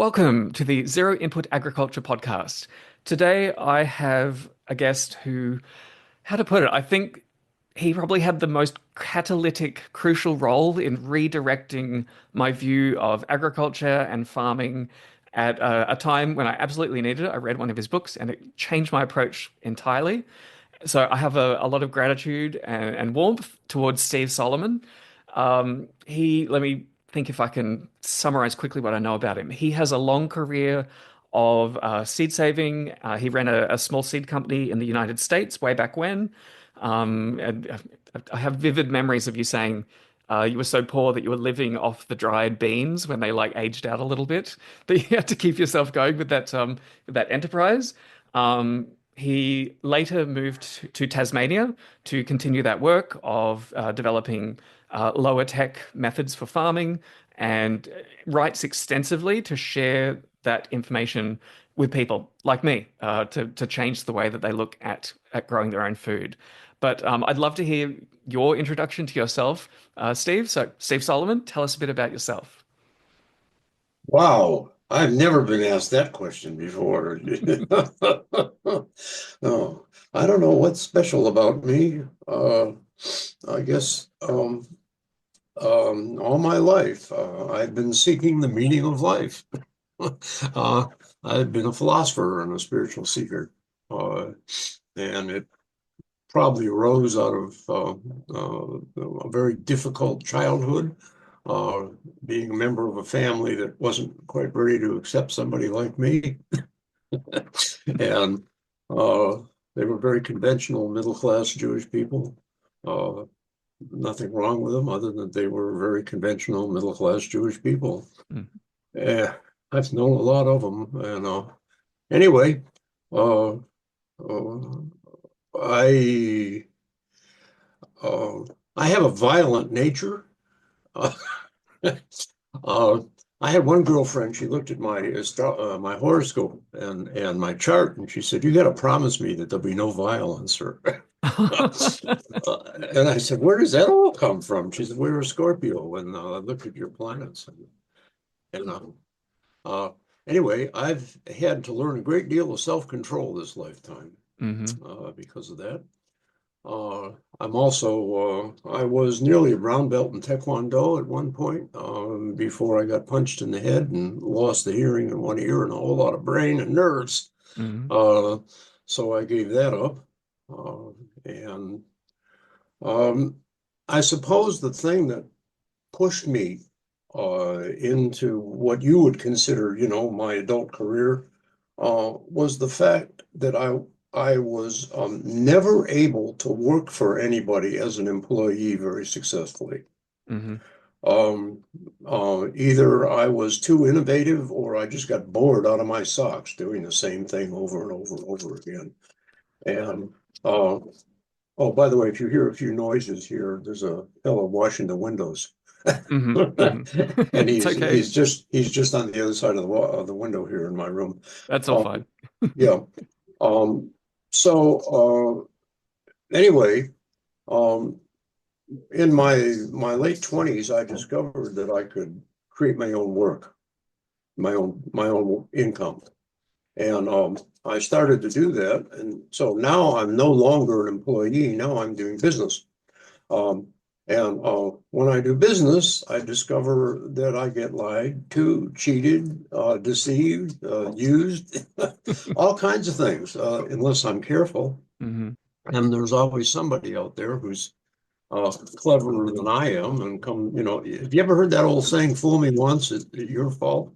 Welcome to the Zero Input Agriculture podcast. Today I have a guest who, how to put it, I think he probably had the most catalytic, crucial role in redirecting my view of agriculture and farming at a time when I absolutely needed it. I read one of his books and it changed my approach entirely. So I have a lot of gratitude and warmth towards Steve Solomon. Let me think if I can summarize quickly what I know about him. He has a long career of seed saving. He ran a small seed company in the United States way back when. And I have vivid memories of you saying you were so poor that you were living off the dried beans when they like aged out a little bit, but you had to keep yourself going with that enterprise. He later moved to Tasmania to continue that work of developing lower tech methods for farming and writes extensively to share that information with people like me to change the way that they look at growing their own food. But I'd love to hear your introduction to yourself, Steve. So, Steve Solomon, tell us a bit about yourself. Wow, I've never been asked that question before. No, I don't know what's special about me. I guess all my life I've been seeking the meaning of life. Uh, I've been a philosopher and a spiritual seeker, uh, and it probably arose out of a very difficult childhood, uh, being a member of a family that wasn't quite ready to accept somebody like me. And uh, they were very conventional middle class Jewish people. Uh, Nothing wrong with them other than they were very conventional middle class Jewish people. Mm. Yeah, I've known a lot of them. And anyway, uh, uh, I uh, I have a violent nature. Uh, uh, I had one girlfriend. She looked at my horoscope and my chart, and she said, "You got to promise me that there'll be no violence." Or and I said, "Where does that all come from?" She said, "We're a Scorpio, and I looked at your planets." And uh, anyway, I've had to learn a great deal of self-control this lifetime Hmm. because of that. I'm also, I was nearly a brown belt in Taekwondo at one point before I got punched in the head and lost the hearing in one ear and a whole lot of brain and nerves. Hmm. Uh, so I gave that up. Uh, and um, I suppose the thing that pushed me into what you would consider, my adult career, was the fact that I was never able to work for anybody as an employee very successfully. Hmm. Um, Either I was too innovative or I just got bored out of my socks doing the same thing over and over and over again. And uh, oh, by the way, if you hear a few noises here, there's a fellow washing the windows. Hmm. Hmm. And It's okay. he's just on the other side of the window here in my room. That's all Um, fine. yeah. Um, so anyway, um, in my late 20s, I discovered that I could create my own work, my own income. And I started to do that. And so now I'm no longer an employee. Now I'm doing business. Um, and when I do business, I discover that I get lied to, cheated, deceived, used, all kinds of things, unless I'm careful. Hmm. And there's always somebody out there who's cleverer than I am and have you ever heard that old saying, fool me once, it's your fault?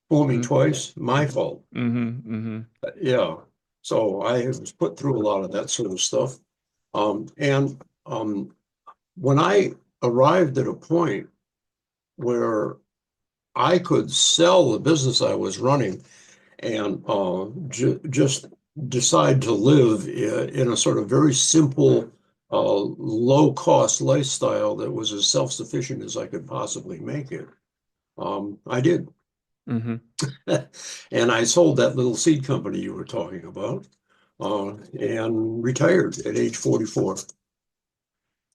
Fool me twice, my fault. Hmm. Hmm. Yeah. So I was put through a lot of that sort of stuff. And when I arrived at a point where I could sell the business I was running and just decide to live in a sort of very simple, low cost lifestyle that was as self sufficient as I could possibly make it, I did. Hmm. And I sold that little seed company you were talking about and retired at age 44.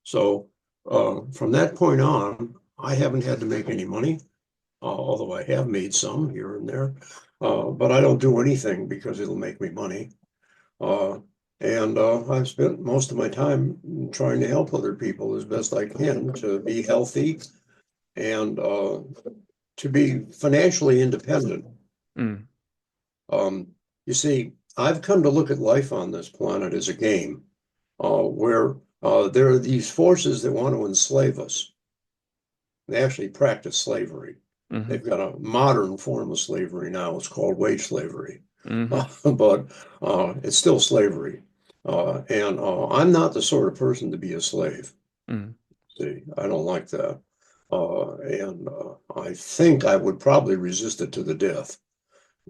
So from that point on, I haven't had to make any money. although I have made some here and there. But I don't do anything because it'll make me money. Uh, and I've spent most of my time trying to help other people as best I can to be healthy and to be financially independent. Mm. Um, you see, I've come to look at life on this planet as a game, where there are these forces that want to enslave us. They actually practice slavery. Hmm. They've got a modern form of slavery now. It's called wage slavery. Hmm. But it's still slavery. And I'm not the sort of person to be a slave. Mm. See, I don't like that. And I think I would probably resist it to the death.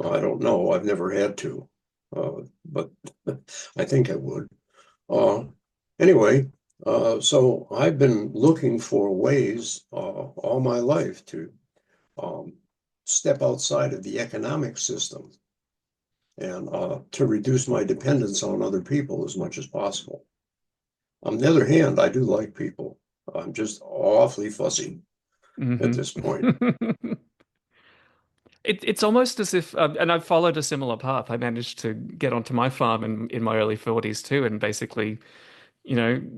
I don't know. I've never had to. But I think I would. Uh, anyway, so I've been looking for ways all my life to um, step outside of the economic system and to reduce my dependence on other people as much as possible. On the other hand, I do like people. I'm just awfully fussy at Hmm. this point. It's almost as if, and I've followed a similar path. I managed to get onto my farm in my early 40s too, and basically,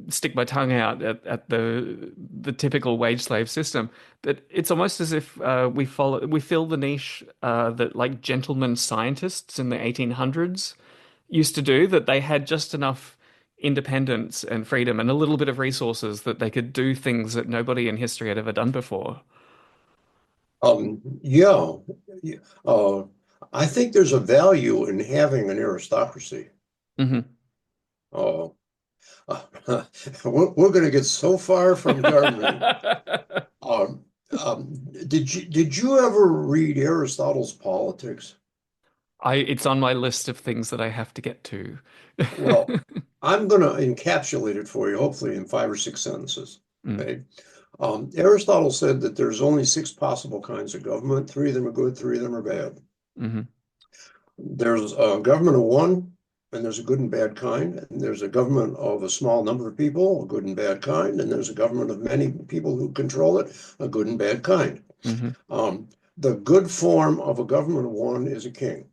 stick my tongue out at the typical wage slave system. That it's almost as if we fill the niche that like gentlemen scientists in the 1800s used to do. That they had just enough independence and freedom and a little bit of resources that they could do things that nobody in history had ever done before. Yeah, yeah, I think there's a value in having an aristocracy. Hmm. Uh, we're going to get so far from gardening. Um, did you ever read Aristotle's Politics? It's on my list of things that I have to get to. Well, I'm going to encapsulate it for you, hopefully in 5 or 6 sentences. Mm. Okay. Aristotle said that there's only six possible kinds of government. Three of them are good, three of them are bad. Hmm. There's a government of one, and there's a good and bad kind. And there's a government of a small number of people, a good and bad kind. And there's a government of many people who control it, a good and bad kind. Hmm. Um, the good form of a government of one is a king.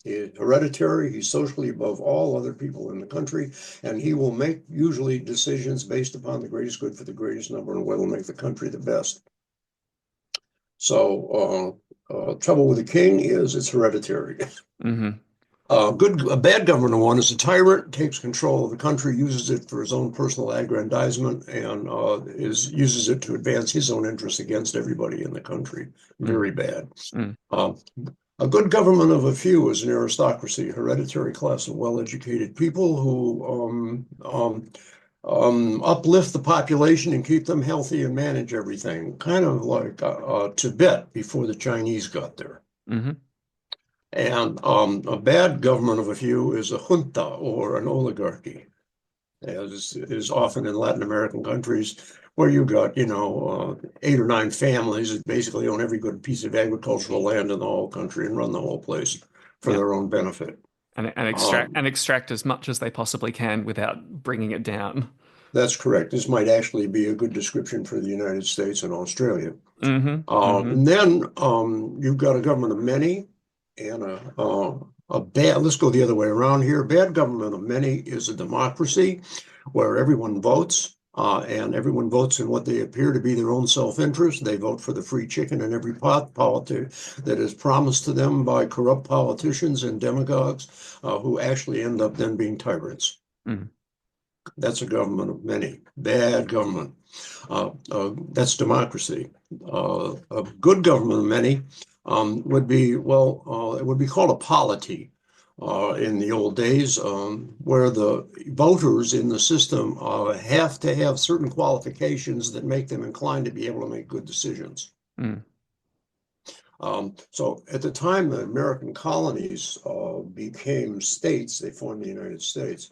He's hereditary, he's socially above all other people in the country, and he will make usually decisions based upon the greatest good for the greatest number and what will make the country the best. So, trouble with the king is it's hereditary. Hmm. A bad government of one is a tyrant, takes control of the country, uses it for his own personal aggrandizement, and uses it to advance his own interests against everybody in the country. Mm. Very bad. Mm. Uh, a good government of a few is an aristocracy, a hereditary class of well-educated people who uplift the population and keep them healthy and manage everything, kind of like Tibet before the Chinese got there. Hmm. And a bad government of a few is a junta or an oligarchy, as is often in Latin American countries, where you got, 8 or 9 families that basically own every good piece of agricultural land in the whole country and run the whole place for Yeah. their own benefit. And Um, extract as much as they possibly can without bringing it down. that's correct. This might actually be a good description for the United States and Australia. Hmm. Hmm. And then you've got a government of many and a bad, let's go the other way around here. Bad government of many is a democracy where everyone votes and everyone votes in what they appear to be their own self-interest. They vote for the free chicken in every pot that is promised to them by corrupt politicians and demagogues who actually end up then being tyrants. Mm. That's a government of many. Bad government. That's democracy. A good government of many would be, well, it would be called a polity in the old days, where the voters in the system have to have certain qualifications that make them inclined to be able to make good decisions. Mm. So at the time the American colonies became states, they formed the United States.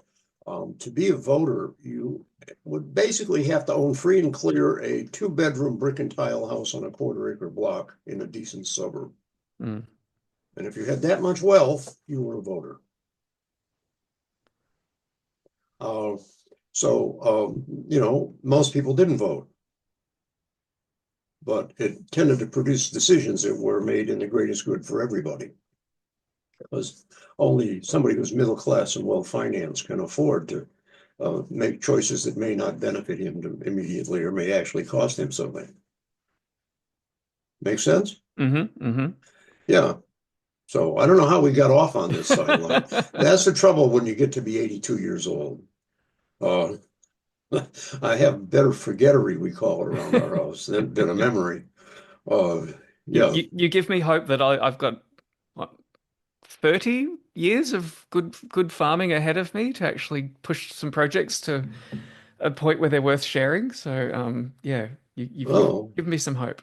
To be a voter, you would basically have to own free and clear a 2-bedroom brick and tile house on a quarter-acre block in a decent suburb. Mm. And if you had that much wealth, you were a voter. Uh, so, most people didn't vote. but it tended to produce decisions that were made in the greatest good for everybody. Because only somebody who's middle class and well financed can afford to make choices that may not benefit him immediately or may actually cost him something. Make sense? Mm-hmm. Yeah. So I don't know how we got off on this sideline. That's the trouble when you get to be 82 years old. Uh, I have better forgettery, we call it around our house, than a memory. Uh, yeah. You give me hope that I've got what 30 years of good farming ahead of me to actually push some projects to a point where they're worth sharing. So yeah, you've Oh, given me some hope.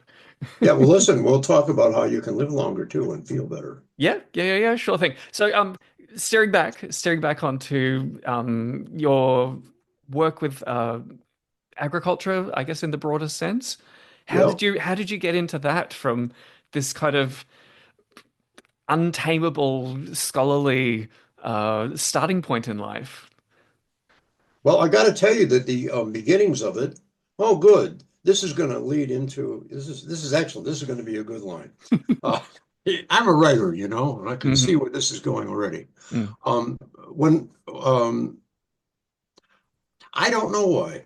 yeah. Well, listen, we'll talk about how you can live longer too and feel better. Yeah, sure thing. So steering back onto your work with agriculture, I guess in the broader sense. Yeah. How did you get into that from this kind of untamable scholarly starting point in life? Well, I got to tell you that the beginnings of it. Oh, good. This is going to lead into this is excellent. This is going to be a good line. Uh, I'm a writer, and I can see Hmm. where this is going already. Mm. When I don't know why.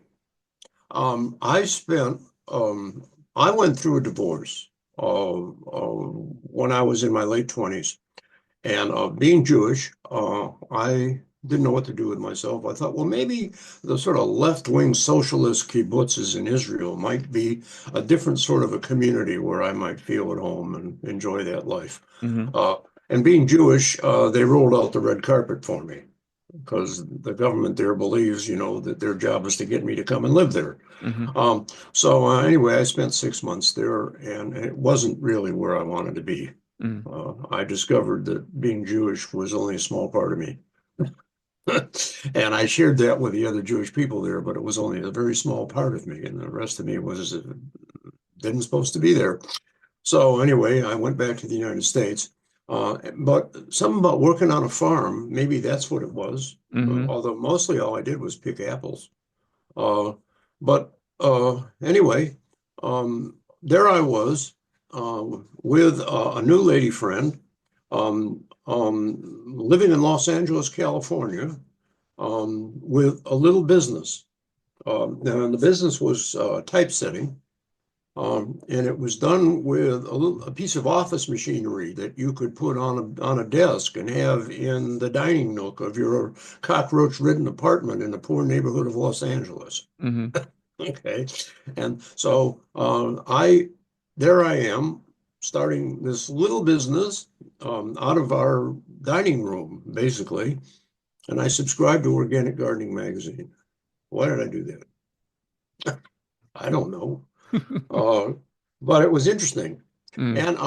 I spent I went through a divorce when I was in my late 20s. And being Jewish, I didn't know what to do with myself. I thought, well, maybe the sort of left-wing socialist kibbutzes in Israel might be a different sort of a community where I might feel at home and enjoy that life. Hmm. Uh, and being Jewish, they rolled out the red carpet for me because the government there believes, that their job is to get me to come and live there. Hmm. So anyway, I spent 6 months there, and it wasn't really where I wanted to be. Mm. I discovered that being Jewish was only a small part of me. And I shared that with the other Jewish people there, but it was only a very small part of me, and the rest of me was didn't supposed to be there. So anyway, I went back to the United States. But something about working on a farm, maybe that's what it was. Hmm. Although mostly all I did was pick apples. Uh, but anyway, there I was with a new lady friend living in Los Angeles, California, with a little business. And the business was typesetting, and it was done with a piece of office machinery that you could put on a desk and have in the dining nook of your cockroach-ridden apartment in the poor neighborhood of Los Angeles. Hmm. Okay. And so there I am starting this little business out of our dining room, basically. And I subscribed to Organic Gardening Magazine. Why did I do that? I don't know. Uh, but it was interesting. Mm. And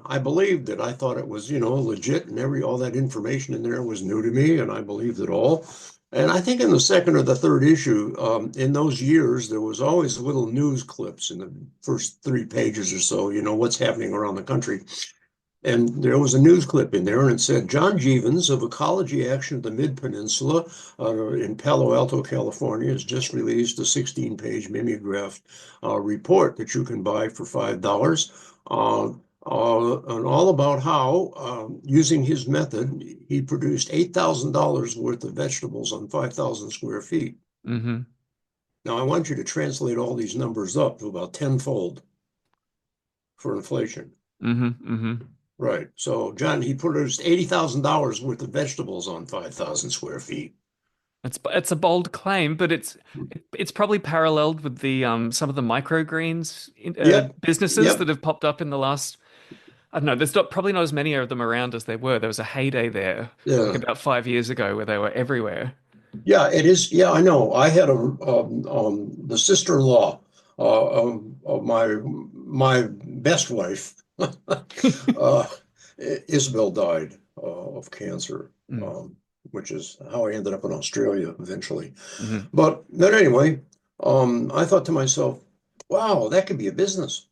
I believed that I thought it was, legit and all that information in there was new to me, and I believed it all. And I think in the second or the third issue, in those years, there was always little news clips in the first 3 pages or so, what's happening around the country. And there was a news clip in there, and it said, John Jeavons of Ecology Action of the Mid-Peninsula in Palo Alto, California, has just released a 16-page mimeographed report that you can buy for $5, and all about how, using his method, he produced $8,000 worth of vegetables on 5,000 square feet. Hmm. Now, I want you to translate all these numbers up to about tenfold for inflation. Hmm. Right. So, John, he produced $80,000 worth of vegetables on 5,000 square feet. It's a bold claim, but it's probably paralleled with the some of the microgreens Yep. businesses that Yep. have popped up in the last. I don't know. Probably not as many of them around as there were. There was a heyday there, like Yeah. about 5 years ago, where they were everywhere. Yeah, it is. Yeah, I know. I had the sister-in-law of my best wife, uh, Isabel died of cancer, Mm. um, which is how I ended up in Australia eventually. Hmm. But then anyway, I thought to myself, wow, that could be a business.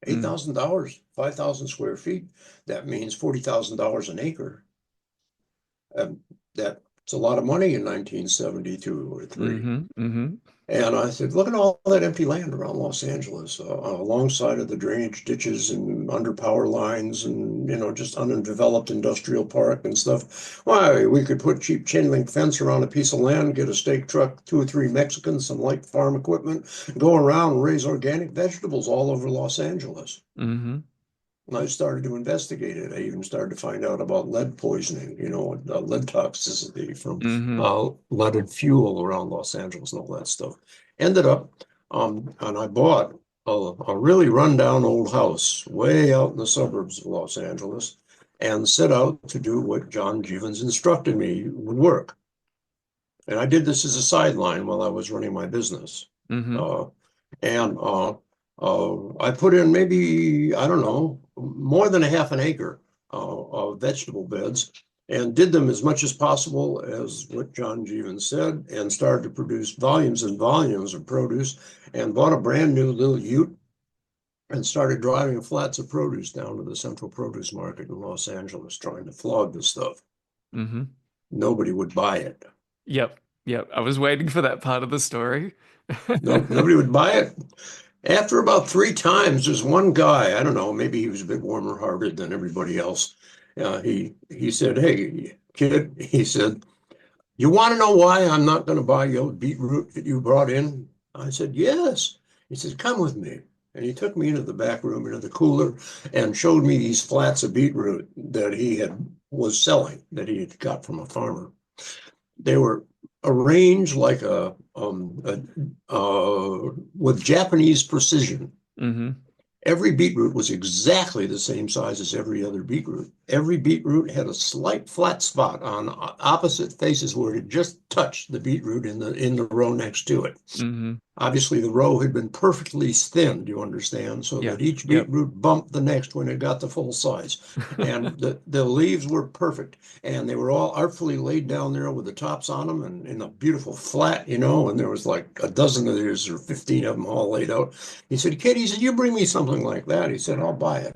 Mm. $8,000, 5,000 square feet. That means $40,000 an acre. Um, that It's a lot of money in 1972 or three. Mm-hmm. Mm-hmm. And I said, look at all that empty land around Los Angeles, alongside of the drainage ditches and under power lines and, just undeveloped industrial park and stuff. Why, we could put cheap chain link fence around a piece of land, get a stake truck, two or three Mexicans, some light farm equipment, go around and raise organic vegetables all over Los Angeles. Mm-hmm. And I started to investigate it. I even started to find out about lead poisoning, lead toxicity from Mm-hmm. leaded fuel around Los Angeles and all that stuff. Ended up, and I bought a really rundown old house way out in the suburbs of Los Angeles and set out to do what John Jeavons instructed me would work. And I did this as a sideline while I was running my business. Mm-hmm. Uh, and I put in maybe, I don't know, more than a half an acre of vegetable beds and did them as much as possible as what John Jeavons said, and started to produce volumes and volumes of produce, and bought a brand new little ute and started driving flats of produce down to the Central Produce Market in Los Angeles, trying to flog the stuff. Mm-hmm. Nobody would buy it. Yep. Yep. I was waiting for that part of the story. No, nobody would buy it. After about three times, there's one guy, I don't know, maybe he was a bit warmer hearted than everybody else. He said, "Hey, kid," he said, "you want to know why I'm not going to buy your beetroot that you brought in?" I said, "Yes." He said, "Come with me." And he took me into the back room, into the cooler, and showed me these flats of beetroot that he was selling, that he had got from a farmer. They were arranged like with Japanese precision. Mm-hmm. Every beetroot was exactly the same size as every other beetroot. Every beetroot had a slight flat spot on opposite faces where it just touched the beetroot in the row next to it. Mm-hmm. Obviously, the row had been perfectly thinned, you understand, so Yeah. that each Yep. beetroot bumped the next when it got to full size. And the leaves were perfect, and they were all artfully laid down there with the tops on them and in a beautiful flat, and there was like a dozen of these or 15 of them all laid out. He said, "Kid," he said, "you bring me something like that." He said, "I'll buy it."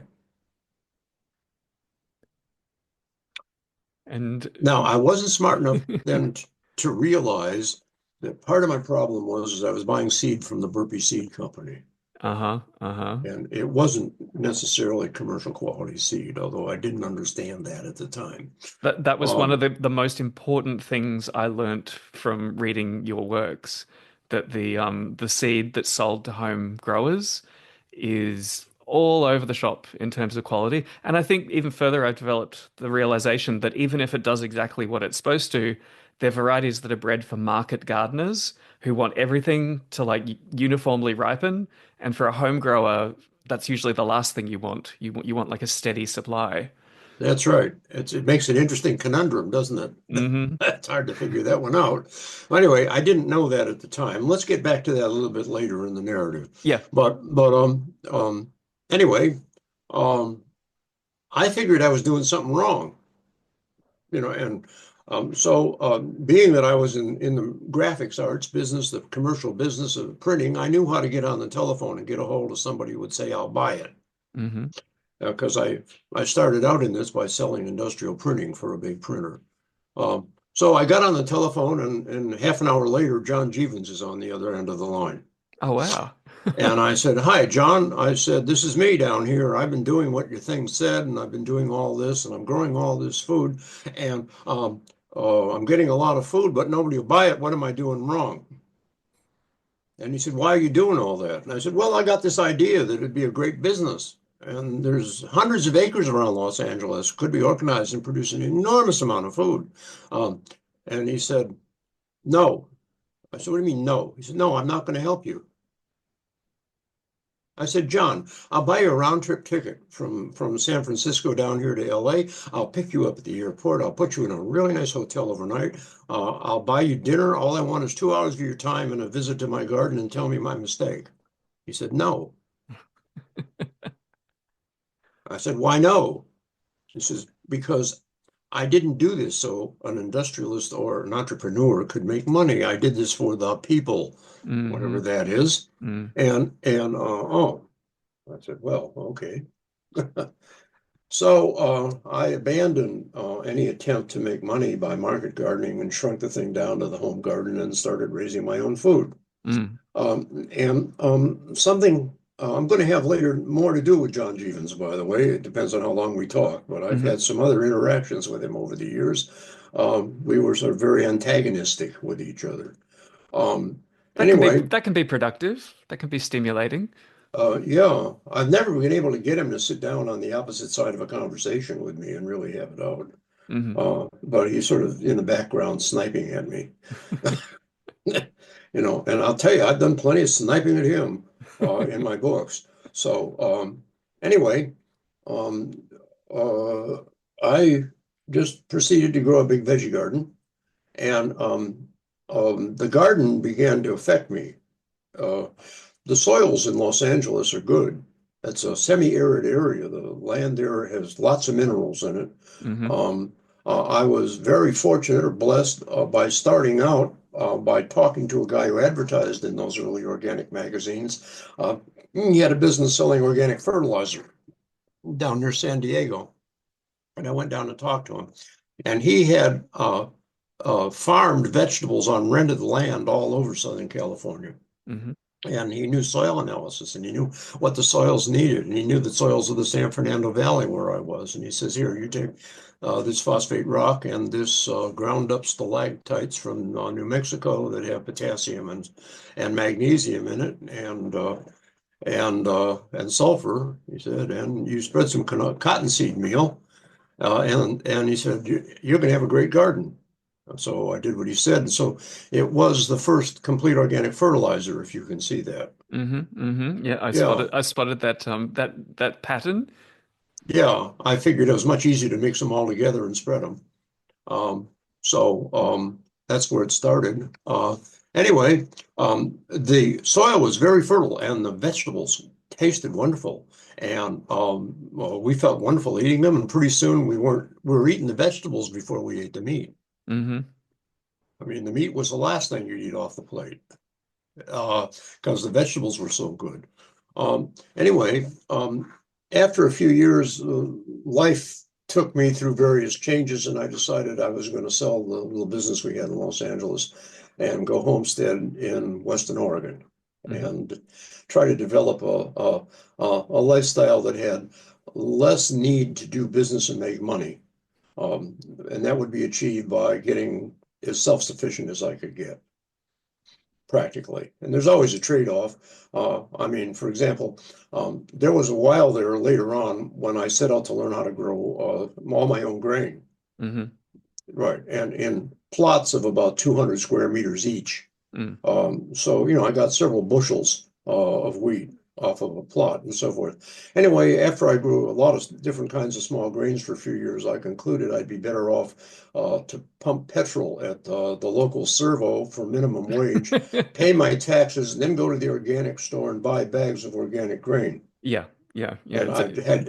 And Now, I wasn't smart enough then to realize that part of my problem was I was buying seed from the Burpee Seed Company. uh-huh. Uh-huh. And it wasn't necessarily commercial quality seed, although I didn't understand that at the time. That was one of Um, the most important things I learnt from reading your works, that the seed that's sold to home growers is all over the shop in terms of quality. And I think even further, I've developed the realization that even if it does exactly what it's supposed to, they're varieties that are bred for market gardeners who want everything to like uniformly ripen. And for a home grower, that's usually the last thing you want. You want like a steady supply. that's right. It makes an interesting conundrum, doesn't it? Hmm. It's hard to figure that one out. Well, anyway, I didn't know that at the time. Let's get back to that a little bit later in the narrative. Yeah. But anyway, um, I figured I was doing something wrong, and being that I was in the graphics arts business, the commercial business of printing, I knew how to get on the telephone and get a hold of somebody who would say, "I'll buy it." Hmm. Because I started out in this by selling industrial printing for a big printer. So I got on the telephone, and half an hour later, John Jeavons is on the other end of the line. Oh wow. And I said, "Hi, John." I said, "This is me down here. I've been doing what your thing said, and I've been doing all this, and I'm growing all this food, and I'm getting a lot of food, but nobody will buy it. What am I doing wrong?" And he said, "Why are you doing all that?" And I said, "Well, I got this idea that it'd be a great business. And there's hundreds of acres around Los Angeles, could be organized and produce an enormous amount of food." Um, and he said, "No." I said, "What do you mean, no?" He said, "No, I'm not going to help you." I said, "John, I'll buy you a round trip ticket from San Francisco down here to LA. I'll pick you up at the airport. I'll put you in a really nice hotel overnight. I'll buy you dinner. All I want is 2 hours of your time and a visit to my garden, and tell me my mistake." He said, "No." I said, "Why no?" He says, "Because I didn't do this so an industrialist or an entrepreneur could make money. I did this for the people, whatever Hmm. that is." Mm. And I said, "Well, okay." I abandoned any attempt to make money by market gardening and shrunk the thing down to the home garden and started raising my own food. Mm. Something I'm going to have later more to do with John Jeevons, by the way. It depends on how long we talk, but I've Hmm. had some other interactions with him over the years. We were sort of very antagonistic with each other. Um, anyway, That can be productive. That can be stimulating. yeah, I've never been able to get him to sit down on the opposite side of a conversation with me and really have it out. Hmm. But he's sort of in the background sniping at me. And I'll tell you, I've done plenty of sniping at him in my books. So anyway, um, uh, I just proceeded to grow a big veggie garden, and the garden began to affect me. Uh, the soils in Los Angeles are good. It's a semi-arid area. The land there has lots of minerals in it. Hmm. Um, I was very fortunate or blessed by starting out by talking to a guy who advertised in those early organic magazines. He had a business selling organic fertilizer down near San Diego. And I went down and talked to him. And he had farmed vegetables on rented land all over Southern California. Hmm. And he knew soil analysis and he knew what the soils needed. And he knew the soils of the San Fernando Valley where I was. And he says, here, you take this phosphate rock and this ground up stalactites from New Mexico that have potassium and magnesium in it and sulfur, he said, and you spread some cottonseed meal. And he said, you're going to have a great garden. So I did what he said. And so it was the first complete organic fertilizer, if you can see that. Yeah, Yeah. I spotted that that pattern. Yeah. I figured it was much easier to mix them all together and spread them. Um, so that's where it started. Anyway, the soil was very fertile and the vegetables tasted wonderful. And well, we felt wonderful eating them. And pretty soon we were eating the vegetables before we ate the meat. Hmm. I mean, the meat was the last thing you'd eat off the plate because the vegetables were so good. Anyway, after a few years, life took me through various changes, and I decided I was going to sell the little business we had in Los Angeles and go homestead in Western Oregon Hmm. and try to develop a lifestyle that had less need to do business and make money. Um, and that would be achieved by getting as self-sufficient as I could get, practically. And there's always a trade-off. I mean, for example, there was a while there later on when I set out to learn how to grow all my own grain, Hmm. right? And in plots of about 200 square meters each. Mm. So I got several bushels of wheat off of a plot and so forth. Anyway, after I grew a lot of different kinds of small grains for a few years, I concluded I'd be better off to pump petrol at the local servo for minimum wage, pay my taxes, and then go to the organic store and buy bags of organic grain. Yeah, yeah. And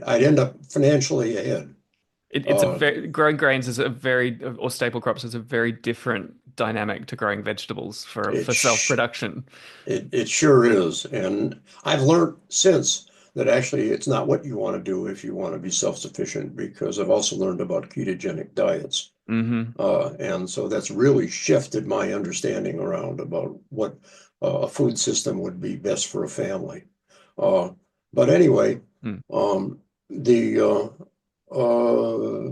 I'd end up financially ahead. It's a Uh, very growing grains is a very or staple crops is a very different dynamic to growing vegetables it for self-production. It sure is. And I've learned since that actually it's not what you want to do if you want to be self-sufficient, because I've also learned about ketogenic diets. Hmm. And so that's really shifted my understanding around about what a food system would be best for a family. Uh, but anyway, Mm. the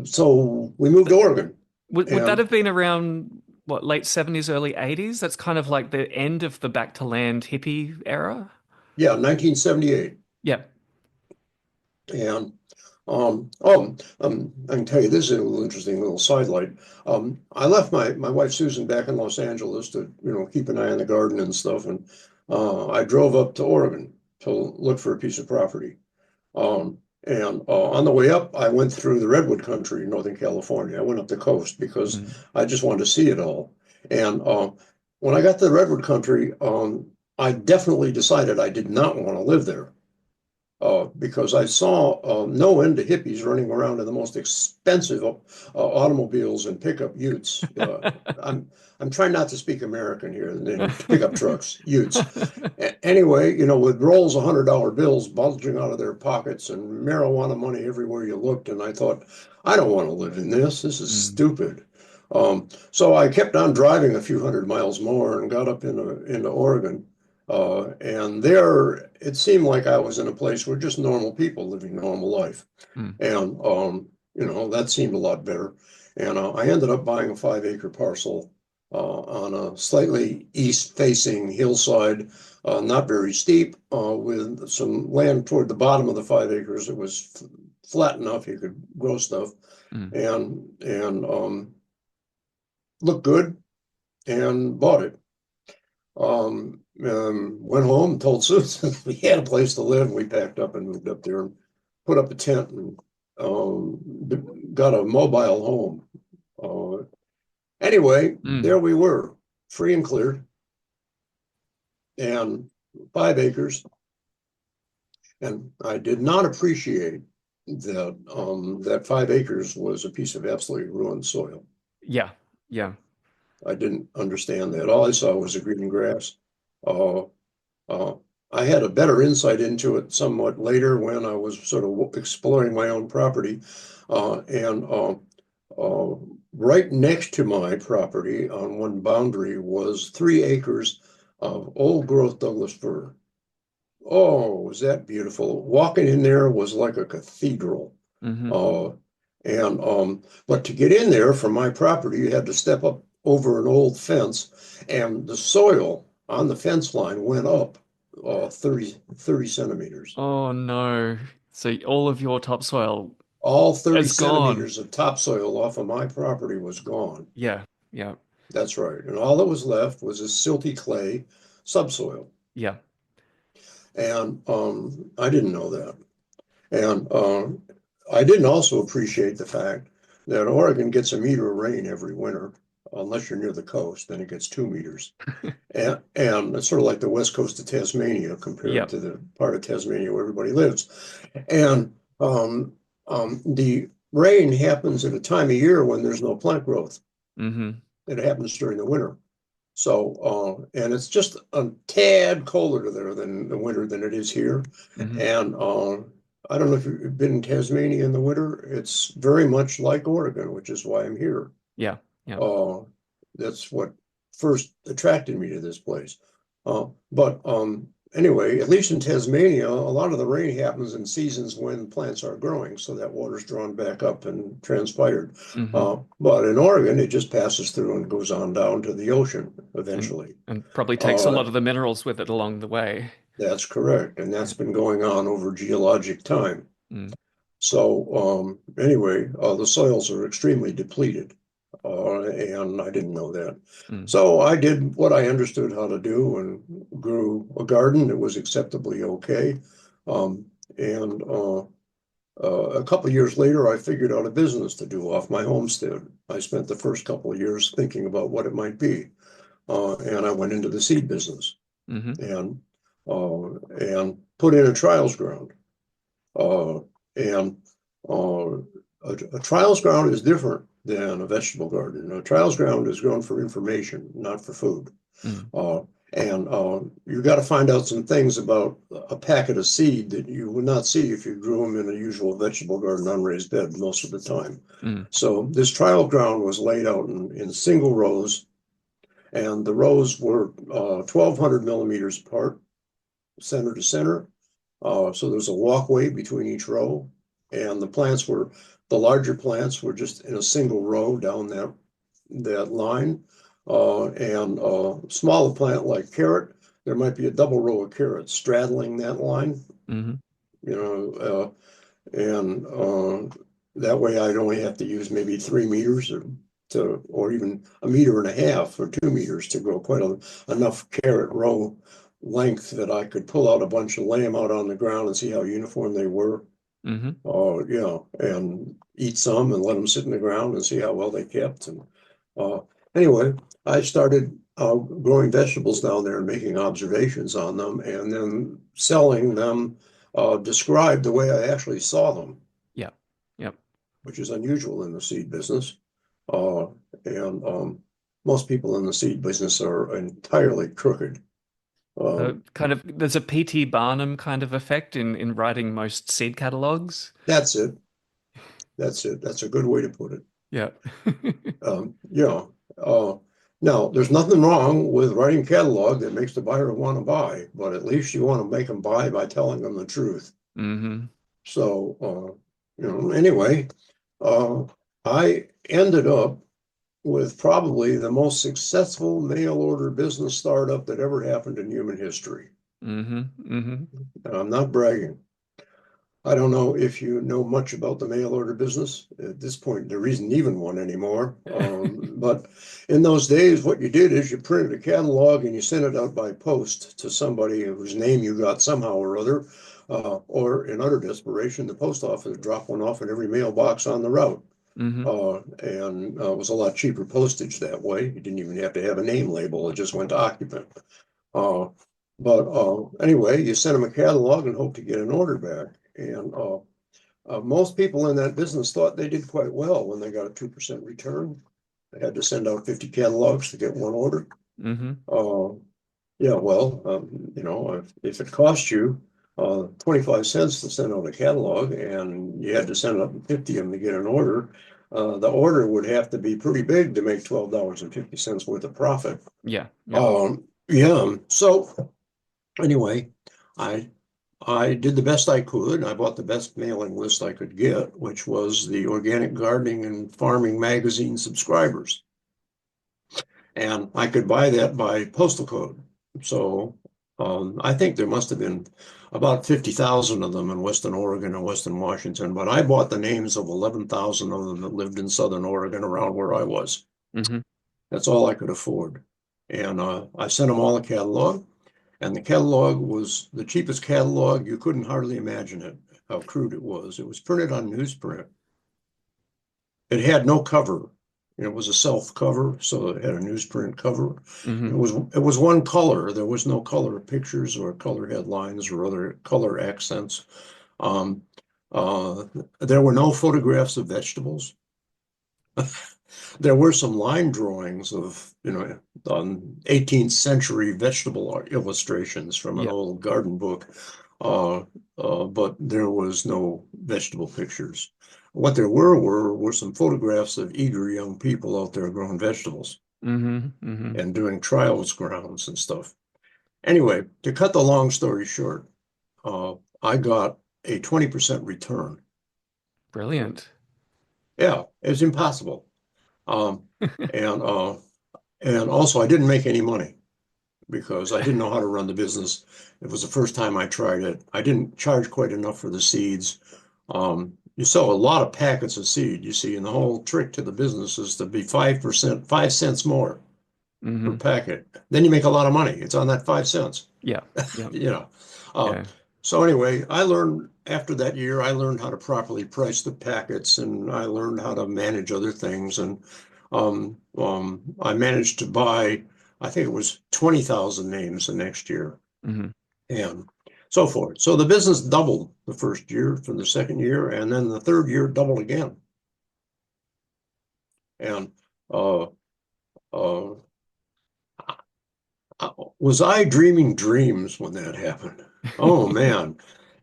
so we moved to Oregon, Would that and have been around what, late 70s, early 80s? That's kind of like the end of the back to land hippie era. yeah, 1978. Yeah. And I can tell you this is a little interesting little sidelight. I left my wife Susan back in Los Angeles to keep an eye on the garden and stuff, and I drove up to Oregon to look for a piece of property. And on the way up, I went through the redwood country in Northern California. I went up the coast because Mm. I just wanted to see it all. And when I got to the redwood country, I definitely decided I did not want to live there. because I saw no end to hippies running around in the most expensive automobiles and pickup utes. I'm trying not to speak American here, and pickup trucks, utes. Anyway, with rolls of $100 bills bulging out of their pockets and marijuana money everywhere you looked, and I thought, I don't want to live in this. This is Mm, stupid. So I kept on driving a few hundred miles more and got up into Oregon. And there, it seemed like I was in a place where just normal people living normal life. mm. And, that seemed a lot better. And I ended up buying a 5 acre parcel on a slightly east-facing hillside, not very steep, with some land toward the bottom of the 5 acres. It was flat enough you could grow stuff, Mm. and looked good, and bought it. Went home, told Susan we had a place to live. We packed up and moved up there and put up a tent and got a mobile home. Anyway, Mm. there we were, free and clear, and 5 acres. And I did not appreciate that 5 acres was a piece of absolutely ruined soil. Yeah, yeah. I didn't understand that. All I saw was a green grass. Uh, uh, I had a better insight into it somewhat later when I was sort of exploring my own property. And uh, right next to my property on one boundary was 3 acres of old growth Douglas fir. Oh, was that beautiful? Walking in there was like a cathedral. Hmm. Uh, and but to get in there from my property, you had to step up over an old fence, and the soil on the fence line went up 30 centimeters. Oh no. So all of your topsoil All 30 is gone. centimeters of topsoil off of my property was gone. Yeah, yeah, That's right. And all that was left was a silty clay subsoil. yeah. And I didn't know that. And I didn't also appreciate the fact that Oregon gets a meter of rain every winter, unless you're near the coast, then it gets 2 meters. And it's sort of like the west coast of Tasmania compared Yep. to the part of Tasmania where everybody lives. And the rain happens at a time of year when there's no plant growth. Hmm. It happens during the winter. So, and it's just a tad colder there than the winter than it is here. Hmm. And I don't know if you've been in Tasmania in the winter. It's very much like Oregon, which is why I'm here. Yeah, yeah. Uh, that's what first attracted me to this place. But anyway, at least in Tasmania, a lot of the rain happens in seasons when plants are growing, so that water's drawn back up and transpired. Hmm. But in Oregon, it just passes through and goes on down to the ocean And eventually. and probably takes a Uh, lot of the minerals with it along the way. that's correct, and Yeah. that's been going on over geologic time. Mm, So anyway, the soils are extremely depleted, and I didn't know that. mm, So I did what I understood how to do and grew a garden that was acceptably okay. Um, and a couple of years later, I figured out a business to do off my homestead. I spent the first couple of years thinking about what it might be, and I went into the seed business hmm. and and put in a trials ground. Uh, and uh, a trials ground is different than a vegetable garden. A trials ground is grown for information, not for food. Mm, Uh, and you got to find out some things about a packet of seed that you would not see if you grew them in a usual vegetable garden unraised bed most of the time. mm, So this trial ground was laid out in single rows, and the rows were 1,200 millimeters apart, center to center. So there's a walkway between each row, and the larger plants were just in a single row down that line. And smaller plant like carrot, there might be a double row of carrots straddling that line, hmm. you know, and that way I'd only have to use maybe 3 meters or even a meter and a half or 2 meters to grow enough carrot row length that I could pull out a bunch and lay them out on the ground and see how uniform they were. Hmm. Yeah, and eat some and let them sit in the ground and see how well they kept. And uh, anyway, I started growing vegetables down there and making observations on them, and then selling them described the way I actually saw them, Yep. Yep. which is unusual in the seed business. Uh, and most people in the seed business are entirely crooked. So kind of there's a P.T. Barnum kind of effect in writing most seed catalogs. That's it. That's it. That's a good way to put it. Yeah. You know, now there's nothing wrong with writing catalog that makes the buyer want to buy, but at least you want to make them buy by telling them the truth. Hmm. So, anyway, uh, I ended up with probably the most successful mail order business startup that ever happened in human history. Hmm. Hmm. And I'm not bragging. I don't know if you know much about the mail order business. At this point, there isn't even one anymore. But in those days, what you did is you printed a catalog and you sent it out by post to somebody whose name you got somehow or other. Or in utter desperation, the post office dropped one off in every mailbox on the route. Hmm. And it was a lot cheaper postage that way. You didn't even have to have a name label. It just went to occupant. Uh, but anyway, you sent them a catalog and hope to get an order back. And most people in that business thought they did quite well when they got a 2% return. They had to send out 50 catalogs to get one order. Hmm. Uh, yeah, well, if it cost you 25 cents to send out a catalog and you had to send out 50 of them to get an order, the order would have to be pretty big to make $12.50 worth of profit. Yeah. Yeah. Yeah, so anyway, I I did the best I could. I bought the best mailing list I could get, which was the Organic Gardening and Farming Magazine subscribers. And I could buy that by postal code. So I think there must have been about 50,000 of them in Western Oregon and Western Washington, but I bought the names of 11,000 of them that lived in Southern Oregon around where I was. Hmm. That's all I could afford. And I sent them all a catalog. And the catalog was the cheapest catalog. You couldn't hardly imagine it, how crude it was. It was printed on newsprint. It had no cover. It was a self cover, so it had a newsprint cover. It Hmm. was it was one color. There was no color pictures or color headlines or other color accents. Um, uh, there were no photographs of vegetables. There were some line drawings of, 18th century vegetable illustrations from an Yeah. old garden book, uh, but there was no vegetable pictures. What there were some photographs of eager young people out there growing vegetables Hmm. Hmm. and doing trials grounds and stuff. Anyway, to cut the long story short, I got a 20% return. Brilliant. Yeah, it was impossible. Um, and and also I didn't make any money because I didn't know how to run the business. It was the first time I tried it. I didn't charge quite enough for the seeds. You sell a lot of packets of seed, you see, and the whole trick to the business is to be 5%, 5 cents more per Hmm. packet. Then you make a lot of money. It's on that 5 cents, Yeah. Yeah. you know. Uh, Yeah. so anyway, I learned after that year, I learned how to properly price the packets and I learned how to manage other things. And I managed to buy, I think it was 20,000 names the next year Hmm. and so forth. So the business doubled the first year from the second year, and then the third year doubled again. And uh, uh, was I dreaming dreams when that happened? Oh man.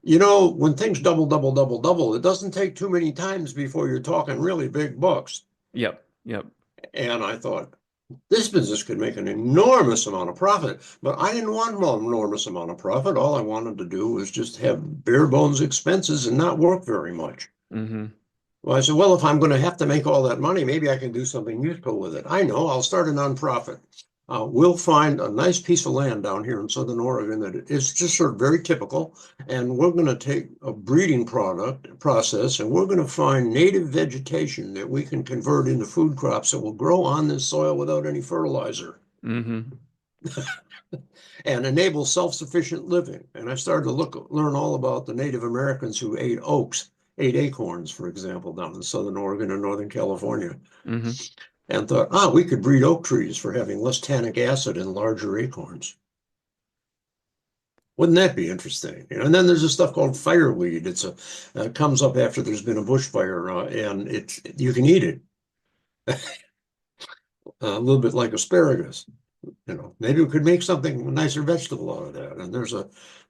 When things double, double, double, double, it doesn't take too many times before you're talking really big bucks. Yep. Yep. And I thought, this business could make an enormous amount of profit, but I didn't want an enormous amount of profit. All I wanted to do was just have bare bones expenses and not work very much. Hmm. Well, I said, well, if I'm going to have to make all that money, maybe I can do something useful with it. I know, I'll start a nonprofit. We'll find a nice piece of land down here in Southern Oregon that is just sort of very typical, and we're going to take a breeding product process, and we're going to find native vegetation that we can convert into food crops that will grow on this soil without any fertilizer Hmm. and enable self-sufficient living. And I started to learn all about the Native Americans who ate oaks, ate acorns, for example, down in Southern Oregon and Northern California, Hmm. and thought, we could breed oak trees for having less tannic acid and larger acorns. Wouldn't that be interesting? And then there's this stuff called fireweed. Comes up after there's been a bushfire, and you can eat it a little bit like asparagus. Maybe we could make something a nicer vegetable out of that. And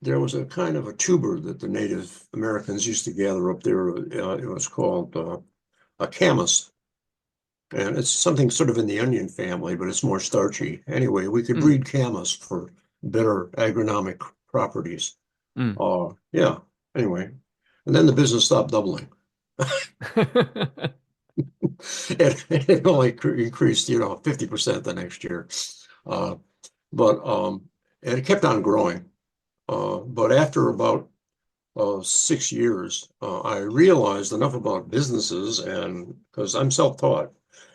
there was a kind of a tuber that the Native Americans used to gather up there. It was called a camas, and it's something sort of in the onion family, but it's more starchy. Anyway, we could Mm, breed camas for better agronomic properties. mm. Yeah. Anyway, and then the business stopped doubling. It only increased, 50% the next year. Uh, but and it kept on growing. But after about 6 years, I realized enough about businesses, and because I'm self-taught,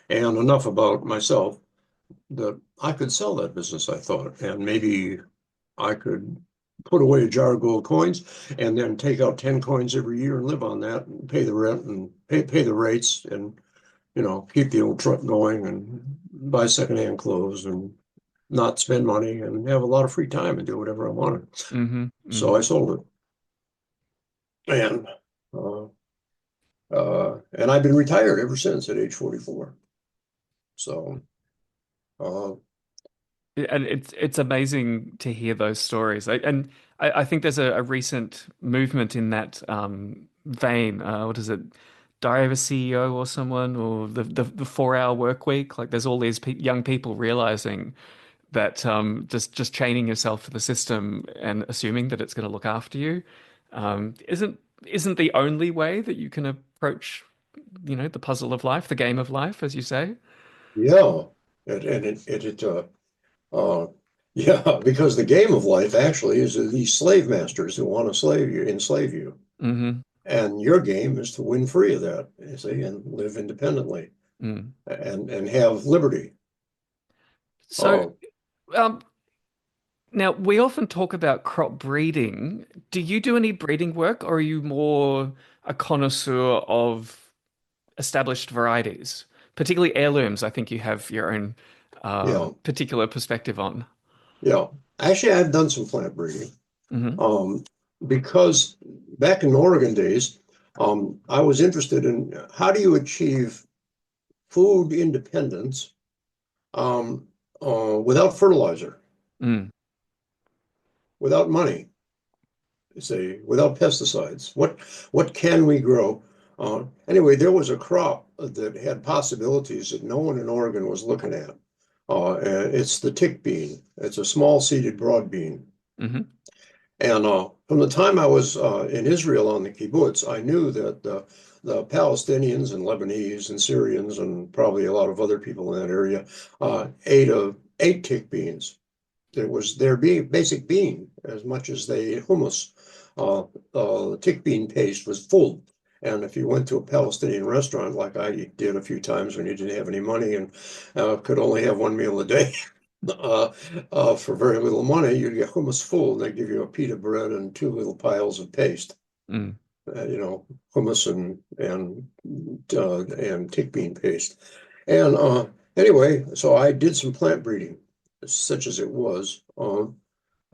and enough about myself that I could sell that business, I thought, and maybe I could put away a jar of gold coins and then take out 10 coins every year and live on that and pay the rent and pay the rates and, keep the old truck going and buy secondhand clothes and not spend money and have a lot of free time and do whatever I wanted. Hmm. So Hmm. I sold it. Uh, and I've been retired ever since at age 44. So, uh, And it's amazing to hear those stories. I think there's a recent movement in that vein. What is it? Diary of a CEO or someone, or the 4 hour work week. Like there's all these pe young people realizing that just chaining yourself to the system and assuming that it's going to look after you isn't the only way that you can approach, the puzzle of life, the game of life, as you say. yeah. And uh, yeah, because the game of life actually is these slave masters who want to enslave you. Hmm. And your game is to win free of that, you see, and live independently Mm. and have liberty. So, Oh, um, now we often talk about crop breeding. Do you do any breeding work, or are you more a connoisseur of established varieties, particularly heirlooms? I think you have your own yeah, particular perspective on. yeah. Actually, I've done some plant breeding. Hmm. Um, because back in Oregon days, I was interested in how do you achieve food independence um, without fertilizer, Mm. without money, say, without pesticides. What can we grow? Anyway, there was a crop that had possibilities that no one in Oregon was looking at. And it's the tick bean. It's a small seeded broad bean. Hmm. And from the time I was in Israel on the kibbutz, I knew that the Palestinians and Lebanese and Syrians and probably a lot of other people in that area ate tick beans. It was their basic bean as much as they ate hummus. The tick bean paste was full. And if you went to a Palestinian restaurant, like I did a few times when you didn't have any money and could only have one meal a day, uh, for very little money, you'd get hummus full, and they give you a pita bread and two little piles of paste. Mm. Hummus and tick bean paste. And anyway, so I did some plant breeding, such as it was.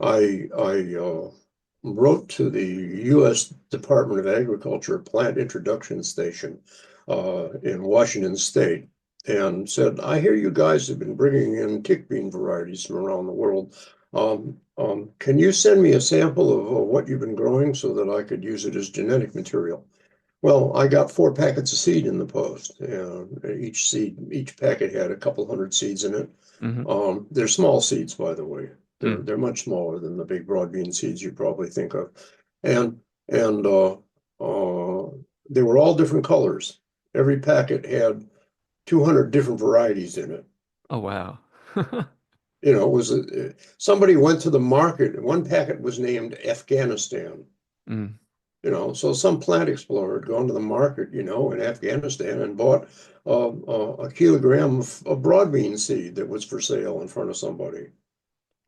I wrote to the U.S. Department of Agriculture Plant Introduction Station in Washington State and said, I hear you guys have been bringing in tick bean varieties from around the world. Can you send me a sample of what you've been growing so that I could use it as genetic material? Well, I got 4 packets of seed in the post. Each packet had a couple hundred seeds in it. Hmm. They're small seeds, by the way. They're Mm. they're much smaller than the big broad bean seeds you probably think of, and they were all different colors. Every packet had 200 different varieties in it. Oh, wow. It was somebody went to the market. One packet was named Afghanistan. Mm. So some plant explorer had gone to the market, in Afghanistan and bought a kilogram of broad bean seed that was for sale in front of somebody.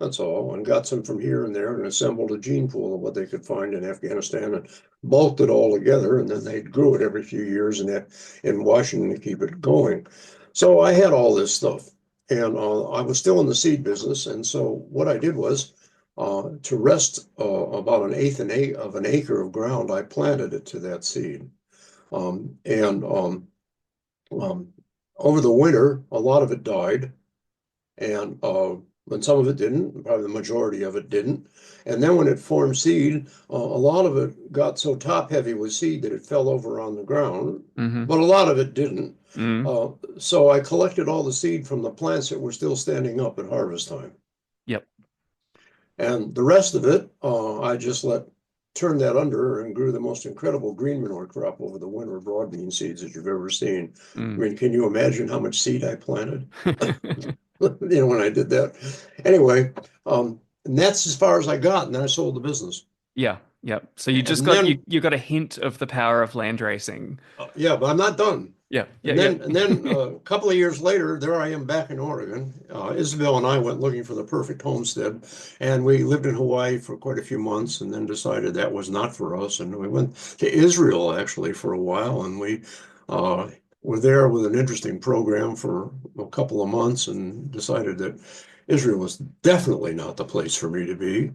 That's all, and got some from here and there and assembled a gene pool of what they could find in Afghanistan and bulked it all together. And then they grew it every few years in Washington to keep it going. So I had all this stuff, and I was still in the seed business. And so what I did was to rest about an eighth of an acre of ground, I planted it to that seed. And um, over the winter, a lot of it died, and some of it didn't, probably the majority of it didn't. And then when it formed seed, a lot of it got so top heavy with seed that it fell over on the ground, Hmm. but a lot of it didn't. Mm. So I collected all the seed from the plants that were still standing up at harvest time. Yep. And the rest of it, I just let turn that under and grew the most incredible green manure crop over the winter broad bean seeds that you've ever seen. I Mm. mean, can you imagine how much seed I planted? When I did that. Anyway, and that's as far as I got, and then I sold the business. Yeah. Yep. So you just And got then, you got a hint of the power of land racing. yeah, but I'm not done. Yeah. Yeah. And Yeah. then, and then a couple of years later, there I am back in Oregon. Isabel and I went looking for the perfect homestead, and we lived in Hawaii for quite a few months, and then decided that was not for us. And we went to Israel actually for a while, and we uh, were there with an interesting program for a couple of months, and decided that Israel was definitely not the place for me to be,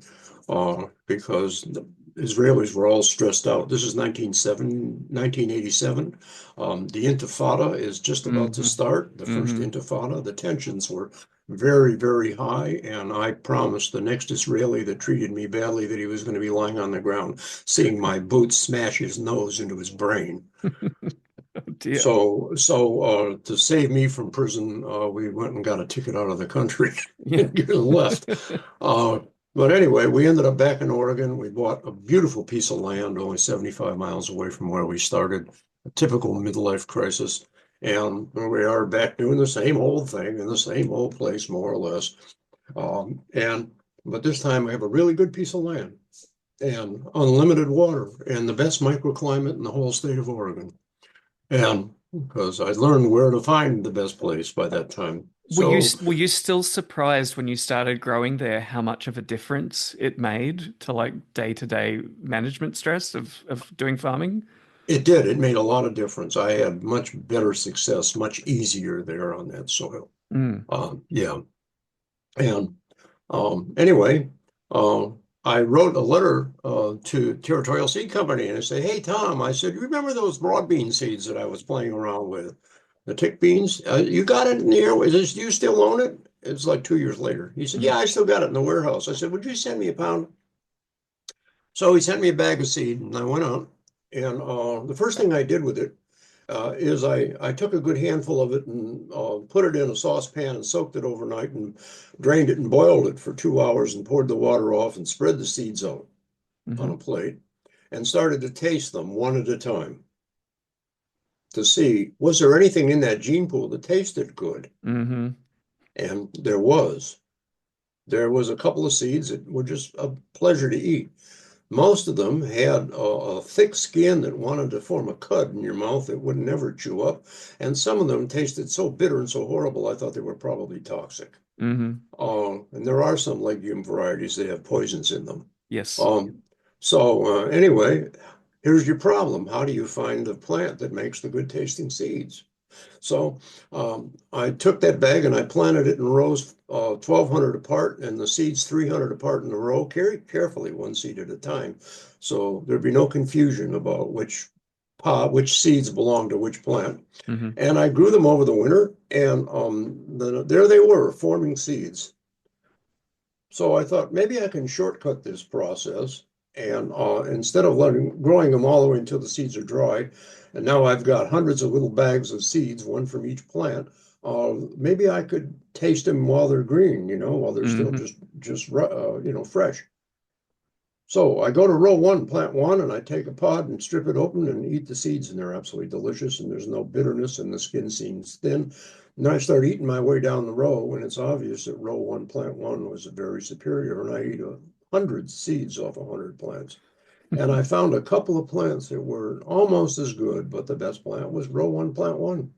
because the Israelis were all stressed out. This is 1987. The Intifada is just about to Hmm. start, the first Hmm. Intifada. The tensions were very, very high, and I promised the next Israeli that treated me badly that he was going to be lying on the ground, seeing my boots smash his nose into his brain. Oh dear. So, to save me from prison, we went and got a ticket out of the country Yeah. and left. Uh, but anyway, we ended up back in Oregon. We bought a beautiful piece of land only 75 miles away from where we started, a typical midlife crisis. And here we are back doing the same old thing in the same old place, more or less. But this time we have a really good piece of land and unlimited water and the best microclimate in the whole state of Oregon. And because I learned where to find the best place by that time. So Were you still surprised when you started growing there how much of a difference it made to like day-to-day management stress of doing farming? it did. It made a lot of difference. I had much better success, much easier there on that soil. Mm. Yeah. And anyway, uh, I wrote a letter to Territorial Seed Company and I said, "Hey, Tom," I said, "you remember those broad bean seeds that I was playing around with? The tick beans? You got it in here? Is this, do you still own it?" It's like 2 years later. He said, "Yeah, I still got it in the warehouse." I said, "Would you send me a pound?" So he sent me a bag of seed, and I went out. And the first thing I did with it is I took a good handful of it and put it in a saucepan and soaked it overnight and drained it and boiled it for 2 hours and poured the water off and spread the seeds out on Hmm. a plate and started to taste them one at a time to see was there anything in that gene pool that tasted good. Hmm. And there was. There was a couple of seeds that were just a pleasure to eat. Most of them had a thick skin that wanted to form a cud in your mouth that would never chew up. And some of them tasted so bitter and so horrible, I thought they were probably toxic. Hmm. And there are some legume varieties that have poisons in them. Yes. Um, so, anyway, here's your problem. How do you find the plant that makes the good tasting seeds? So I took that bag and I planted it in rows 1,200 apart and the seeds 300 apart in a row, carefully one seed at a time. So there'd be no confusion about which seeds belong to which plant. Hmm. And I grew them over the winter and there they were forming seeds. So I thought maybe I can shortcut this process. And instead of growing them all the way until the seeds are dry, and now I've got hundreds of little bags of seeds, one from each plant. Maybe I could taste them while they're green, while they're still Hmm. just fresh. So I go to row one, plant one, and I take a pod and strip it open and eat the seeds, and they're absolutely delicious, and there's no bitterness, and the skin seems thin. And then I start eating my way down the row, and it's obvious that row one, plant one was very superior, and I eat 100 seeds off 100 plants. And I found a couple of plants that were almost as good, but the best plant was row one, plant one.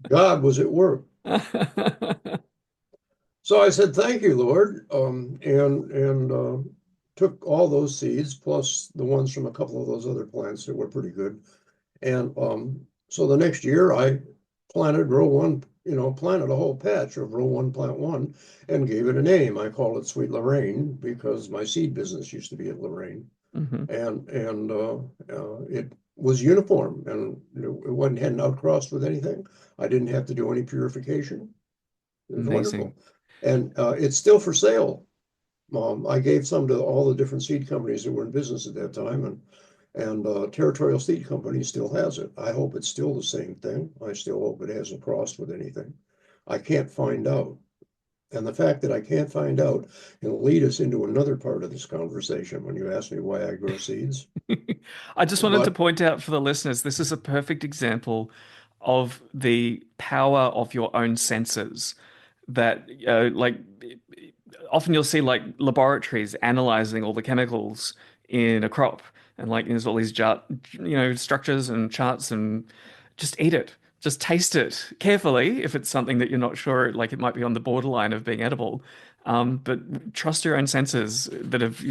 God was at work. So I said, "Thank you, Lord," and took all those seeds plus the ones from a couple of those other plants that were pretty good. And so the next year I planted row one, planted a whole patch of row one, plant one, and gave it a name. I call it Sweet Lorraine because my seed business used to be at Lorraine, Hmm. and it was uniform, and it wasn't hadn't outcrossed with anything. I didn't have to do any purification. It was Amazing. wonderful, and it's still for sale. I gave some to all the different seed companies that were in business at that time, and Territorial Seed Company still has it. I hope it's still the same thing. I still hope it hasn't crossed with anything. I can't find out. And the fact that I can't find out can lead us into another part of this conversation when you ask me why I grow seeds. I just wanted to But point out for the listeners, this is a perfect example of the power of your own senses. That, like, often you'll see like laboratories analyzing all the chemicals in a crop, and like there's all these structures and charts, and just eat it. Just taste it carefully if it's something that you're not sure, like it might be on the borderline of being edible. But trust your own senses that have,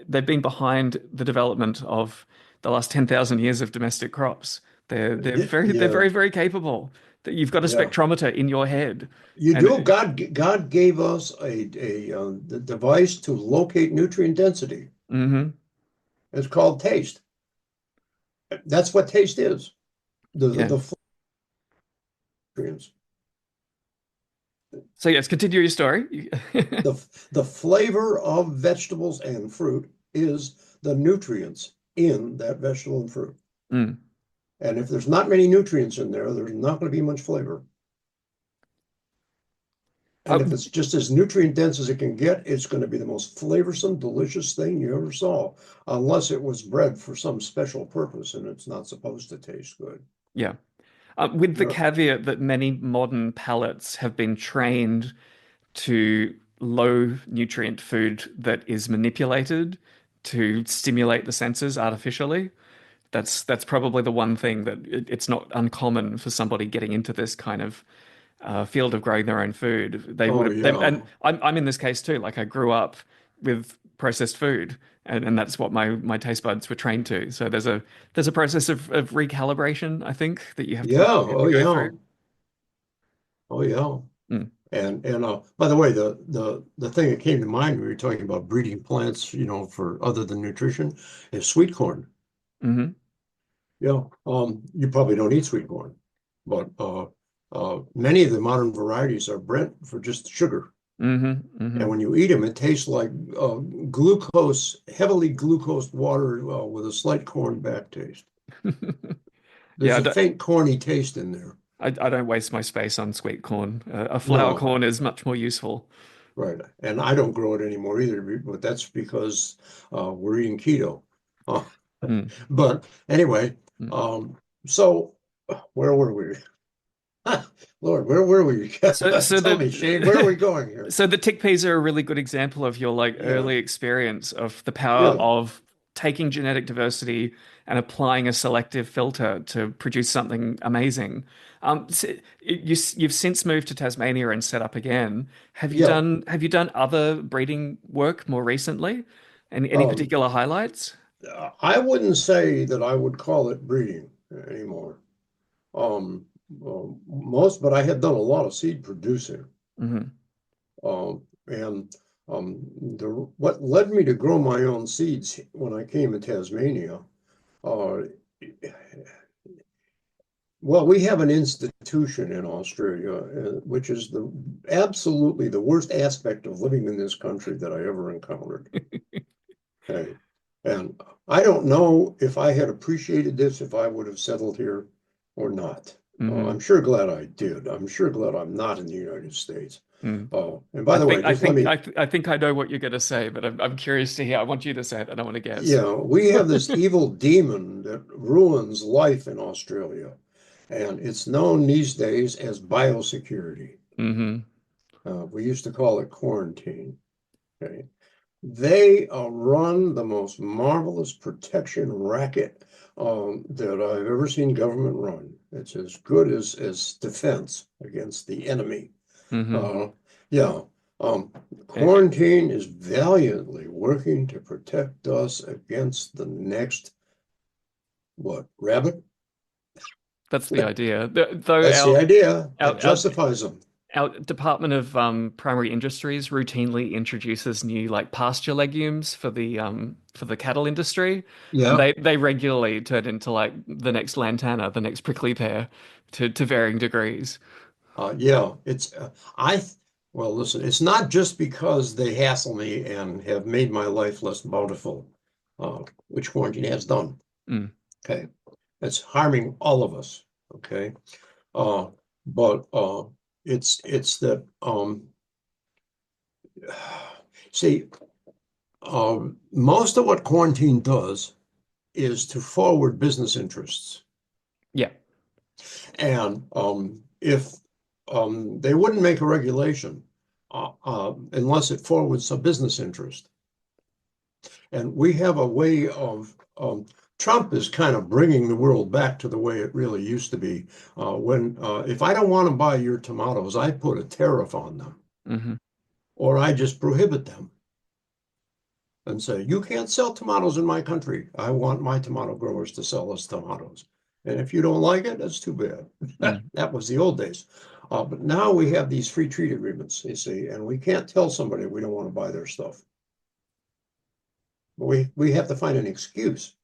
they've been behind the development of the last 10,000 years of domestic crops. They're yeah, very, very capable. That you've got a yeah, spectrometer in your head, you do. and God gave us a the device to locate nutrient density. hmm It's called taste. That's what taste is. yeah. The nutrients. So yes, continue your story. The the flavor of vegetables and fruit is the nutrients in that vegetable and fruit. Mm. And if there's not many nutrients in there, there's not going to be much flavor. And Uh, if it's just as nutrient dense as it can get, it's going to be the most flavorsome, delicious thing you ever saw, unless it was bred for some special purpose and it's not supposed to taste good. yeah. With the Uh, caveat that many modern palates have been trained to low nutrient food that is manipulated to stimulate the senses artificially. That's probably the one thing that it's not uncommon for somebody getting into this kind of field of growing their own food. They would oh have, and yeah. I'm in this case too. Like I grew up with processed food, and that's what my taste buds were trained to. So there's a process of recalibration, I think, that you have to Yeah. Oh to go yeah. through. Oh yeah. Mm. And by the way, the thing that came to mind when we were talking about breeding plants, for other than nutrition, is sweet corn. Hmm. Yeah, you probably don't eat sweet corn, but many of the modern varieties are bred for just sugar. Hmm. And Hmm. when you eat them, it tastes like heavily glucose water with a slight corn back taste. Yeah, There's a faint corny taste in there. I don't waste my space on sweet corn. A flour No, corn is much more useful. right. And I don't grow it anymore either, but that's because we're eating keto. Uh, Mm. but anyway, Mm. um, so where were we? Lord, where were we? So so Tell me, Shane, where are we going here? so the chickpeas are a really good example of your like Yeah, early experience of the power yeah, of taking genetic diversity and applying a selective filter to produce something amazing. You've since moved to Tasmania and set up again. yeah. Have you done other breeding work more recently? Any Um, particular highlights? I wouldn't say that I would call it breeding anymore. But I had done a lot of seed producing. Hmm. And what led me to grow my own seeds when I came to Tasmania, uh, well, we have an institution in Australia, which is absolutely the worst aspect of living in this country that I ever encountered. Okay. And I don't know if I had appreciated this if I would have settled here or not. I'm Hmm. sure glad I did. I'm sure glad I'm not in the United States. Mm. And by the way, just let me, I think I know what you're going to say, but I'm curious to hear. I want you to say it. I don't want to guess. we have this evil demon that ruins life in Australia, and it's known these days as biosecurity. Hmm. We used to call it quarantine. Okay. They run the most marvelous protection racket that I've ever seen government run. It's as good as defense against the enemy. Hmm. Uh, yeah, quarantine is valiantly working to protect us against the next, what, rabbit? That's the idea. Though That's the idea. It our justifies them. our Department of Primary Industries routinely introduces new like pasture legumes for the cattle industry, and Yeah. they regularly turn into like the next lantana, the next prickly pear, to varying degrees. Yeah, well, listen, it's not just because they hassle me and have made my life less bountiful, which quarantine has done. Mm, Okay. It's harming all of us. Okay. Uh, but it's that, see, most of what quarantine does is to forward business interests. yeah. And if they wouldn't make a regulation unless it forwards a business interest. And we have a way of, Trump is kind of bringing the world back to the way it really used to be. If I don't want to buy your tomatoes, I put a tariff on them, Hmm. or I just prohibit them and say, you can't sell tomatoes in my country. I want my tomato growers to sell us tomatoes. And if you don't like it, that's too bad. Mm, That was the old days. But now we have these free trade agreements, you see, and we can't tell somebody we don't want to buy their stuff. But we have to find an excuse.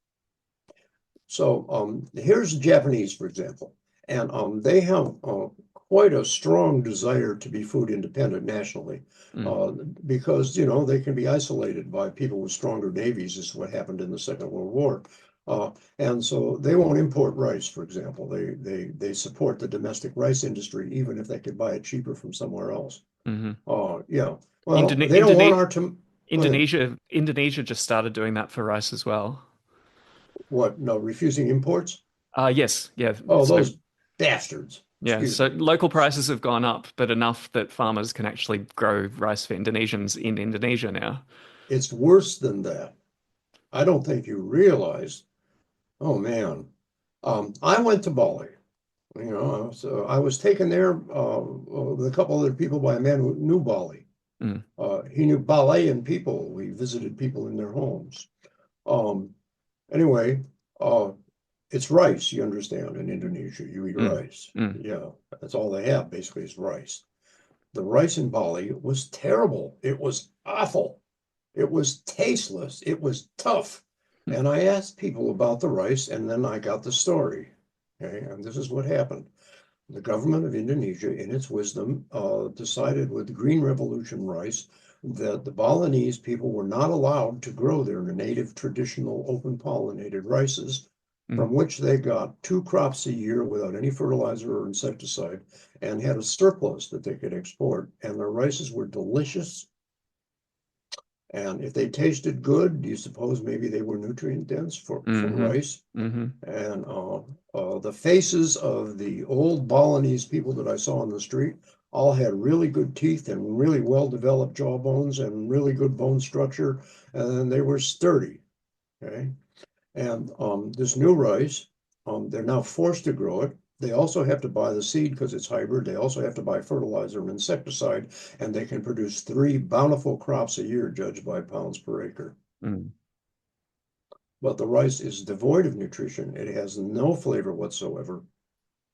So here's the Japanese, for example, and they have quite a strong desire to be food independent nationally, mm, uh, because they can be isolated by people with stronger navies. This is what happened in the Second World War, and so they won't import rice, for example. They support the domestic rice industry even if they could buy it cheaper from somewhere else. hmm. Yeah. Well, Indone they don't want Indone our tom. Go ahead. Indonesia just started doing that for rice as well. What? No, refusing imports? Yes, yeah. Oh, So those bastards. yeah, Excuse so me. local prices have gone up, but enough that farmers can actually grow rice for Indonesians in Indonesia now. It's worse than that. I don't think you realize. Oh man, I went to Bali. I was taken there with a couple other people by a man who knew Bali. Mm, He knew Balian people. We visited people in their homes. Um, anyway, uh, it's rice, you understand, in Indonesia. You eat mm, rice. mm, Yeah, that's all they have basically is rice. The rice in Bali was terrible. It was awful. It was tasteless. It was tough. mm, And I asked people about the rice, and then I got the story. Okay, and this is what happened. The government of Indonesia, in its wisdom, decided with the Green Revolution rice that the Balinese people were not allowed to grow their native traditional open pollinated rices, mm, from which they got 2 crops a year without any fertilizer or insecticide, and had a surplus that they could export. And their rices were delicious, and if they tasted good, do you suppose maybe they were nutrient dense for mm-hmm, rice? mm-hmm, And the faces of the old Balinese people that I saw on the street all had really good teeth and really well-developed jawbones and really good bone structure, and they were sturdy. Okay, and this new rice, they're now forced to grow it. They also have to buy the seed because it's hybrid. They also have to buy fertilizer and insecticide, and they can produce 3 bountiful crops a year, judged by pounds per acre. mm. But the rice is devoid of nutrition. It has no flavor whatsoever.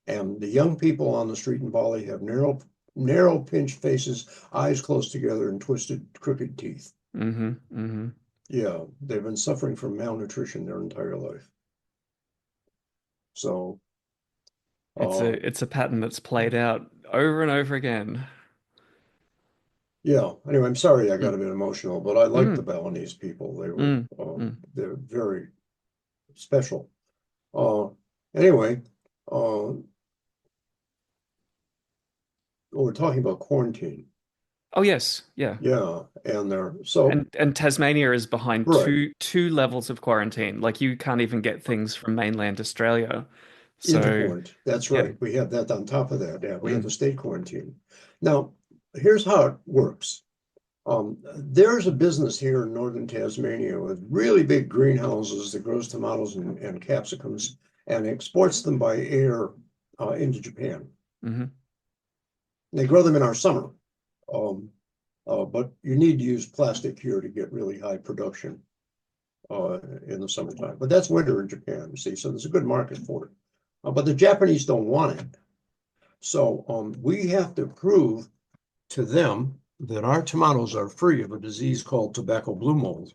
And the young people on the street in Bali have narrow pinched faces, eyes close together, and twisted, crooked teeth. Mm-hmm, mm-hmm. Yeah, they've been suffering from malnutrition their entire life. So, uh, It's a pattern that's played out over and over again. yeah. Anyway, I'm sorry I got Mm, a bit emotional, but I like the mm, Balinese people. mm, mm. They're very special. Uh, anyway, uh, we're talking about quarantine. Oh yes, yeah. Yeah, and they're so And Tasmania is behind right. two levels of quarantine. Like you can't even get things from mainland Australia. So Interpoint. That's yeah. right. We have that on top of that. Yeah, we have the Mm, state quarantine. Now, here's how it works. There's a business here in northern Tasmania with really big greenhouses that grows tomatoes and capsicums and exports them by air into Japan. hmm. They grow them in our summer, um, but you need to use plastic here to get really high production in the summertime. But that's winter in Japan, you see, so there's a good market for it. but the Japanese don't want it. So we have to prove to them that our tomatoes are free of a disease called tobacco blue mold,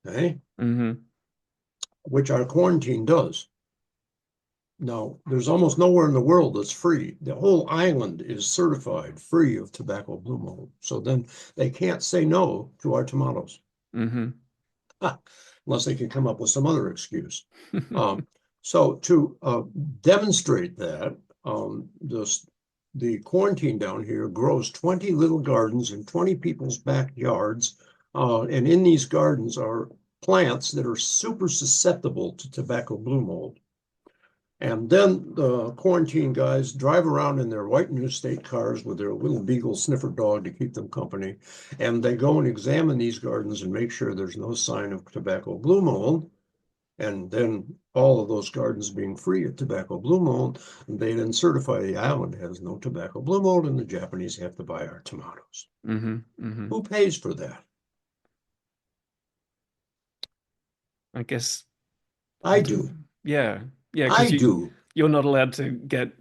okay? Hmm. Which our quarantine does. Now, there's almost nowhere in the world that's free. The whole island is certified free of tobacco blue mold. So then they can't say no to our tomatoes. Hmm. Unless they can come up with some other excuse. So to demonstrate that, the quarantine down here grows 20 little gardens in 20 people's backyards. And in these gardens are plants that are super susceptible to tobacco blue mold. And then the quarantine guys drive around in their white new state cars with their little beagle sniffer dog to keep them company. And they go and examine these gardens and make sure there's no sign of tobacco blue mold. And then all of those gardens being free of tobacco blue mold, they then certify the island has no tobacco blue mold and the Japanese have to buy our tomatoes. Hmm. Hmm. Who pays for that? I guess I do. yeah, yeah, I because do. you're not allowed to get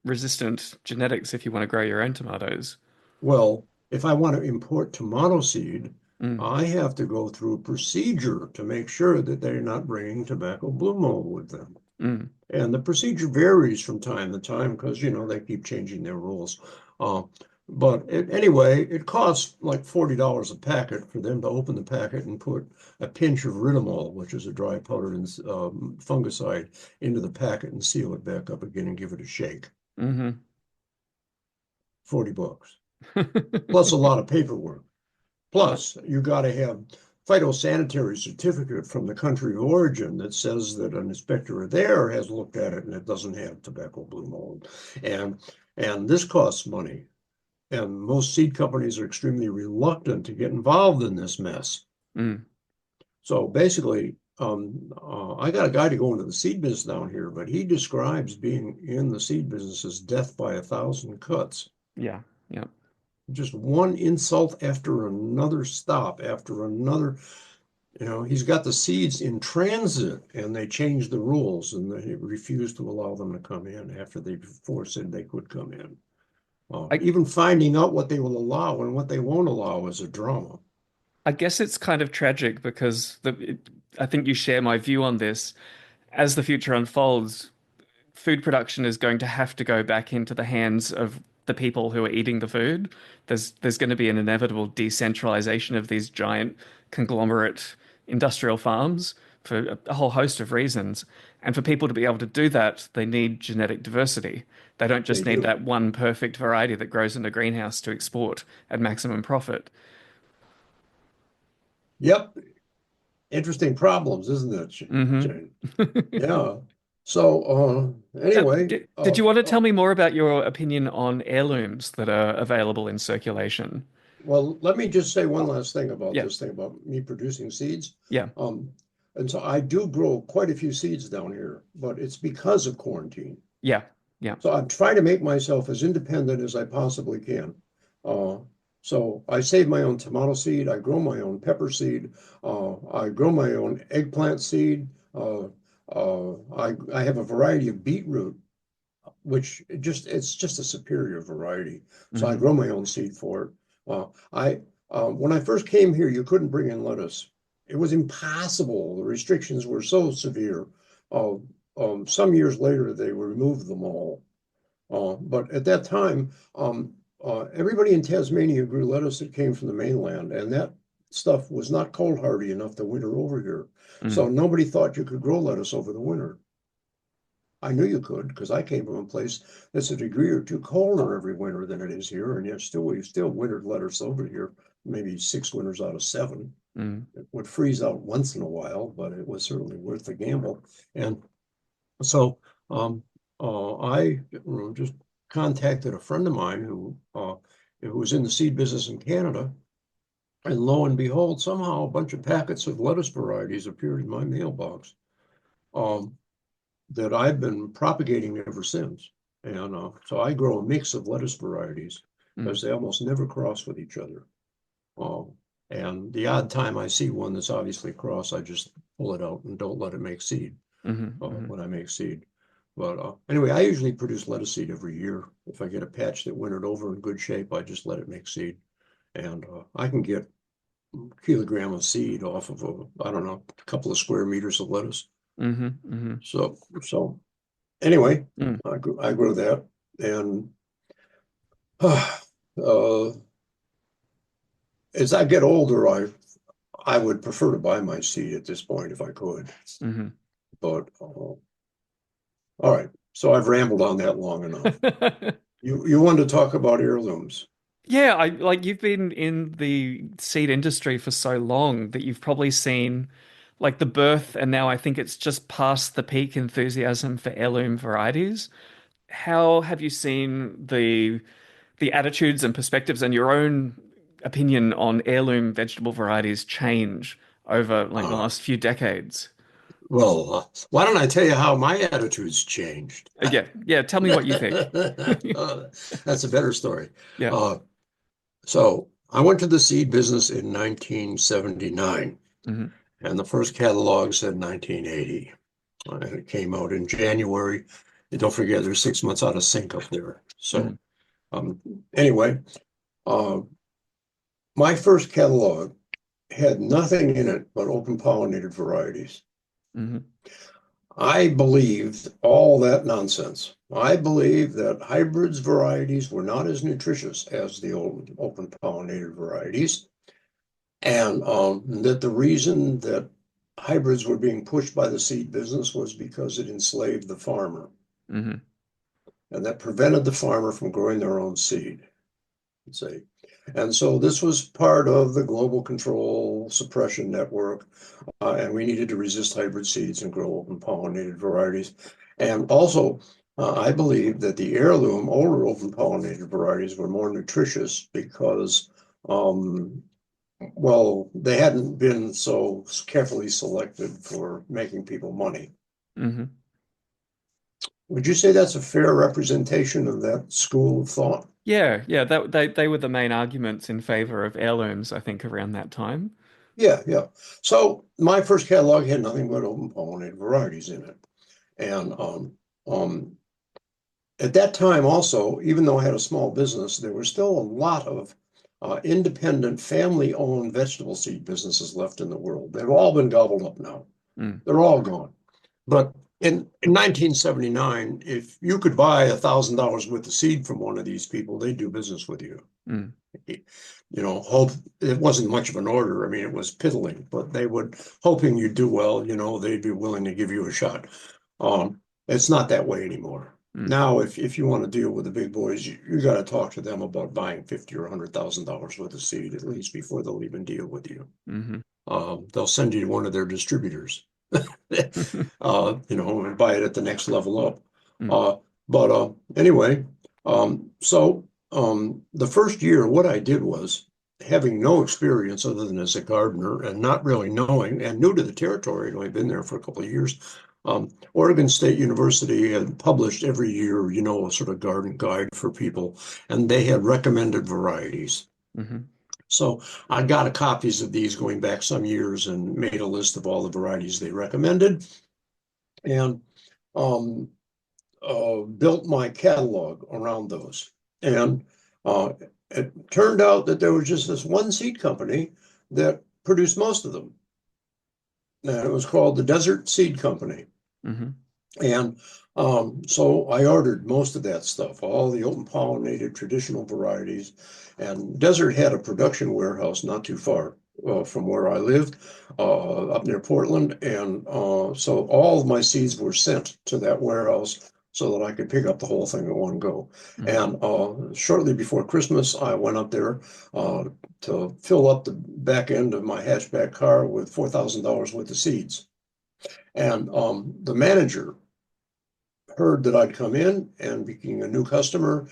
resistant genetics if you want to grow your own tomatoes. Well, if I want to import tomato seed, Mm, I have to go through a procedure to make sure that they're not bringing tobacco blue mold with them. mm. And the procedure varies from time to time because, they keep changing their rules. Uh, anyway, it costs like $40 a packet for them to open the packet and put a pinch of Ridamol, which is a dry powdered fungicide, into the packet and seal it back up again and give it a shake. Hmm. 40 bucks. Plus a lot of paperwork. But Plus, you got to have phytosanitary certificate from the country of origin that says that an inspector there has looked at it and it doesn't have tobacco blue mold. And and this costs money. And most seed companies are extremely reluctant to get involved in this mess. mm, So basically, I got a guy to go into the seed business down here, but he describes being in the seed business as death by 1,000 cuts. yeah, yeah. Just one insult after another stop after another. He's got the seeds in transit and they changed the rules and they refused to allow them to come in after they before said they could come in. I Even finding out what they will allow and what they won't allow is a drama. I guess it's kind of tragic because I think you share my view on this. As the future unfolds, food production is going to have to go back into the hands of the people who are eating the food. There's going to be an inevitable decentralization of these giant conglomerate industrial farms for a whole host of reasons. And for people to be able to do that, they need genetic diversity. They don't They just need do. that one perfect variety that grows in a greenhouse to export at maximum profit. Yep. Interesting problems, isn't it, Hmm. Jane? Yeah. So, anyway, Did you want to tell me more about your opinion on heirlooms that are available in circulation? well, let me just say one last thing about Yeah, this thing about me producing seeds. yeah, Um, and so I do grow quite a few seeds down here, but it's because of quarantine. yeah, yeah. So I'm trying to make myself as independent as I possibly can. Uh, so I save my own tomato seed, I grow my own pepper seed, I grow my own eggplant seed. I have a variety of beetroot, which it's just a superior variety. So I Hmm. grow my own seed for it. I When I first came here, you couldn't bring in lettuce. It was impossible. The restrictions were so severe. Uh, some years later, they removed them all. But at that time, everybody in Tasmania grew lettuce that came from the mainland, and that stuff was not cold hardy enough to winter over here. So Mm. nobody thought you could grow lettuce over the winter. I knew you could because I came from a place that's a degree or two colder every winter than it is here, and yet we've still wintered lettuce over here, maybe 6 winters out of 7. Mm. It would freeze out once in a while, but it was certainly worth the gamble. And so I just contacted a friend of mine who was in the seed business in Canada, and lo and behold, somehow a bunch of packets of lettuce varieties appeared in my mailbox um, that I've been propagating ever since. And so I grow a mix of lettuce varieties Mm. because they almost never cross with each other. Um, and the odd time I see one that's obviously cross, I just pull it out and don't let it make seed. Hmm. when I make seed. But anyway, I usually produce lettuce seed every year. If I get a patch that wintered over in good shape, I just let it make seed. And I can get a kilogram of seed off of I don't know, a couple of square meters of lettuce. Hmm. Hmm. So anyway, Mm. I grow that. And uh, as I get older, I would prefer to buy my seed at this point if I could. Hmm. But all right, so I've rambled on that long enough. You wanted to talk about heirlooms. Yeah, I like you've been in the seed industry for so long that you've probably seen like the birth, and now I think it's just past the peak enthusiasm for heirloom varieties. How have you seen the attitudes and perspectives and your own opinion on heirloom vegetable varieties change over like the Uh, last few decades? why don't I tell you how my attitudes changed? Yeah, yeah, tell me what you think. That's a better story. Yeah. Uh, so I went to the seed business in 1979, Hmm. and the first catalog said 1980. And it came out in January. And don't forget, there's 6 months out of sync up there. Hmm. So um, anyway, uh, my first catalog had nothing in it but open pollinated varieties. Hmm. I believed all that nonsense. I believed that hybrids varieties were not as nutritious as the old open pollinated varieties, and that the reason that hybrids were being pushed by the seed business was because it enslaved the farmer, Hmm. and that prevented the farmer from growing their own seed. Say. And so this was part of the global control suppression network, and we needed to resist hybrid seeds and grow open pollinated varieties. And also, I believe that the heirloom, older open pollinated varieties were more nutritious because, um, well, they hadn't been so carefully selected for making people money. Hmm. Would you say that's a fair representation of that school of thought? Yeah, yeah, that they were the main arguments in favor of heirlooms, I think, around that time. Yeah, yeah. So my first catalog had nothing but open pollinated varieties in it. And um, at that time also, even though I had a small business, there was still a lot of independent family-owned vegetable seed businesses left in the world. They've all been gobbled up now. Mm. They're all gone. But in 1979, if you could buy $1,000 worth of seed from one of these people, they'd do business with you. Mm. Hope it wasn't much of an order. I mean, it was piddling, but they would, hoping you'd do well, they'd be willing to give you a shot. It's not that way anymore. Mm. Now, if you want to deal with the big boys, you got to talk to them about buying 50 or $100,000 worth of seed at least before they'll even deal with you. Hmm. They'll send you to one of their distributors, and buy it at the next level up. Mm. But anyway, the first year, what I did was having no experience other than as a gardener and not really knowing and new to the territory. I'd only been there for a couple of years. Oregon State University had published every year, a sort of garden guide for people, and they had recommended varieties. Hmm. So I got copies of these going back some years and made a list of all the varieties they recommended and um, built my catalog around those. And uh, it turned out that there was just this one seed company that produced most of them. And it was called the Desert Seed Company. Hmm. And so I ordered most of that stuff, all the open pollinated traditional varieties. And Desert had a production warehouse not too far from where I lived, up near Portland. And so all of my seeds were sent to that warehouse so that I could pick up the whole thing at one go. Hmm. And shortly before Christmas, I went up there to fill up the back end of my hatchback car with $4,000 worth of seeds. And the manager heard that I'd come in and being a new customer,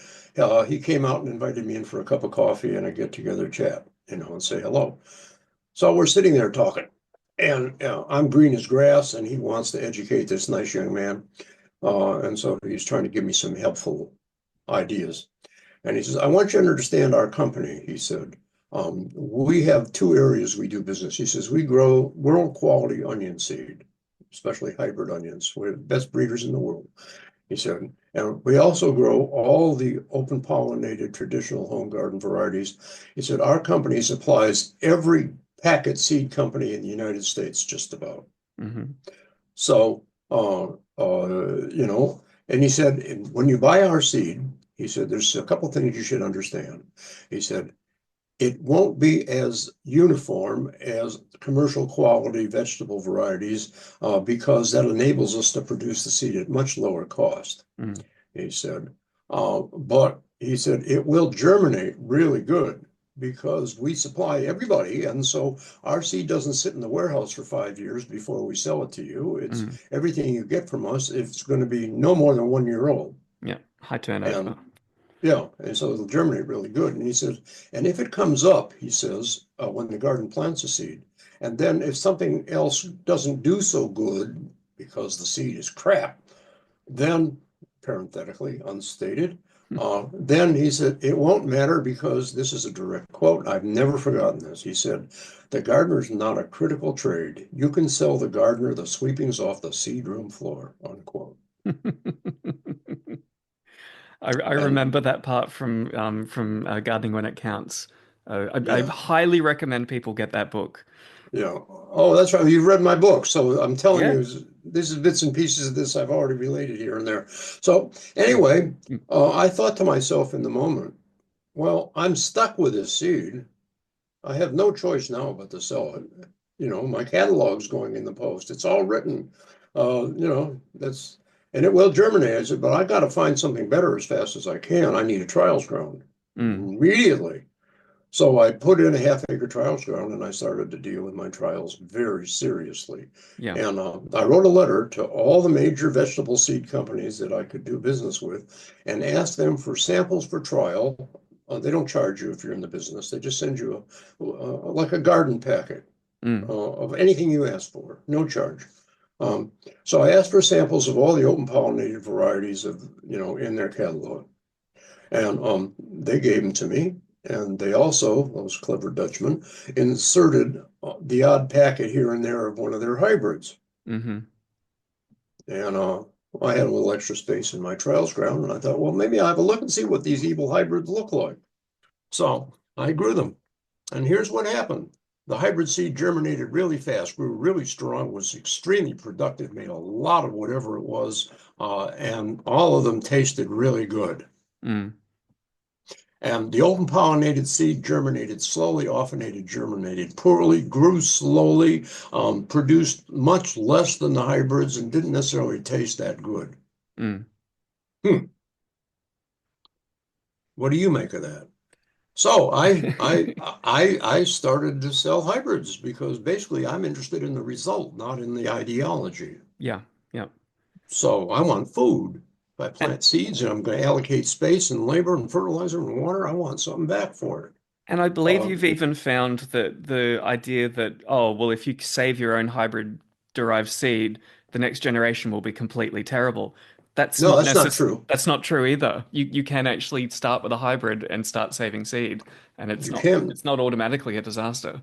he came out and invited me in for a cup of coffee and a get together chat, and say hello. So we're sitting there talking, and I'm green as grass, and he wants to educate this nice young man. And so he's trying to give me some helpful ideas. And he says, I want you to understand our company, he said. We have two areas we do business. He says, we grow world quality onion seed. especially hybrid onions. We're the best breeders in the world. He said, and we also grow all the open pollinated traditional home garden varieties. He said, our company supplies every packet seed company in the United States, just about. Hmm. So, and he said, when you buy our seed, he said, there's a couple things you should understand. He said, it won't be as uniform as commercial quality vegetable varieties because that enables us to produce the seed at much lower cost. Mm. He said, but he said it will germinate really good because we supply everybody, and so our seed doesn't sit in the warehouse for 5 years before we sell it to you. It's Mm. everything you get from us. It's going to be no more than 1 year old, Yeah, high turnover. and yeah, and so it'll germinate really good. And he says, and if it comes up, he says, when the garden plants a seed, and then if something else doesn't do so good because the seed is crap, then parenthetically unstated, then he said, it won't matter because this is a direct quote. I've never forgotten this. He said, the gardener's not a critical trade. You can sell the gardener the sweepings off the seed room floor, unquote. I And remember that part from Gardening When It Counts. I yeah, highly recommend people get that book. yeah. Oh, that's right. You've read my book. So I'm telling Yeah. you, this is bits and pieces of this I've already related here and there. So anyway, I thought to myself in the moment, well, I'm stuck with this seed. I have no choice now but to sell it. My catalog's going in the post. It's all written. And it will germinate. I said, but I got to find something better as fast as I can. I need a trials ground Mm. immediately. So I put in a half-acre trials ground and I started to deal with my trials very seriously. Yeah. And I wrote a letter to all the major vegetable seed companies that I could do business with and asked them for samples for trial. They don't charge you if you're in the business. They just send you like a garden packet Mm. of anything you ask for, no charge. Um, so I asked for samples of all the open pollinated varieties in their catalog. And they gave them to me. And they also, those clever Dutchmen, inserted the odd packet here and there of one of their hybrids. Hmm. And I had a little extra space in my trials ground, and I thought, well, maybe I'll have a look and see what these evil hybrids look like. So I grew them. And here's what happened. The hybrid seed germinated really fast, grew really strong, was extremely productive, made a lot of whatever it was, and all of them tasted really good. Mm. And the open pollinated seed germinated slowly, oftenated germinated poorly, grew slowly, produced much less than the hybrids, and didn't necessarily taste that good. Mm. Hmm. What do you make of that? So I started to sell hybrids because basically I'm interested in the result, not in the ideology. Yeah. Yeah. So I want food. If I And plant seeds and I'm going to allocate space and labor and fertilizer and water, I want something back for it. And I believe Uh, you've even found that the idea that, oh, well, if you save your own hybrid derived seed, the next generation will be completely terrible. no, that's not true. That's not true either. You can actually start with a hybrid and start saving seed, and You can. it's not automatically a disaster.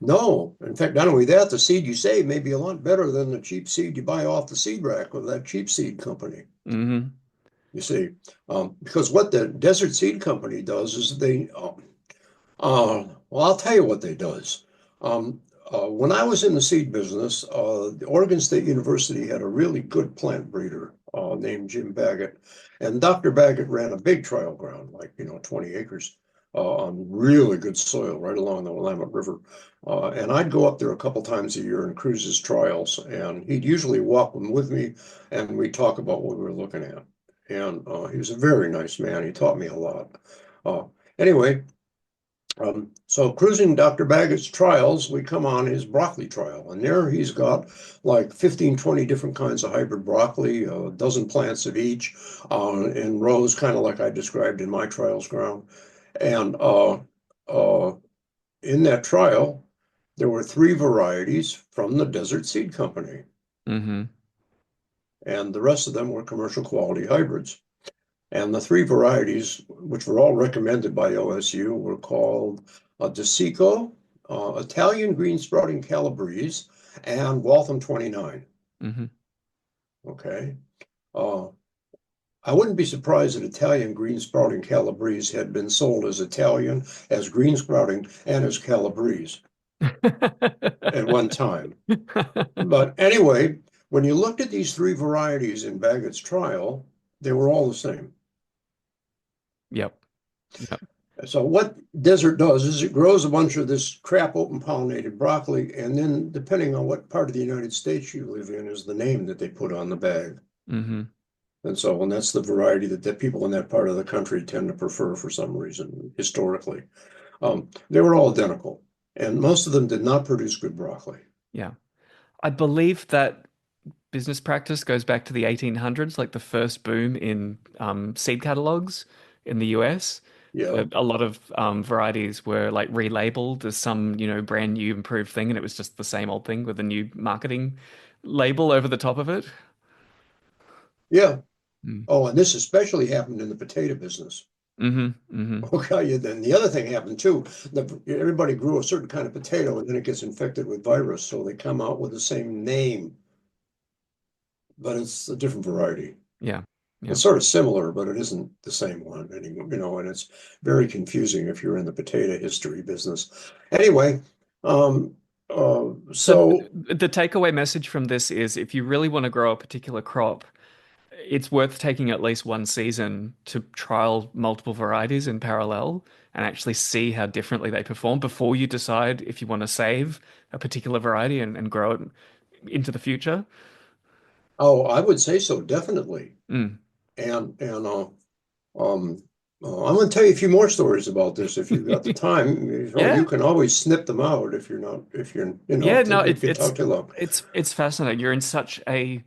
No, in fact, not only that, the seed you save may be a lot better than the cheap seed you buy off the seed rack of that cheap seed company. Hmm. You see, because what the Desert Seed Company does is well, I'll tell you what they does. When I was in the seed business, the Oregon State University had a really good plant breeder named Jim Baggett, and Dr. Baggett ran a big trial ground, like 20 acres, on really good soil right along the Willamette River. And I'd go up there a couple times a year and cruise his trials, and he'd usually walk them with me, and we'd talk about what we were looking at. And he was a very nice man. He taught me a lot. Uh, anyway. So cruising Dr. Baggett's trials, we come on his broccoli trial, and there he's got like 15, 20 different kinds of hybrid broccoli, a dozen plants of each, in rows, kind of like I described in my trials ground. And uh, in that trial, there were three varieties from the Desert Seed Company, Hmm. and the rest of them were commercial quality hybrids. And the three varieties, which were all recommended by OSU, were called DeSico, Italian Green Sprouting Calabrese, and Waltham 29. Hmm. Okay. Uh, I wouldn't be surprised that Italian green sprouting Calabrese had been sold as Italian, as green sprouting, and as Calabrese at one time. But anyway, when you looked at these three varieties in Baggett's trial, they were all the same. Yep. Yep. So what Desert does is it grows a bunch of this crap open pollinated broccoli, and then depending on what part of the United States you live in is the name that they put on the bag. Hmm. And that's the variety that people in that part of the country tend to prefer for some reason, historically. They were all identical, and most of them did not produce good broccoli. Yeah. I believe that business practice goes back to the 1800s, like the first boom in seed catalogs in the US. Yeah, A lot of varieties were like relabeled as some, brand new improved thing, and it was just the same old thing with a new marketing label over the top of it. yeah. Mm. Oh, and this especially happened in the potato business. Hmm. Hmm. Okay, and then the other thing happened too. Everybody grew a certain kind of potato, and then it gets infected with virus, so they come out with the same name, but it's a different variety. Yeah. Yeah. It's sort of similar, but it isn't the same one anymore, and it's very confusing if you're in the potato history business. Anyway, um, So so the takeaway message from this is if you really want to grow a particular crop, it's worth taking at least one season to trial multiple varieties in parallel and actually see how differently they perform before you decide if you want to save a particular variety and grow it into the future. I would say so, definitely. Mm. And um, I'm going to tell you a few more stories about this if you've got the time. You Yeah. can always snip them out if you're not, if you're, Yeah, if no, they get talk too long. it's fascinating. You're in such a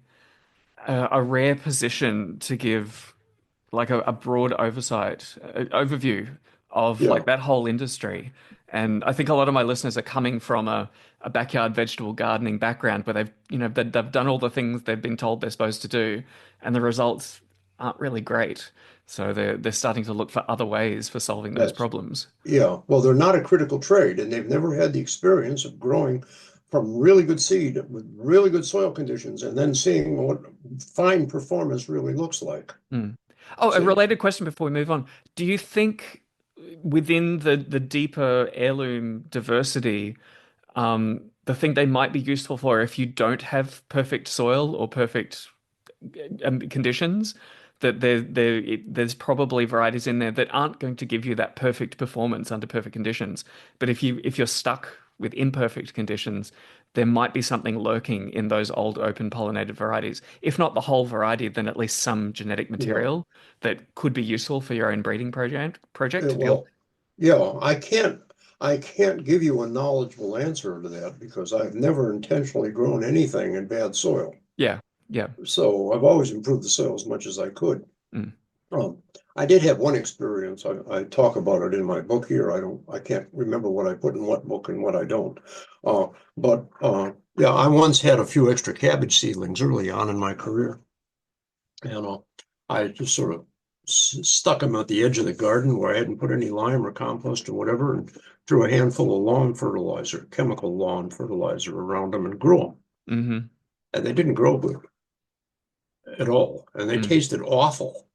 rare position to give like a broad oversight, overview of Yeah, like that whole industry. And I think a lot of my listeners are coming from a backyard vegetable gardening background where they've done all the things they've been told they're supposed to do, and the results aren't really great. So they're starting to look for other ways for solving those that's, problems. yeah. Well, they're not a critical trade, and they've never had the experience of growing from really good seed with really good soil conditions and then seeing what fine performance really looks like. Mm. Oh, a See? related question before we move on. Do you think within the deeper heirloom diversity, the thing they might be useful for if you don't have perfect soil or perfect conditions, that there's probably varieties in there that aren't going to give you that perfect performance under perfect conditions. But if you're stuck with imperfect conditions, there might be something lurking in those old open pollinated varieties. If not the whole variety, then at least some genetic Yeah. material that could be useful for your own breeding project to deal. Well, yeah, I can't give you a knowledgeable answer to that because I've never intentionally grown anything in bad soil. Yeah, yeah. So I've always improved the soil as much as I could. Mm, Um, I did have one experience. I talk about it in my book here. I can't remember what I put in what book and what I don't. Yeah, I once had a few extra cabbage seedlings early on in my career. And I just sort of stuck them at the edge of the garden where I hadn't put any lime or compost or whatever, and threw a handful of lawn fertilizer, chemical lawn fertilizer around them and grew them. hmm And they didn't grow good at all, and they mm, tasted awful.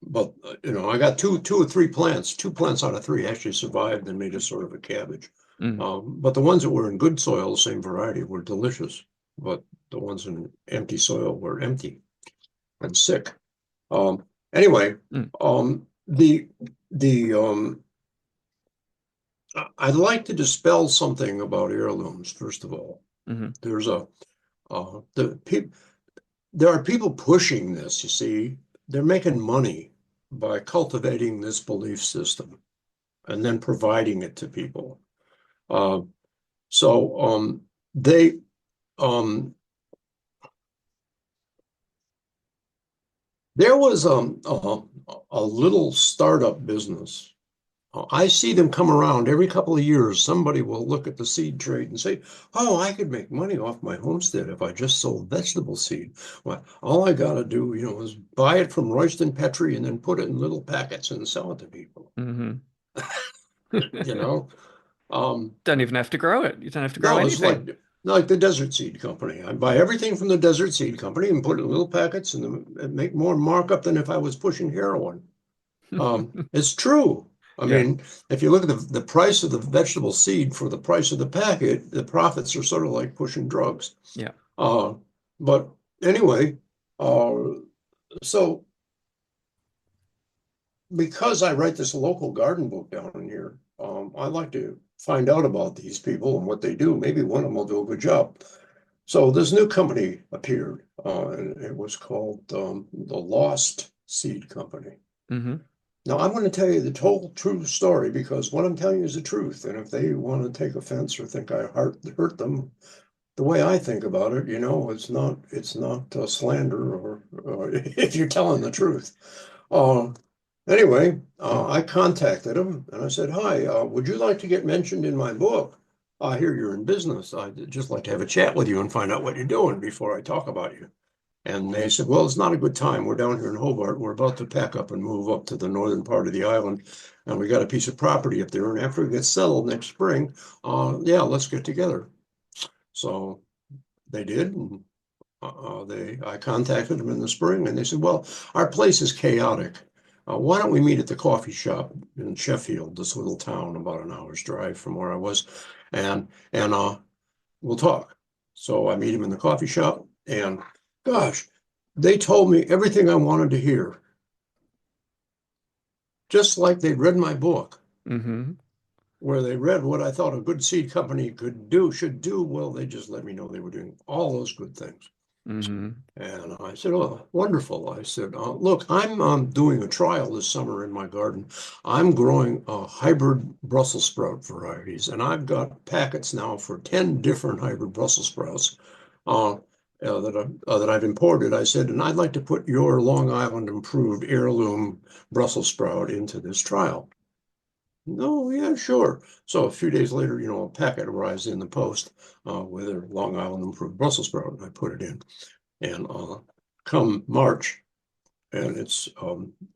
But I got two or three plants. Two plants out of three actually survived and made a sort of a cabbage. mm. But the ones that were in good soil, the same variety, were delicious. But the ones in empty soil were empty and sick. Anyway, Mm. the I'd like to dispel something about heirlooms. First of all, Hmm. there's a the pe there are people pushing this. You see, they're making money by cultivating this belief system and then providing it to people. Uh, so they um, there was a little startup business. I see them come around every couple of years. Somebody will look at the seed trade and say, "Oh, I could make money off my homestead if I just sold vegetable seed." Well, all I got to do, is buy it from Royston Petrie and then put it in little packets and sell it to people. Hmm. You know, um, Don't even have to grow it. You don't have to grow no, it's like anything. like the Desert Seed Company. I buy everything from the Desert Seed Company and put it in little packets and make more markup than if I was pushing heroin. It's true. I Yeah. mean, if you look at the price of the vegetable seed for the price of the packet, the profits are sort of like pushing drugs. Yeah. Uh, but anyway, uh, so because I write this local garden book down in here, I like to find out about these people and what they do. Maybe one of them will do a good job. So this new company appeared, and it was called the Lost Seed Company. Hmm. Now, I'm going to tell you the total true story because what I'm telling you is the truth. And if they want to take offense or think I hurt them, the way I think about it, it's not slander or if you're telling the truth. Uh, anyway, I contacted him and I said, "Hi, would you like to get mentioned in my book? I hear you're in business. I'd just like to have a chat with you and find out what you're doing before I talk about you." And they said, "Well, it's not a good time. We're down here in Hobart. We're about to pack up and move up to the northern part of the island. And we got a piece of property up there. And after we get settled next spring, yeah, let's get together." So they did. And I contacted them in the spring and they said, "Well, our place is chaotic. Why don't we meet at the coffee shop in Sheffield, this little town about an hour's drive from where I was, and we'll talk." So I meet him in the coffee shop, and gosh, they told me everything I wanted to hear, just like they'd read my book, Hmm. where they read what I thought a good seed company should do. Well, they just let me know they were doing all those good things. Hmm. And I said, "Oh, wonderful." I said, "Look, I'm doing a trial this summer in my garden. I'm growing hybrid Brussels sprout varieties, and I've got packets now for 10 different hybrid Brussels sprouts uh, that I've imported." I said, "And I'd like to put your Long Island improved heirloom Brussels sprout into this trial." "No, yeah, sure." So a few days later, a packet arrives in the post with a Long Island improved Brussels sprout, and I put it in. And come March, and it's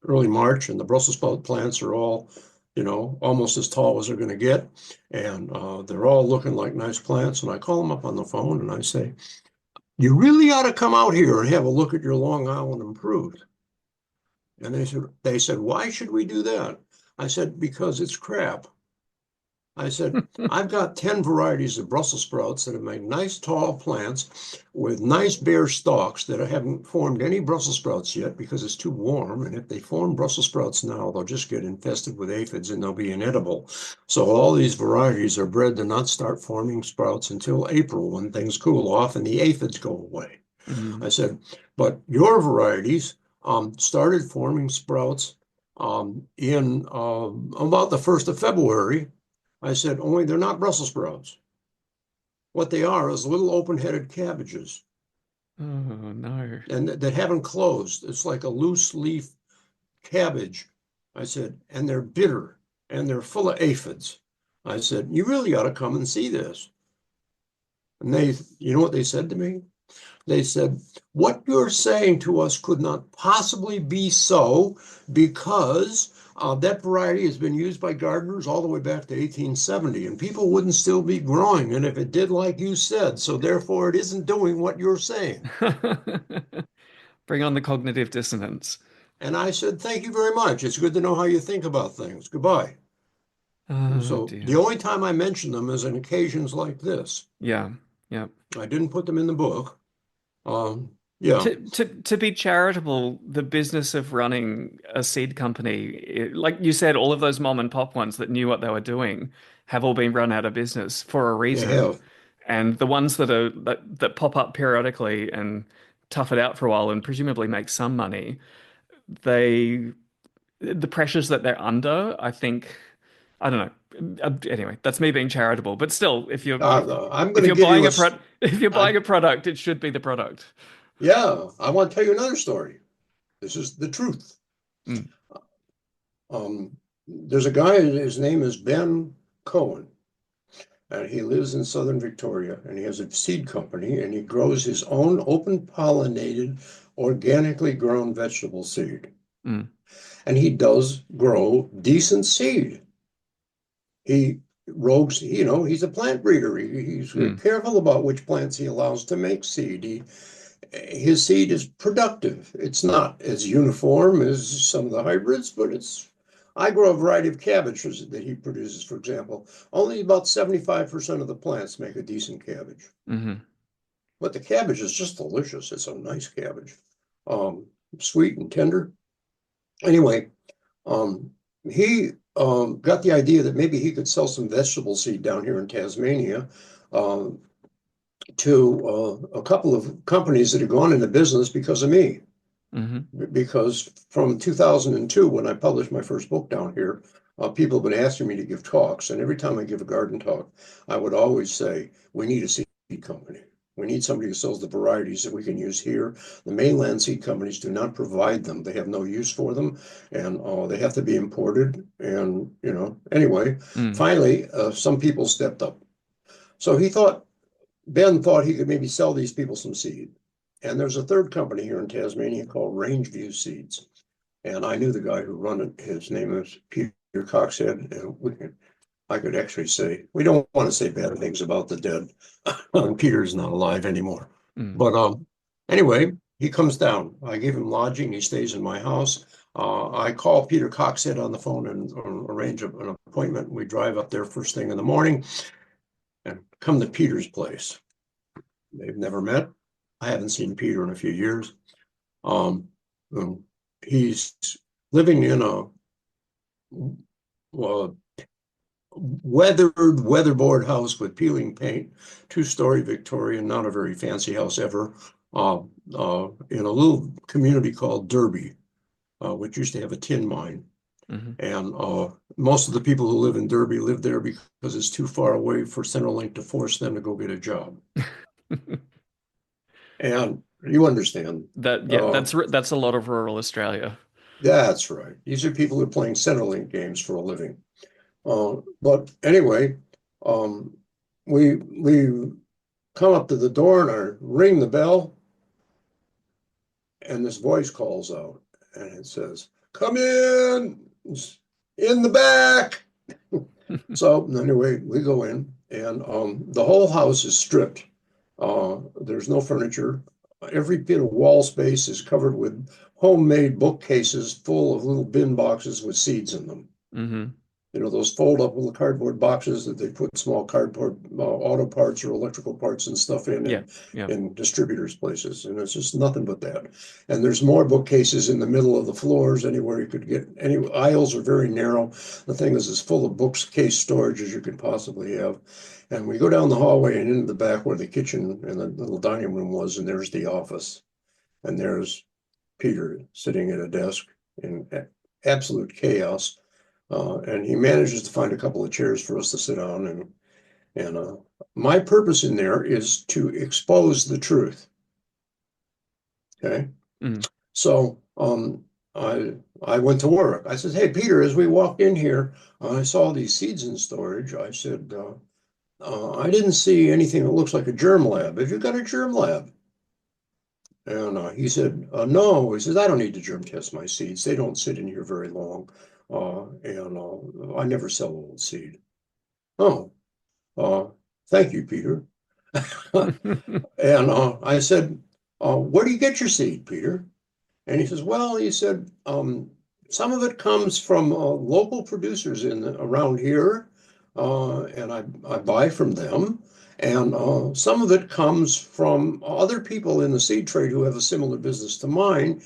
early March, and the Brussels sprout plants are all, almost as tall as they're going to get, and they're all looking like nice plants. And I call them up on the phone and I say, "You really ought to come out here and have a look at your Long Island improved." And they said, "Why should we do that?" I said, "Because it's crap." I said, "I've got 10 varieties of Brussels sprouts that have made nice tall plants with nice bare stalks that haven't formed any Brussels sprouts yet because it's too warm. And if they form Brussels sprouts now, they'll just get infested with aphids and they'll be inedible. So all these varieties are bred to not start forming sprouts until April when things cool off and the aphids go away." Hmm. I said, "But your varieties started forming sprouts in about the 1st of February." I said, "Only they're not Brussels sprouts. What they are is little open-headed cabbages Oh no. and that haven't closed. It's like a loose leaf cabbage." I said, "And they're bitter and they're full of aphids." I said, "You really ought to come and see this." And you know what they said to me? They said, "What you're saying to us could not possibly be so because that variety has been used by gardeners all the way back to 1870, and people wouldn't still be growing. And if it did, like you said, so therefore it isn't doing what you're saying." Bring on the cognitive dissonance. And I said, "Thank you very much. It's good to know how you think about things. Goodbye." And Oh so the dear. only time I mention them is in occasions like this. Yeah. Yeah. I didn't put them in the book. Yeah, To be charitable, the business of running a seed company, like you said, all of those mom and pop ones that knew what they were doing have all been run out of business for a they reason. have. And the ones that pop up periodically and tough it out for a while and presumably make some money, they the pressures that they're under, I think, I don't know. Anyway, that's me being charitable, but still, I'm going if to you're give you buying a. a if you're I buying a product, it should be the product. Yeah, I want to tell you another story. This is the truth. Mm. There's a guy, his name is Ben Cohen, and he lives in southern Victoria, and he has a seed company, and he grows his own open pollinated, organically grown vegetable seed. Mm. And he does grow decent seed. He rogues, he's a plant breeder. He's Mm. careful about which plants he allows to make seed. His seed is productive. It's not as uniform as some of the hybrids, but I grow a variety of cabbages that he produces, for example. Only about 75% of the plants make a decent cabbage. Hmm. But the cabbage is just delicious. It's a nice cabbage. Um, Sweet and tender. Anyway, um, he got the idea that maybe he could sell some vegetable seed down here in Tasmania um, to a couple of companies that had gone into business because of me. Hmm. Because from 2002, when I published my first book down here, people have been asking me to give talks. And every time I give a garden talk, I would always say, we need a seed company. We need somebody who sells the varieties that we can use here. The mainland seed companies do not provide them. They have no use for them, and they have to be imported. And, anyway, Mm. finally, some people stepped up. So Ben thought he could maybe sell these people some seed. And there's a third company here in Tasmania called Rangeview Seeds. And I knew the guy who run it. His name is Peter Coxhead. And I could actually say, we don't want to say bad things about the dead. Peter's not alive anymore. Mm. But anyway, he comes down. I give him lodging. He stays in my house. I call Peter Coxhead on the phone and arrange an appointment. We drive up there first thing in the morning and come to Peter's place. They've never met. I haven't seen Peter in a few years. Um, he's living in a well, weatherboard house with peeling paint, 2-story Victorian, not a very fancy house ever, in a little community called Derby, which used to have a tin mine. Hmm. And most of the people who live in Derby live there because it's too far away for Centrelink to force them to go get a job. And you understand. Yeah, Uh, that's a lot of rural Australia. that's right. These are people who are playing Centrelink games for a living. But anyway, um, we come up to the door and I ring the bell, and this voice calls out, and it says, "Come in, it's in the back." So anyway, we go in, and the whole house is stripped. There's no furniture. Every bit of wall space is covered with homemade bookcases full of little bin boxes with seeds in them. Hmm. Those fold up little cardboard boxes that they put small cardboard auto parts or electrical parts and stuff in, Yeah, yeah. in distributors' places. And it's just nothing but that. And there's more bookcases in the middle of the floors, anywhere you could get. Any aisles are very narrow. The thing is as full of bookcase storage as you could possibly have. And we go down the hallway and into the back where the kitchen and the little dining room was, and there's the office. And there's Peter sitting at a desk in absolute chaos. And he manages to find a couple of chairs for us to sit on. And my purpose in there is to expose the truth. Okay. Mm. So I went to work. I said, "Hey, Peter, as we walked in here, I saw these seeds in storage." I said, "I didn't see anything that looks like a germ lab. Have you got a germ lab?" And he said, "No." He says, "I don't need to germ test my seeds. They don't sit in here very long. And I never sell old seed." Oh, uh, thank you, Peter. And I said, "Where do you get your seed, Peter?" And he says, "Well," he said, "some of it comes from local producers around here, and I buy from them. And some of it comes from other people in the seed trade who have a similar business to mine,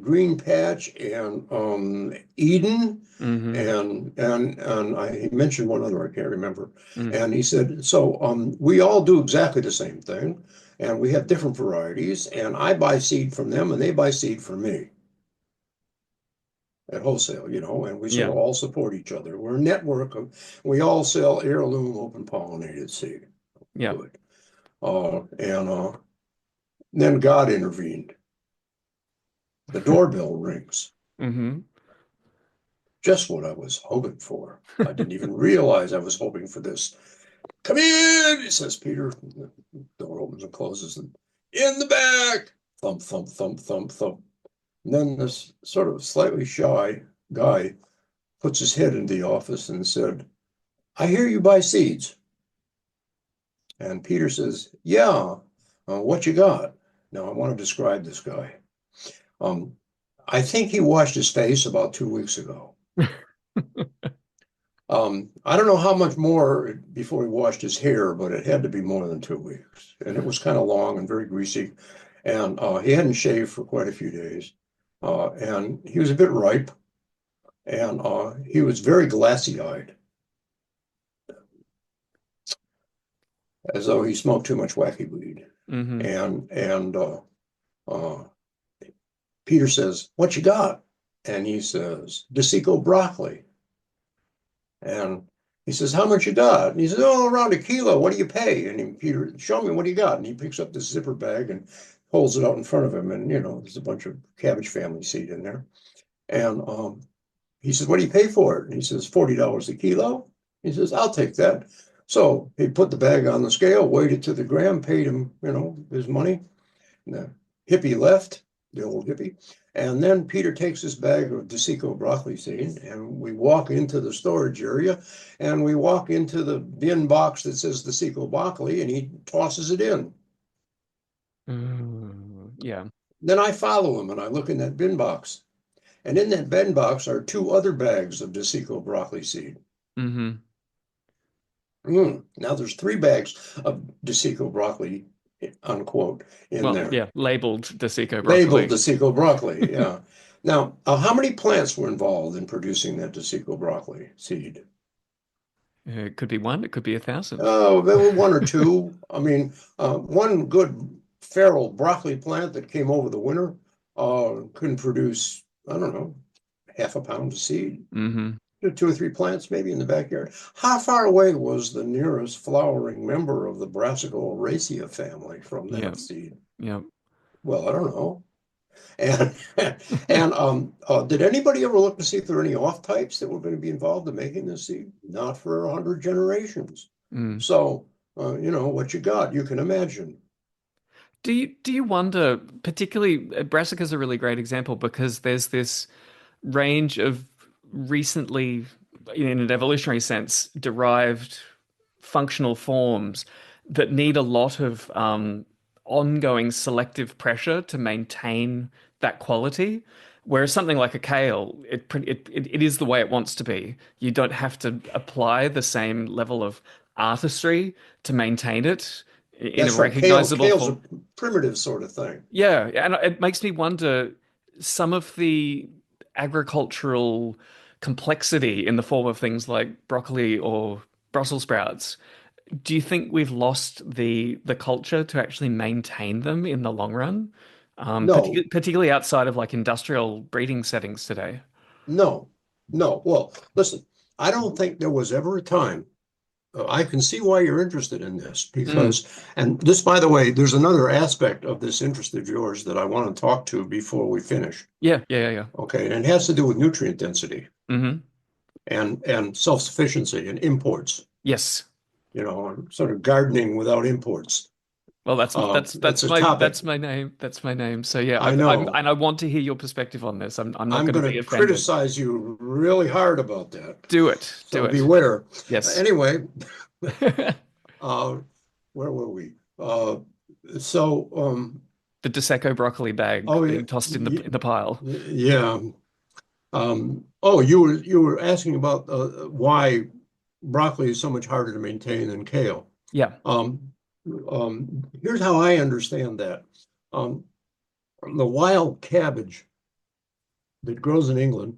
Green Patch and Eden." Hmm. He mentioned one other, I can't remember. Mm. And he said, "So we all do exactly the same thing, and we have different varieties, and I buy seed from them and they buy seed from me at wholesale, and we sort Yeah, of all support each other. We're a network we all sell heirloom open pollinated seed." yeah. Good. And then God intervened. The doorbell rings. Hmm. Just what I was hoping for. I didn't even realize I was hoping for this. "Come in," says Peter. The door opens and closes. And, "In the back." Thump, thump, thump, thump, thump. And then this sort of slightly shy guy puts his head into the office and said, I hear you buy seeds. And Peter says, yeah, what you got? Now, I want to describe this guy. Um, I think he washed his face about 2 weeks ago. I don't know how much more before he washed his hair, but it had to be more than 2 weeks. And it was kind of long and very greasy. And he hadn't shaved for quite a few days. And he was a bit ripe. And he was very glassy-eyed, as though he smoked too much wacky weed. Hmm. And uh, Peter says, what you got? And he says, Desico broccoli. And he says, how much you got? And he says, oh, around a kilo. What do you pay? And Peter, show me, what do you got? And he picks up this zipper bag and holds it out in front of him. And, there's a bunch of cabbage family seed in there. And he says, what do you pay for it? And he says, $40 a kilo. He says, I'll take that. So he put the bag on the scale, weighed it to the gram, paid him, his money. And the hippie left, the old hippie. And then Peter takes his bag of Desico broccoli seed, and we walk into the storage area, and we walk into the bin box that says Desico broccoli, and he tosses it in. Yeah. Then I follow him, and I look in that bin box. And in that bin box are two other bags of Desico broccoli seed. Hmm. Now there's 3 bags of Desico broccoli, unquote, in Well, there. yeah, labeled Desico Labeled broccoli. Desico broccoli, yeah. Now, how many plants were involved in producing that Desico broccoli seed? It could be one, it could be 1,000. Oh, there were one or two. I mean, one good feral broccoli plant that came over the winter couldn't produce, I don't know, half a pound of seed. Hmm. 2 or 3 plants maybe in the backyard. How far away was the nearest flowering member of the Brassica oleracea family from Yeah, that seed? yeah. Well, I don't know. And did anybody ever look to see if there are any off types that were going to be involved in making this seed? Not for 100 generations. Mm. So what you got, you can imagine. Do you wonder, particularly Brassica is a really great example because there's this range of recently, in an evolutionary sense, derived functional forms that need a lot of ongoing selective pressure to maintain that quality. Whereas something like a kale, it is the way it wants to be. You don't have to apply the same level of artistry to maintain it in a That's right. Kale, recognizable kale's a form. primitive sort of thing. Yeah, and it makes me wonder some of the agricultural complexity in the form of things like broccoli or Brussels sprouts. Do you think we've lost the culture to actually maintain them in the long run? No, Particularly outside of like industrial breeding settings today. no, no. Well, listen, I don't think there was ever a time. I can see why you're interested in this Mm. because, and this, by the way, there's another aspect of this interest of yours that I want to talk to before we finish. Yeah, yeah, yeah, yeah. Okay, and it has to do with nutrient density Hmm. and self-sufficiency and imports, Yes. sort of gardening without imports. Well, that's that's It's that's a my topic. that's my name. That's my name. So yeah, I I'm know. and I want to hear your perspective on this. I'm not I'm going to going be to offended. criticize you really hard about that. Do it. So Do it. beware. Yes. Anyway, uh, where were we? So, The Dosecco broccoli bag oh being tossed in the pile. yeah. Oh, you were asking about why broccoli is so much harder to maintain than kale. Yeah. Um, Here's how I understand that. Um, the wild cabbage that grows in England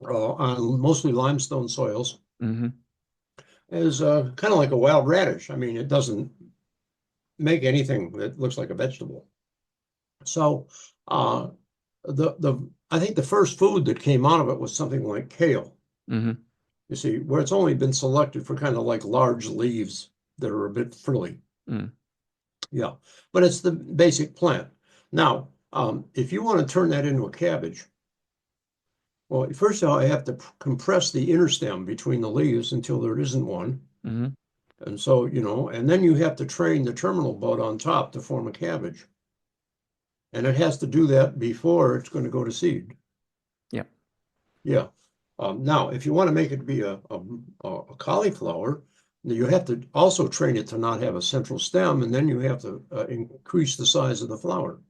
on mostly limestone soils Hmm. is kind of like a wild radish. I mean, it doesn't make anything that looks like a vegetable. So uh, the I think the first food that came out of it was something like kale. Hmm. You see, where it's only been selected for kind of like large leaves that are a bit frilly. Mm. Yeah, but it's the basic plant. Now, if you want to turn that into a cabbage, well, first of all, I have to compress the inner stem between the leaves until there isn't one. Hmm. And so, and then you have to train the terminal bud on top to form a cabbage. And it has to do that before it's going to go to seed. Yeah. Yeah. Now, if you want to make it be a cauliflower, you have to also train it to not have a central stem, and then you have to increase the size of the flower.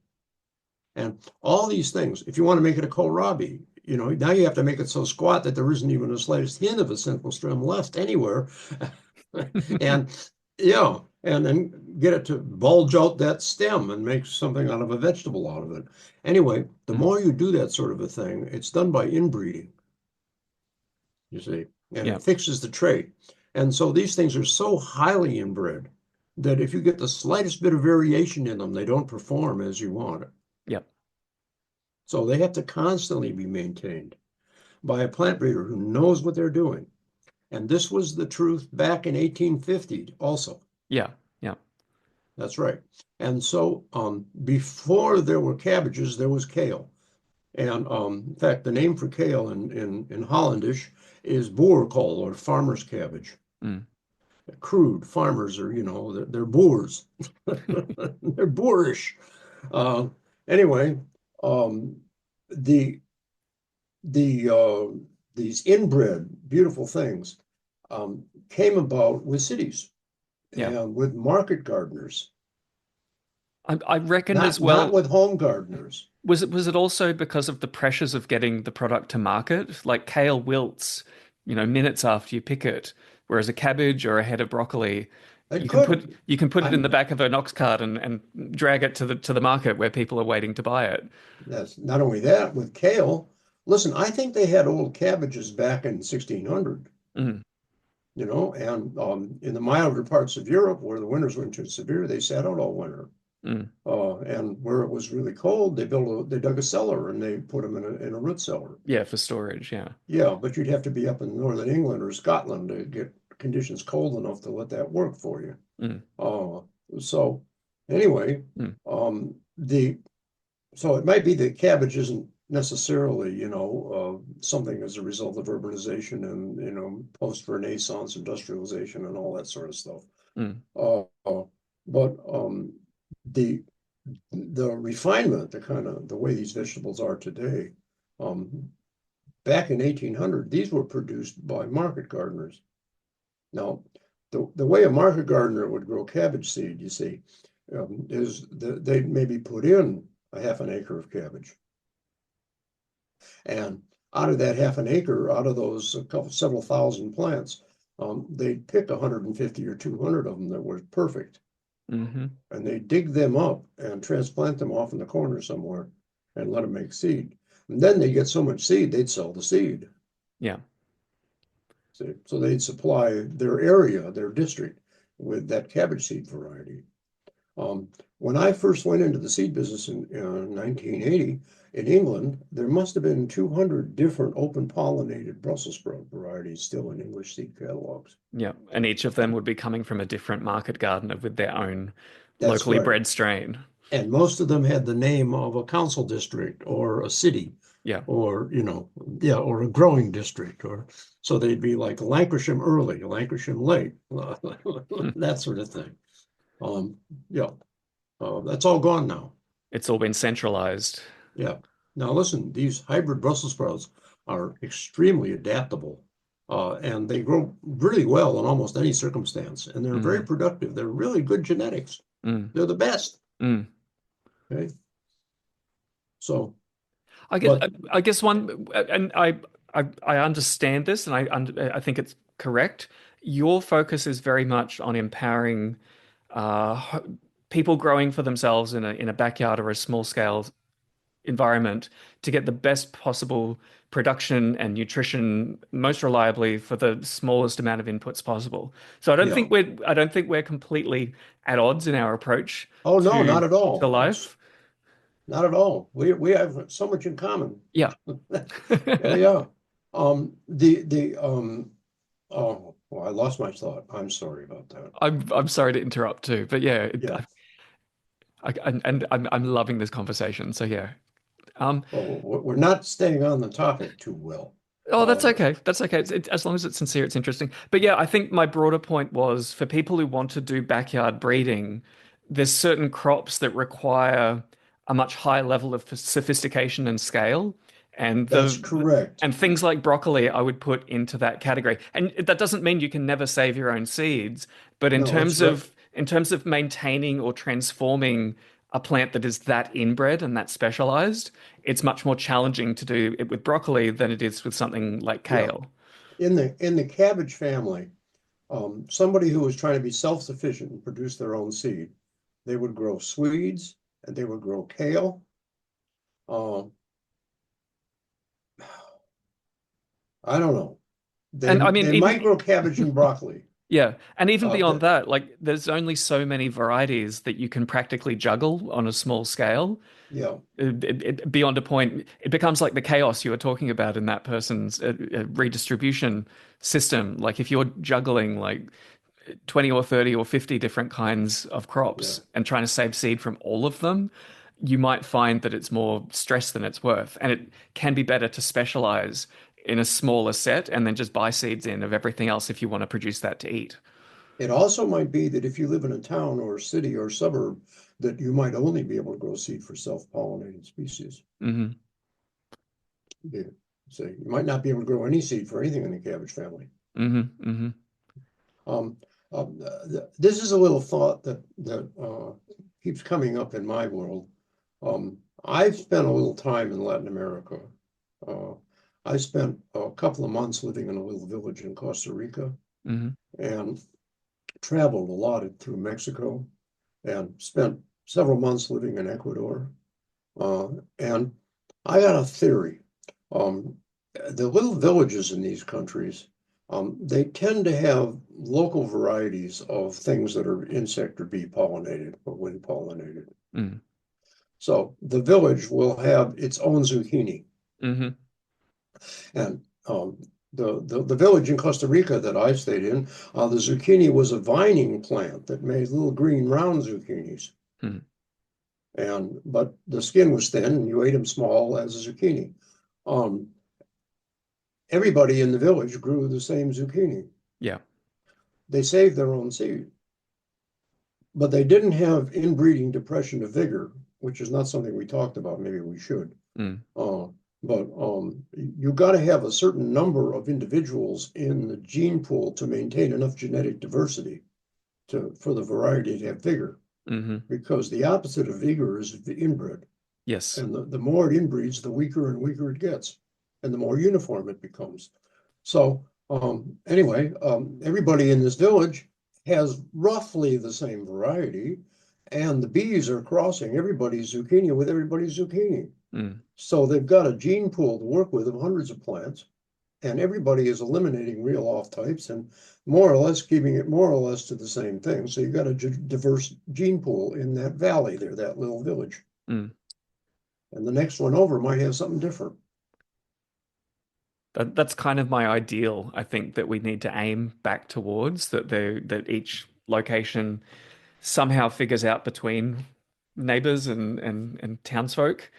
And all these things, if you want to make it a kohlrabi, now you have to make it so squat that there isn't even the slightest hint of a central stem left anywhere. And yeah, and then get it to bulge out that stem and make something out of a vegetable out of it. Anyway, the Mm. more you do that sort of a thing, it's done by inbreeding, you see, and Yeah. it fixes the trait. And so these things are so highly inbred that if you get the slightest bit of variation in them, they don't perform as you want it. Yeah. So they have to constantly be maintained by a plant breeder who knows what they're doing. And this was the truth back in 1850 also. Yeah. Yeah. That's right. And so before there were cabbages, there was kale. And in fact, the name for kale in Hollandish is boerkool or farmer's cabbage. Mm. Crude farmers are, they're boers. They're boorish. Uh, anyway, um, the these inbred beautiful things came about with cities Yeah. and with market gardeners, I reckon as not well. with home gardeners. Was it also because of the pressures of getting the product to market? Like kale wilts, minutes after you pick it, whereas a cabbage or a head of broccoli, It you can put it in the I'm back of an ox cart and drag it to the market where people are waiting to buy it. That's not only that with kale. Listen, I think they had old cabbages back in 1600, Mm, and in the milder parts of Europe where the winters weren't too severe, they sat out all winter. mm. And where it was really cold, they dug a cellar and they put them in a root cellar. Yeah, for storage. Yeah. Yeah, but you'd have to be up in northern England or Scotland to get conditions cold enough to let that work for you. Mm, Uh, so anyway, mm, the so it might be that cabbage isn't necessarily, something as a result of urbanization and, post-Renaissance industrialization and all that sort of stuff. mm. But the the refinement, the way these vegetables are today, um, back in 1800, these were produced by market gardeners. Now, the way a market gardener would grow cabbage seed, you see, is they'd maybe put in a half an acre of cabbage. And out of that half an acre, out of those several thousand plants, they'd pick 150 or 200 of them that were perfect. Hmm. And they dig them up and transplant them off in the corner somewhere and let them make seed. And then they get so much seed, they'd sell the seed. Yeah. So they'd supply their area, their district, with that cabbage seed variety. When I first went into the seed business in 1980 in England, there must have been 200 different open pollinated Brussels sprout varieties still in English seed catalogs. Yeah. And each of them would be coming from a different market gardener with their own That's locally right. bred strain. And most of them had the name of a council district or a city Yeah. or, yeah, or a growing district. Or so they'd be like Lancashire early, Lancashire late, Hmm. that sort of thing. Yeah, that's all gone now. It's all been centralized. Yeah. Now listen, these hybrid Brussels sprouts are extremely adaptable, and they grow really well in almost any circumstance, and they're very Mm, productive. They're really good genetics. mm, They're the best. mm. Okay. So, I guess but I guess one, and I understand this, and I think it's correct. Your focus is very much on empowering people growing for themselves in a backyard or a small scale environment to get the best possible production and nutrition most reliably for the smallest amount of inputs possible. So yeah. I don't think we're completely at odds in our approach Oh no, to not at to all. It's life. not at all. We have so much in common. Yeah. Yeah, yeah. The oh, well, I lost my thought. I'm sorry about that. I'm sorry to interrupt too, but yeah, Yeah. and I'm loving this conversation. So yeah. Um, Well, we're not staying on the topic too well. oh, that's Uh, okay. That's okay. As long as it's sincere, it's interesting. But yeah, I think my broader point was for people who want to do backyard breeding, there's certain crops that require a much higher level of sophistication and scale. And That's correct. and things like broccoli I would put into that category. And that doesn't mean you can never save your own seeds, but No, that's right. in terms of maintaining or transforming a plant that is that inbred and that specialized, it's much more challenging to do it with broccoli than it is with something like Yeah. kale. In the cabbage family, somebody who was trying to be self-sufficient and produce their own seed, they would grow Swedes and they would grow kale. Um, I don't know. They And I mean, they even might grow cabbage and broccoli. yeah, and even beyond That that, like there's only so many varieties that you can practically juggle on a small scale. yeah, Beyond a point, it becomes like the chaos you were talking about in that person's redistribution system. Like if you're juggling like 20 or 30 or 50 different kinds of yeah. crops and trying to save seed from all of them, you might find that it's more stress than it's worth. And it can be better to specialize in a smaller set and then just buy seeds in of everything else if you want to produce that to eat. It also might be that if you live in a town or a city or suburb, that you might only be able to grow seed for self-pollinated species. Hmm. Yeah. So you might not be able to grow any seed for anything in the cabbage family. Hmm. Hmm. Um, this is a little thought that keeps coming up in my world. I've spent a little time in Latin America. Uh, I spent a couple of months living in a little village in Costa Rica Hmm. and traveled a lot through Mexico and spent several months living in Ecuador. And I got a theory. Um, the little villages in these countries, they tend to have local varieties of things that are insect or bee pollinated or wind pollinated. Hmm. So the village will have its own zucchini. Hmm. And the village in Costa Rica that I stayed in, the zucchini was a vining plant that made little green round zucchinis. Hmm. But the skin was thin and you ate them small as a zucchini. Um, Everybody in the village grew the same zucchini. Yeah. They saved their own seed, but they didn't have inbreeding depression of vigor, which is not something we talked about. Maybe we should. Mm. Uh, but you got to have a certain number of individuals in the gene pool to maintain enough genetic diversity for the variety to have vigor, Hmm. because the opposite of vigor is the inbred. Yes. And the more it inbreeds, the weaker and weaker it gets, and the more uniform it becomes. So anyway, everybody in this village has roughly the same variety, and the bees are crossing everybody's zucchini with everybody's zucchini. Mm. So they've got a gene pool to work with of hundreds of plants, and everybody is eliminating real off types and more or less keeping it more or less to the same thing. So you've got a diverse gene pool in that valley there, that little village. Mm. And the next one over might have something different. That's kind of my ideal. I think that we need to aim back towards that each location somehow figures out between neighbors and townsfolk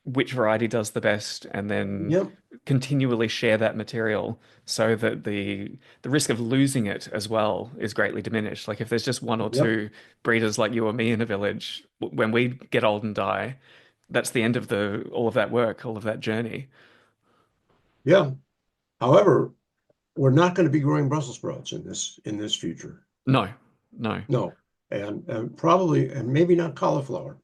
which variety does the best, and then Yep. continually share that material so that the risk of losing it as well is greatly diminished. Like if there's just one or Yep. two breeders like you or me in a village, when we get old and die, that's the end of the all of that work, all of that journey. Yeah. However, we're not going to be growing Brussels sprouts in this future. No, no. No. And probably and maybe not cauliflower.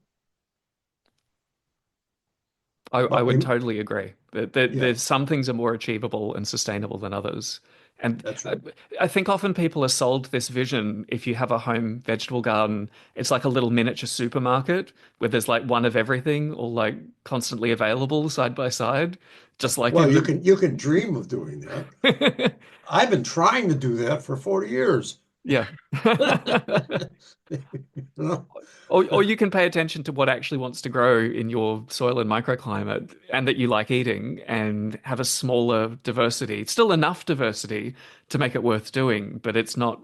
I But would we totally agree that yeah, there's some things are more achievable and sustainable than others. And that's I, right. I think often people are sold this vision if you have a home vegetable garden, it's like a little miniature supermarket where there's like one of everything all like constantly available side by side, just like Well, in you can dream of doing that. the I've been trying to do that for 40 years. yeah. You know? Or you can pay attention to what actually wants to grow in your soil and microclimate and that you like eating and have a smaller diversity. Still enough diversity to make it worth doing, but it's not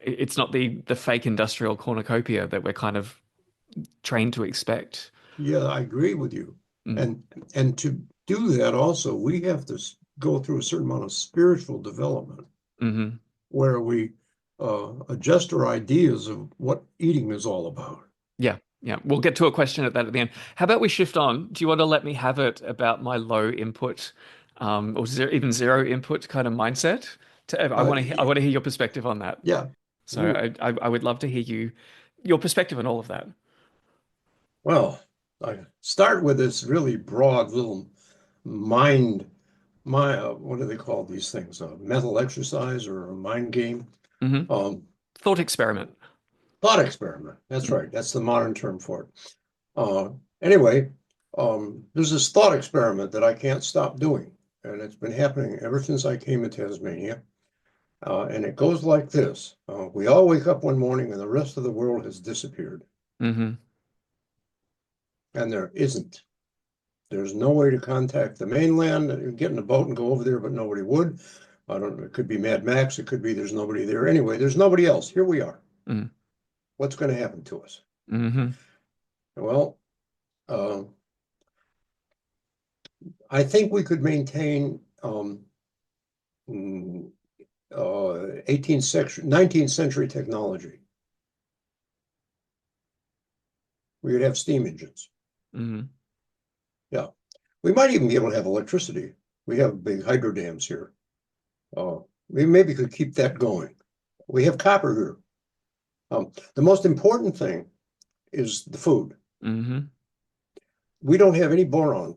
the fake industrial cornucopia that we're kind of trained to expect. Yeah, I agree with you. Mm. And to do that also, we have to go through a certain amount of spiritual development Hmm. where we adjust our ideas of what eating is all about. Yeah. Yeah, we'll get to a question at that at the end. How about we shift on? Do you want to let me have it about my low input, or even zero input kind of mindset? Uh, I want to hear your perspective on that. yeah, So you, I would love to hear your perspective on all of that. well, I start with this really broad little mind, what do they call these things? A mental exercise or a mind game? Hmm. Um, Thought experiment. Thought experiment. That's Mm. right. That's the modern term for it. Anyway, there's this thought experiment that I can't stop doing, and it's been happening ever since I came to Tasmania. And it goes like this. We all wake up one morning and the rest of the world has disappeared, Hmm. and there isn't. There's no way to contact the mainland. You get in a boat and go over there, but nobody would. I don't know. It could be Mad Max. It could be there's nobody there. Anyway, there's nobody else. Here we are. Mm. What's going to happen to us? Hmm. Well, uh, I think we could maintain mm, 18th century, 19th century technology. We would have steam engines. Hmm. Yeah. We might even be able to have electricity. We have big hydro dams here. Uh, we maybe could keep that going. We have copper here. The most important thing is the food. Hmm. We don't have any boron.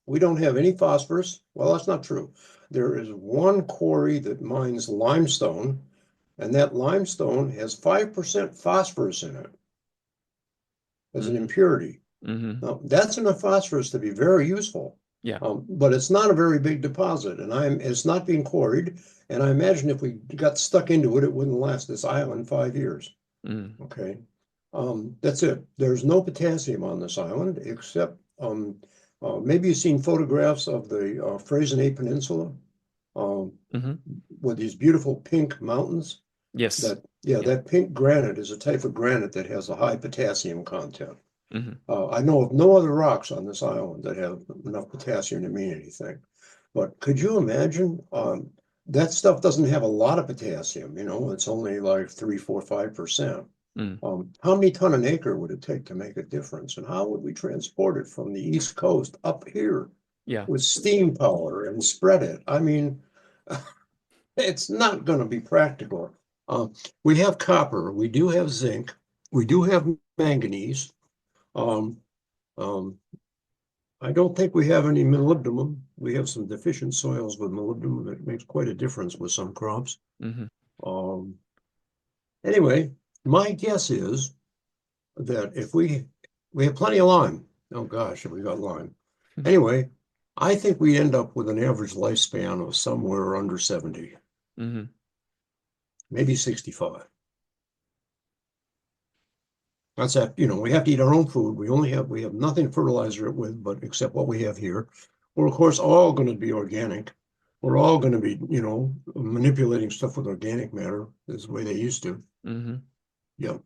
We don't have any phosphorus. Well, that's not true. There is one quarry that mines limestone, and that limestone has 5% phosphorus in it as an Hmm. impurity. Hmm. Now, that's enough phosphorus to be very useful, Yeah. but it's not a very big deposit, and it's not being quarried. And I imagine if we got stuck into it, it wouldn't last this island 5 years. Mm. Okay, that's it. There's no potassium on this island except maybe you've seen photographs of the Freycinet Peninsula um, Hmm. with these beautiful pink mountains. Yes. Yeah, Yeah. that pink granite is a type of granite that has a high potassium content. Hmm. I know of no other rocks on this island that have enough potassium to mean anything. But could you imagine? That stuff doesn't have a lot of potassium, it's only like 3, 4, 5%. Mm. How many ton an acre would it take to make a difference? And how would we transport it from the East Coast up here Yeah. with steam power and spread it? I mean, it's not going to be practical. Uh, we have copper, we do have zinc, we do have manganese. Um, um, I don't think we have any molybdenum. We have some deficient soils with molybdenum that makes quite a difference with some crops. Hmm. Um, anyway, my guess is that if we have plenty of lime. Oh gosh, have we got lime? Anyway, I think we end up with an average lifespan of somewhere under 70, Hmm. maybe 65. That's that, we have to eat our own food. We have nothing to fertilizer it with, but except what we have here. We're of course all going to be organic. We're all going to be, manipulating stuff with organic matter. That's the way they used to. Hmm. Yeah.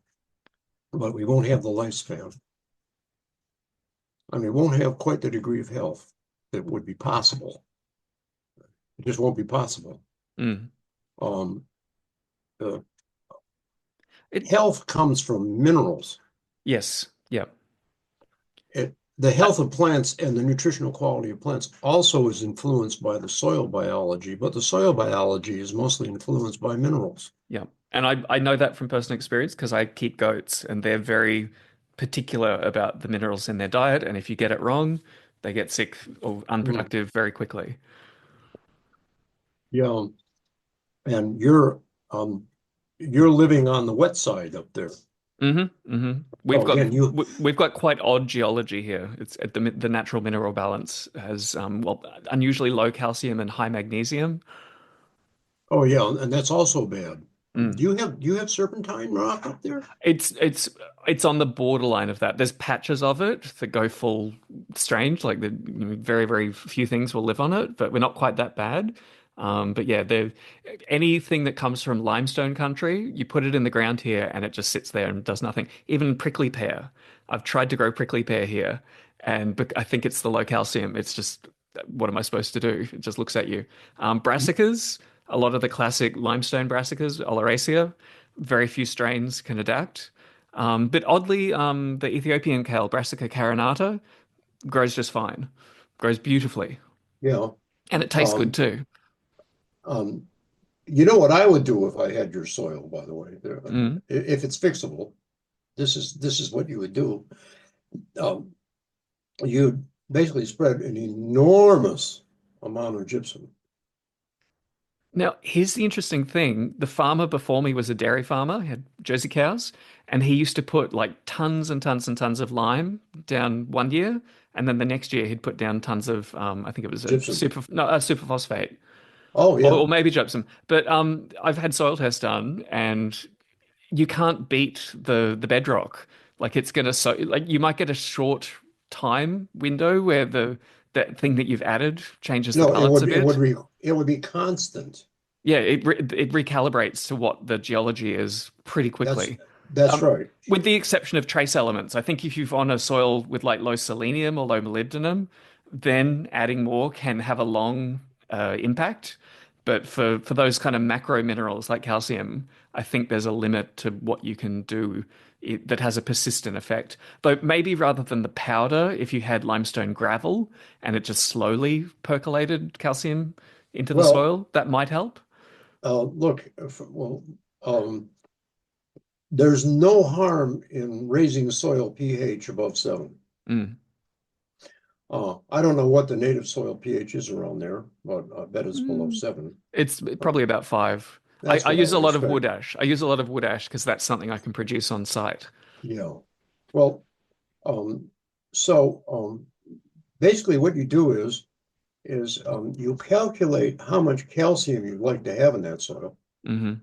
But we won't have the lifespan. I mean, we won't have quite the degree of health that would be possible. It just won't be possible. Mm. Um, uh, It, Health comes from minerals. yes. Yeah. The Uh, health of plants and the nutritional quality of plants also is influenced by the soil biology, but the soil biology is mostly influenced by minerals. yeah. And I know that from personal experience because I keep goats and they're very particular about the minerals in their diet. And if you get it wrong, they get sick or Mm. unproductive very quickly. Yeah, and you're living on the wet side up there. Hmm. Hmm. Oh, again, We've got quite odd geology here. It's at the natural mineral balance has well unusually low calcium and high magnesium. oh yeah, and that's also bad. Mm. Do you have serpentine rock up there? It's it's on the borderline of that. There's patches of it that go full strange, like very few things will live on it, but we're not quite that bad. But yeah, anything that comes from limestone country, you put it in the ground here and it just sits there and does nothing. Even prickly pear. I've tried to grow prickly pear here, and I think it's the low calcium. It's just what am I supposed to do? It just looks at you. Brassicas, a lot of the classic limestone brassicas, Oleracea, very few strains can adapt. But oddly, the Ethiopian kale, Brassica carinata, grows just fine, grows beautifully, Yeah. and it tastes good Um, too. um, you know what I would do if I had your soil, by the way, Mm. if it's fixable, this is what you would do. Um, you'd basically spread an enormous amount of gypsum. Now, here's the interesting thing. The farmer before me was a dairy farmer, he had Jersey cows, and he used to put like tons and tons and tons of lime down one year, and then the next year he'd put down tons of, I think it was a Gypsum. superphosphate, Oh or yeah. maybe gypsum. But I've had soil tests done, and you can't beat the bedrock. Like it's gonna so like you might get a short time window where the that thing that you've added changes the No, balance a bit. it would be constant. Yeah, it recalibrates to what the geology is pretty That's quickly. that's right. With the exception of trace elements. I think if you've on a soil with like low selenium or low molybdenum, then adding more can have a long impact. But for those kind of macro minerals like calcium, I think there's a limit to what you can do that has a persistent effect. Though maybe rather than the powder, if you had limestone gravel and it just slowly percolated calcium into the Well, soil, that might help. look, um, there's no harm in raising soil pH above 7. Mm. I don't know what the native soil pH is around there, but I bet it's below Mm. 7. It's Uh, probably about 5. that's I what I use a would lot of wood expect. ash. I use a lot of wood ash because that's something I can produce on site. Yeah. Well, um, so basically what you do is you calculate how much calcium you'd like to have in that soil. Hmm.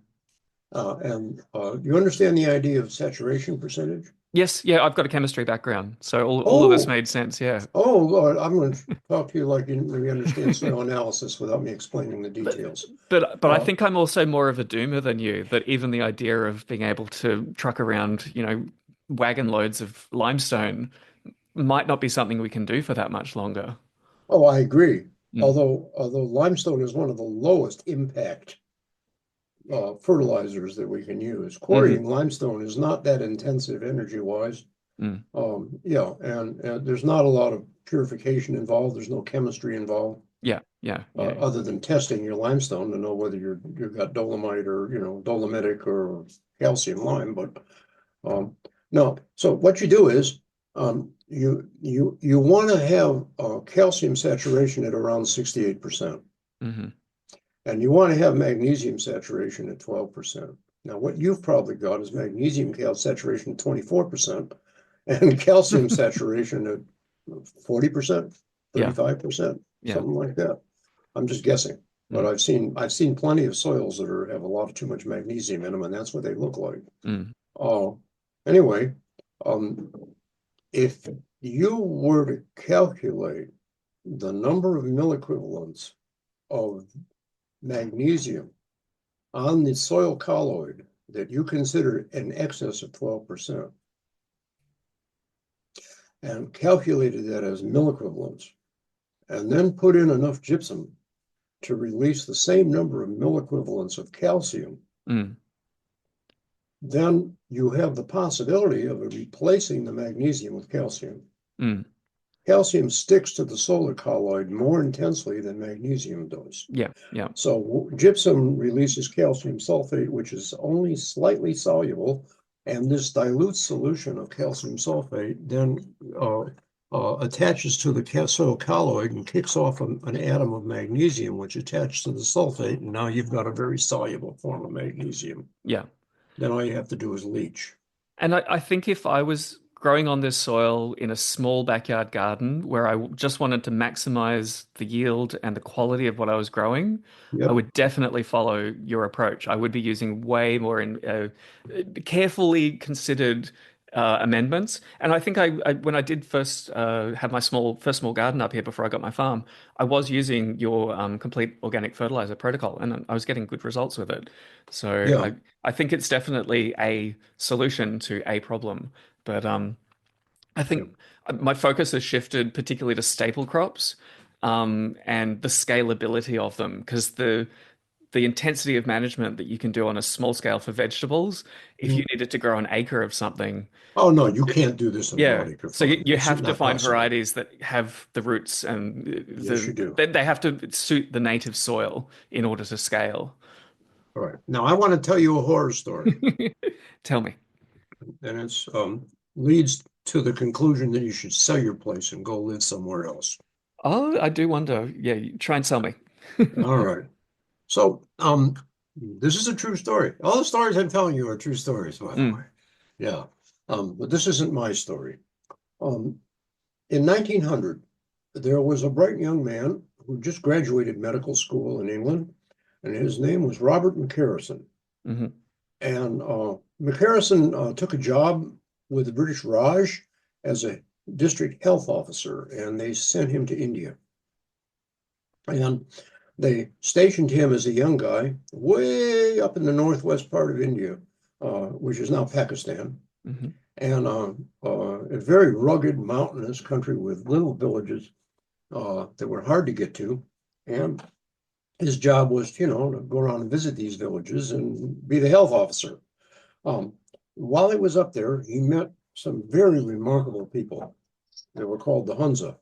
And you understand the idea of saturation percentage? Yes, yeah, I've got a chemistry background, so all of this Oh, made sense. Yeah, oh, Lord, I'm going to talk to you like you didn't really understand soil analysis without me explaining the but details. but I Uh, think I'm also more of a doomer than you. That even the idea of being able to truck around, wagon loads of limestone might not be something we can do for that much longer. oh, I agree. Mm. Although limestone is one of the lowest impact fertilizers that we can use. Hmm. Quarrying limestone is not that intensive energy wise. Mm. Yeah, and there's not a lot of purification involved. There's no chemistry involved, Yeah, yeah, yeah. other than testing your limestone to know whether you've got dolomite or dolomitic or calcium lime. But no. So what you do is you want to have calcium saturation at around 68%. Hmm. And you want to have magnesium saturation at 12%. Now, what you've probably got is magnesium cal saturation at 24% and calcium saturation at 40%, Yeah, 35%, yeah. something like that. I'm just guessing, but Mm. I've seen plenty of soils that have a lot of too much magnesium in them, and that's what they look like. Mm. Oh, anyway, um, if you were to calculate the number of milliequivalents of magnesium on the soil colloid that you consider in excess of 12% and calculated that as milliequivalents, and then put in enough gypsum to release the same number of milliequivalents of calcium, Mm. then you have the possibility of replacing the magnesium with calcium. Mm. Calcium sticks to the soil colloid more intensely than magnesium does. Yeah, yeah. So gypsum releases calcium sulfate, which is only slightly soluble, and this dilute solution of calcium sulfate then attaches to the soil colloid and kicks off an atom of magnesium, which attaches to the sulfate, and now you've got a very soluble form of magnesium. Yeah. Then all you have to do is leach. And I think if I was growing on this soil in a small backyard garden where just wanted to maximize the yield and the quality of what I was growing, I Yep. would definitely follow your approach. I would be using way more carefully considered amendments. And I think when I did first have my first small garden up here before I got my farm, I was using your complete organic fertilizer protocol, and I was getting good results with it. So Yeah. I think it's definitely a solution to a problem. But I Yep. think my focus has shifted particularly to staple crops and the scalability of them because the the intensity of management that you can do on a small scale for vegetables, if you Mm. needed to grow an acre of something, Oh, no, you can't do this on a yeah. broad acre So farm. you It's have to not find possible. varieties that have the roots and Yes, you do. they have to suit the native soil in order to scale. All right. Now I want to tell you a horror story, Tell me. and it's leads to the conclusion that you should sell your place and go live somewhere else. Oh, I do wonder. Yeah, try and sell me. All right. So, this is a true story. All the stories I'm telling you are true stories, by the way. Mm, Yeah. But this isn't my story. Um, in 1900, there was a bright young man who just graduated medical school in England, and his name was Robert McCarrison. hmm And McCarrison took a job with the British Raj as a district health officer, and they sent him to India. And they stationed him as a young guy way up in the northwest part of India, which is now Pakistan, hmm and a very rugged, mountainous country with little villages that were hard to get to. And his job was, to go around and visit these villages and be the health officer. Um, while he was up there, he met some very remarkable people. They were called the Hunza.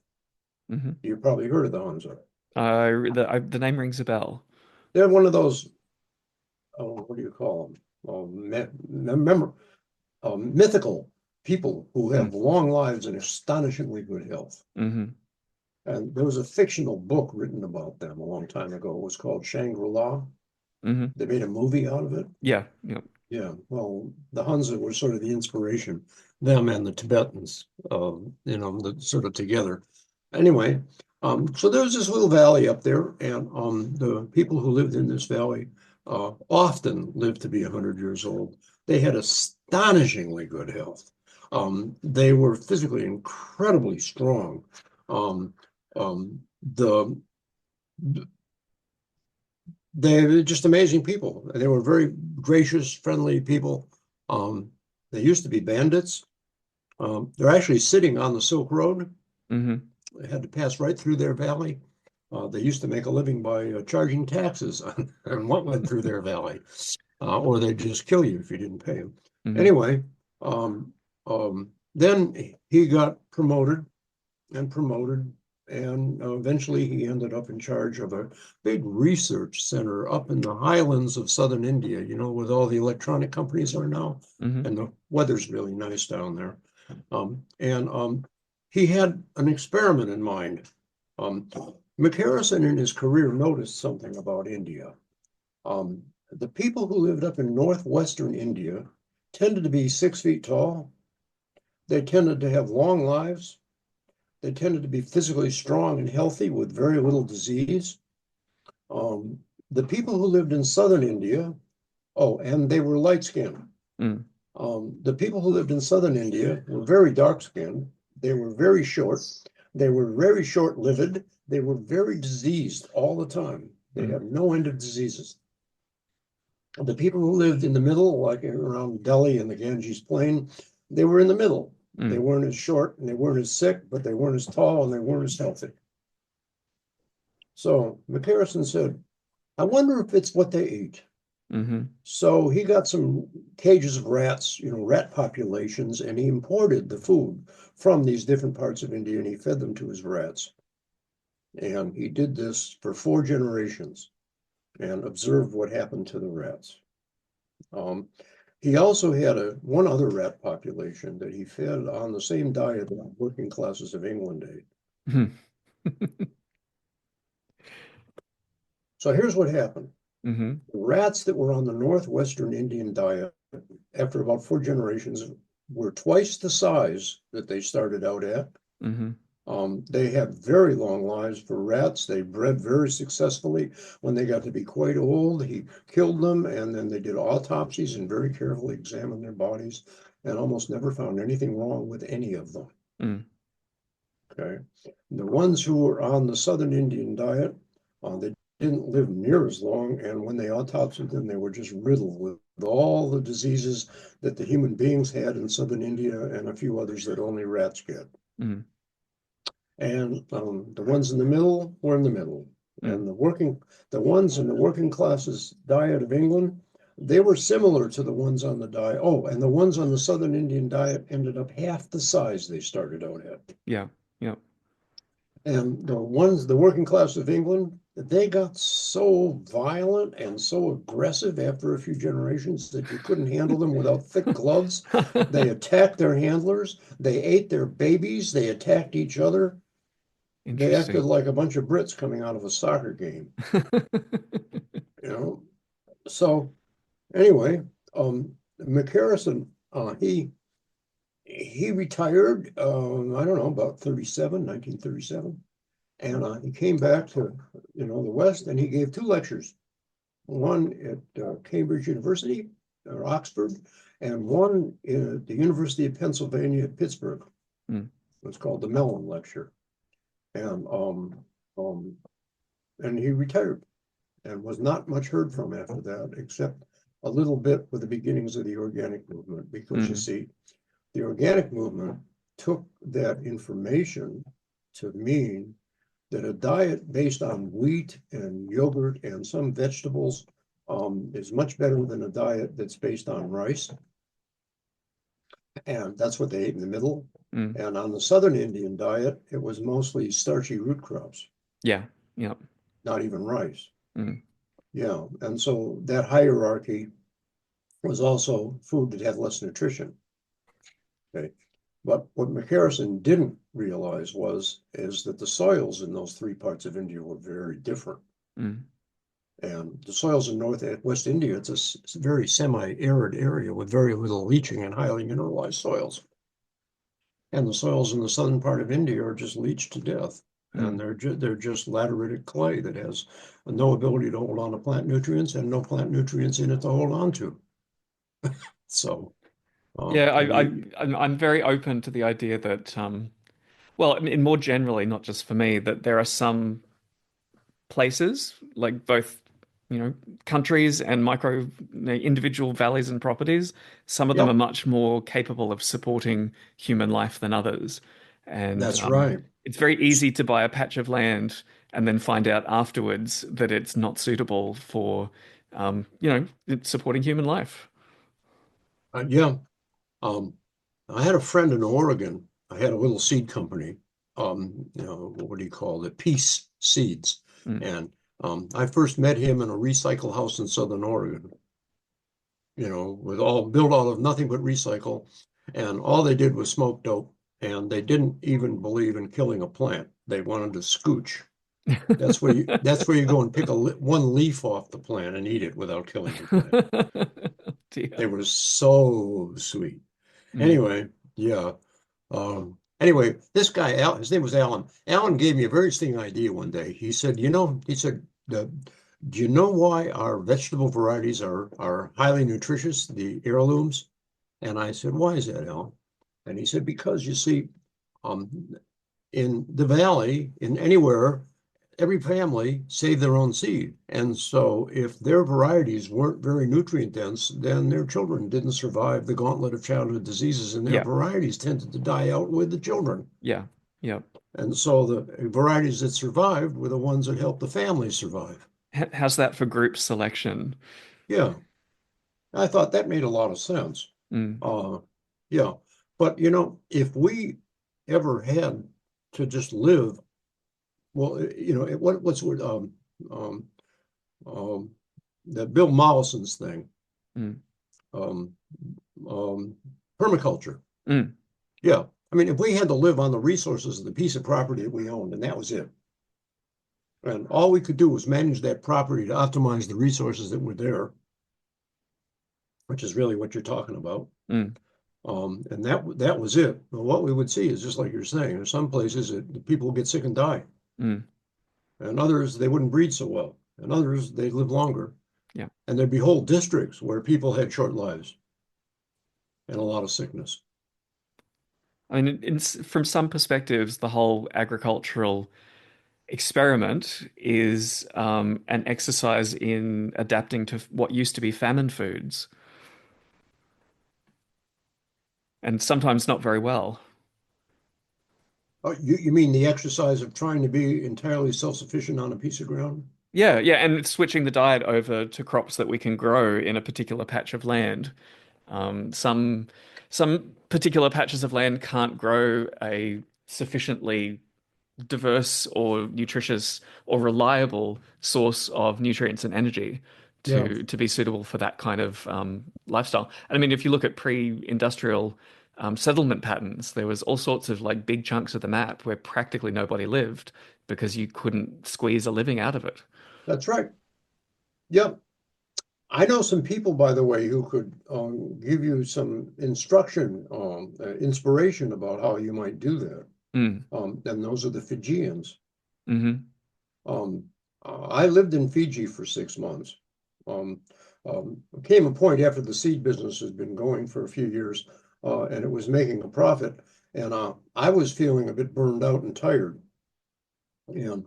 hmm You probably heard of the Hunza. The name rings a bell. They're one of those, what do you call them? Mythical people who have long lives and astonishingly good health. Mm-hmm. And there was a fictional book written about them a long time ago. It was called Shangri-La. hmm They made a movie out of it. Yeah, yeah. Yeah, well, the Hunza were sort of the inspiration, them and the Tibetans, sort of together. Anyway, so there was this little valley up there, and the people who lived in this valley often lived to be 100 years old. They had astonishingly good health. They were physically incredibly strong. Um, the they were just amazing people. They were very gracious, friendly people. Um, they used to be bandits. They're actually sitting on the Silk Road. hmm They had to pass right through their valley. They used to make a living by charging taxes on what went through their valley, or they'd just kill you if you didn't pay them. hmm Anyway, then he got promoted and promoted. And eventually he ended up in charge of a big research center up in the highlands of southern India, where all the electronic companies are now. hmm And the weather's really nice down there. And he had an experiment in mind. Um, McCarrison in his career noticed something about India. The people who lived up in northwestern India tended to be 6 feet tall. They tended to have long lives. They tended to be physically strong and healthy with very little disease. Um, the people who lived in southern India, oh, and they were light skinned. mm The people who lived in southern India were very dark skinned. They were very short. They were very short lived. They were very diseased all the time. They mm had no end of diseases. The people who lived in the middle, like around Delhi and the Ganges Plain, they were in the middle. They mm weren't as short and they weren't as sick, but they weren't as tall and they weren't as healthy. So McCarrison said, I wonder if it's what they eat. hmm So he got some cages of rats, rat populations, and he imported the food from these different parts of India and he fed them to his rats. And he did this for 4 generations and observed what happened to the rats. Um, he also had one other rat population that he fed on the same diet that working classes of England ate. So here's what happened. hmm The rats that were on the northwestern Indian diet, after about 4 generations, were twice the size that they started out at. hmm They had very long lives for rats. They bred very successfully. When they got to be quite old, he killed them, and then they did autopsies and very carefully examined their bodies and almost never found anything wrong with any of them. mm Okay. The ones who were on the southern Indian diet, they didn't live near as long, and when they autopsied them, they were just riddled with all the diseases that the human beings had in southern India and a few others that only rats get. mm And the ones in the middle were in the middle. Mm. And the ones in the working classes diet of England, they were similar to the ones on the diet. Oh, and the ones on the Southern Indian diet ended up half the size they started out at. Yeah. Yeah. And the working class of England, they got so violent and so aggressive after a few generations that you couldn't handle them without thick gloves. They attacked their handlers, they ate their babies, they attacked each other. They acted Interesting. like a bunch of Brits coming out of a soccer game, you know. So anyway, McCarrison, he retired, I don't know, about 1937. And he came back to, the West, and he gave two lectures, one at Cambridge University or Oxford, and one at the University of Pennsylvania at Pittsburgh. Mm. It's called the Mellon Lecture. And um, and he retired and was not much heard from after that, except a little bit with the beginnings of the organic movement, because you Mm. see, the organic movement took that information to mean that a diet based on wheat and yogurt and some vegetables is much better than a diet that's based on rice. And that's what they ate in the middle. Mm. And on the Southern Indian diet, it was mostly starchy root crops, Yeah. Yeah. not even rice. Mm. Yeah. And so that hierarchy was also food that had less nutrition. Okay. But what McCarrison didn't realize is that the soils in those three parts of India were very different. Mm. And the soils in North and West India, it's a very semi-arid area with very little leaching and highly mineralized soils. And the soils in the southern part of India are just leached to death. And Mm. they're just lateritic clay that has no ability to hold on to plant nutrients and no plant nutrients in it to hold on to. So Yeah, we I'm very open to the idea that well, I mean, more generally, not just for me, that there are some places, like both, countries and individual valleys and properties. Some of them are Yep, much more capable of supporting human life than others. And that's right. it's very easy to buy a patch of land and then find out afterwards that it's not suitable for, supporting human life. Yeah. Um, I had a friend in Oregon. I had a little seed company. What do you call it? Peace Seeds. Mm. And I first met him in a recycle house in Southern Oregon, with all built out of nothing but recycle. And all they did was smoke dope. And they didn't even believe in killing a plant. They wanted to scooch. That's where you go and pick one leaf off the plant and eat it without killing the plant. They Dear. were so sweet. Mm. Anyway, yeah. Anyway, this guy, his name was Alan. Alan gave me a very interesting idea one day. He said, do you know why our vegetable varieties are highly nutritious, the heirlooms? And I said, why is that, Alan? And he said, because you see, um, in the valley, in anywhere, every family saved their own seed. And so if their varieties weren't very nutrient dense, then their children didn't survive the gauntlet of childhood diseases, and their Yeah. varieties tended to die out with the children. Yeah. Yeah. And so the varieties that survived were the ones that helped the family survive. How's that for group selection? Yeah, I thought that made a lot of sense. Mm. Uh, yeah, but if we ever had to just live, well, what's the word? Um, um, the Bill Mollison's thing, Mm. um, um, permaculture. Mm. Yeah. I mean, if we had to live on the resources of the piece of property that we owned, and that was it, and all we could do was manage that property to optimize the resources that were there, which is really what you're talking about. Mm. And that was it. But what we would see is just like you're saying, there's some places that the people get sick and die, Mm. and others they wouldn't breed so well, and others they'd live longer. Yeah. And there'd be whole districts where people had short lives and a lot of sickness. I mean, from some perspectives, the whole agricultural experiment is an exercise in adapting to what used to be famine foods, and sometimes not very well. Oh, you mean the exercise of trying to be entirely self-sufficient on a piece of ground? Yeah, yeah, and it's switching the diet over to crops that we can grow in a particular patch of land. Some particular patches of land can't grow a sufficiently diverse or nutritious or reliable source of nutrients and energy Yeah, to be suitable for that kind of lifestyle. And I mean, if you look at pre-industrial settlement patterns, there was all sorts of like big chunks of the map where practically nobody lived because you couldn't squeeze a living out of it. that's right. Yeah. I know some people, by the way, who could give you some instruction, inspiration about how you might do that. Mm. And those are the Fijians. Hmm. Um, I lived in Fiji for 6 months. Um, Came a point after the seed business has been going for a few years, and it was making a profit, and I was feeling a bit burned out and tired. And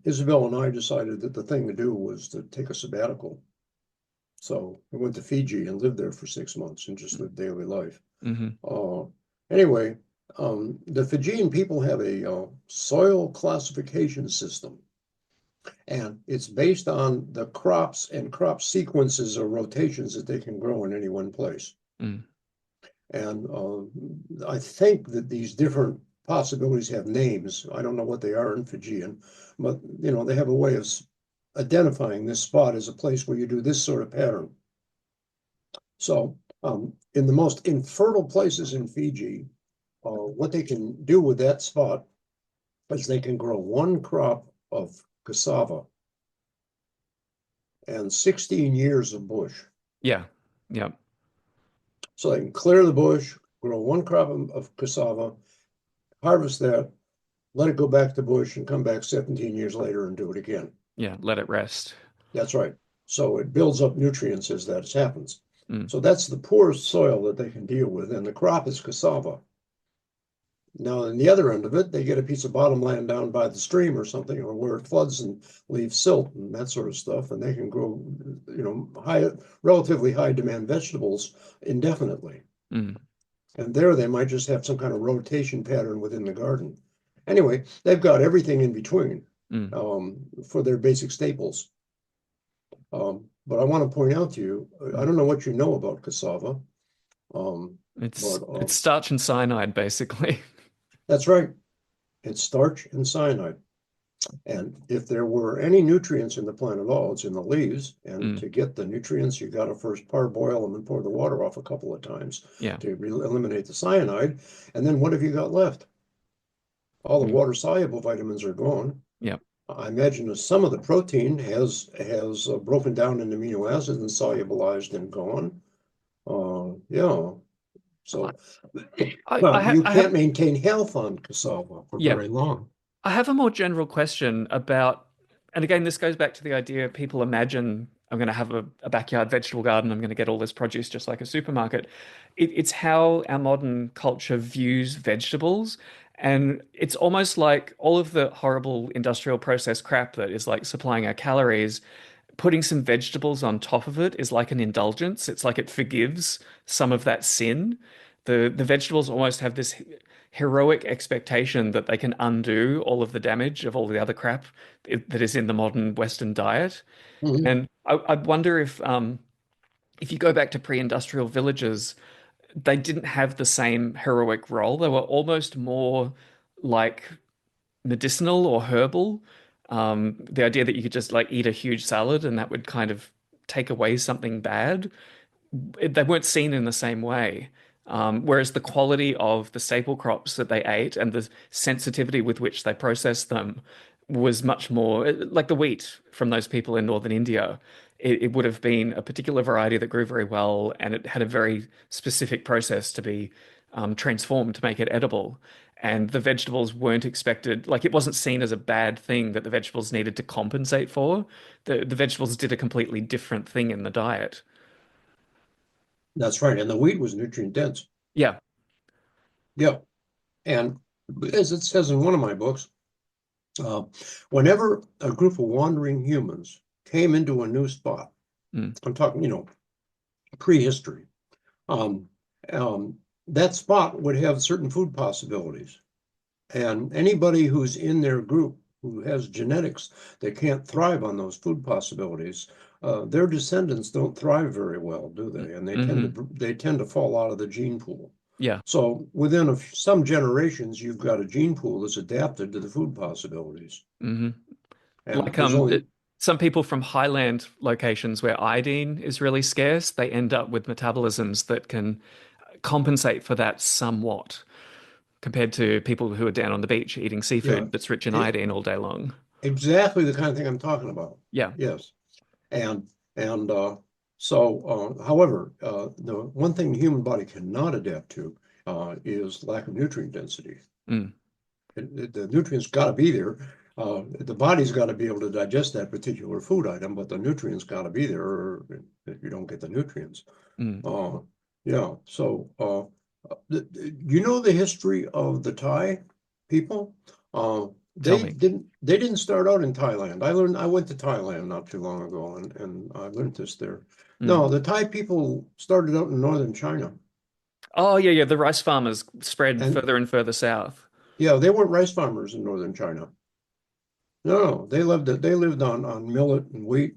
Isabel and I decided that the thing to do was to take a sabbatical. So I went to Fiji and lived there for 6 months and just lived daily life. Hmm. Uh, anyway, the Fijian people have a soil classification system, and it's based on the crops and crop sequences or rotations that they can grow in any one place. Mm. And I think that these different possibilities have names. I don't know what they are in Fijian, but they have a way of identifying this spot as a place where you do this sort of pattern. So, in the most infertile places in Fiji, what they can do with that spot is they can grow one crop of cassava and 16 years of bush. Yeah. Yeah. So they can clear the bush, grow one crop of cassava, harvest that, let it go back to bush, and come back 17 years later and do it again. Yeah. Let it rest. That's right. So it builds up nutrients as that happens. Mm. So that's the poorest soil that they can deal with, and the crop is cassava. Now, on the other end of it, they get a piece of bottom land down by the stream or something, or where it floods and leaves silt and that sort of stuff, and they can grow, relatively high demand vegetables indefinitely. Mm. And there they might just have some kind of rotation pattern within the garden. Anyway, they've got everything in between Mm. for their basic staples. But I want to point out to you, I don't know what you know about cassava, but It's starch and cyanide, basically. that's right. It's starch and cyanide. And if there were any nutrients in the plant at all, it's in the leaves. And Mm. to get the nutrients, you got to first parboil them and pour the water off a couple of times Yeah. to eliminate the cyanide. And then what have you got left? All the Mm. water soluble vitamins are gone. Yeah. I imagine that some of the protein has broken down into amino acids and solubilized and gone. Yeah. So you I can't have, maintain health on cassava for yeah. very long. I have a more general question about, and again, this goes back to the idea people imagine I'm going to have a backyard vegetable garden, I'm going to get all this produce just like a supermarket. It's how our modern culture views vegetables. And it's almost like all of the horrible industrial process crap that is like supplying our calories, putting some vegetables on top of it is like an indulgence. It's like it forgives some of that sin. The vegetables almost have this heroic expectation that they can undo all of the damage of all the other crap that is in the modern Western diet. Mhm. And I wonder if you go back to pre-industrial villages, they didn't have the same heroic role. They were almost more like medicinal or herbal. The idea that you could just like eat a huge salad and that would kind of take away something bad, they weren't seen in the same way. Whereas the quality of the staple crops that they ate and the sensitivity with which they processed them was much more like the wheat from those people in northern India. It would have been a particular variety that grew very well, and it had a very specific process to be transformed to make it edible. And the vegetables weren't expected, like it wasn't seen as a bad thing that the vegetables needed to compensate for. The vegetables did a completely different thing in the diet. That's right. And the wheat was nutrient dense. Yeah. Yeah. And as it says in one of my books, uh, whenever a group of wandering humans came into a new spot, Mm. I'm talking, prehistory, um, that spot would have certain food possibilities. And anybody who's in their group who has genetics that can't thrive on those food possibilities, their descendants don't thrive very well, do they? And Mm-hmm. they tend to fall out of the gene pool. Yeah. So within some generations, you've got a gene pool that's adapted to the food possibilities. Mm-hmm. And Like there's only, some people from highland locations where iodine is really scarce, they end up with metabolisms that can compensate for that somewhat compared to people who are down on the beach eating yeah, seafood that's rich in it, iodine all day long. exactly the kind of thing I'm talking about. Yeah. Yes. And and however, the one thing the human body cannot adapt to is lack of nutrient density. Mm. The nutrients got to be there. The body's got to be able to digest that particular food item, but the nutrients got to be there, or if you don't get the nutrients. Mm. Uh, yeah. So, you know the history of the Thai people? Uh, Tell me. they didn't start out in Thailand. I went to Thailand not too long ago, and I learned this there. Mm. No, the Thai people started out in northern China, Oh, yeah, yeah. The rice farmers spread and further and further south. yeah, they weren't rice farmers in northern China. No, they lived on millet and wheat,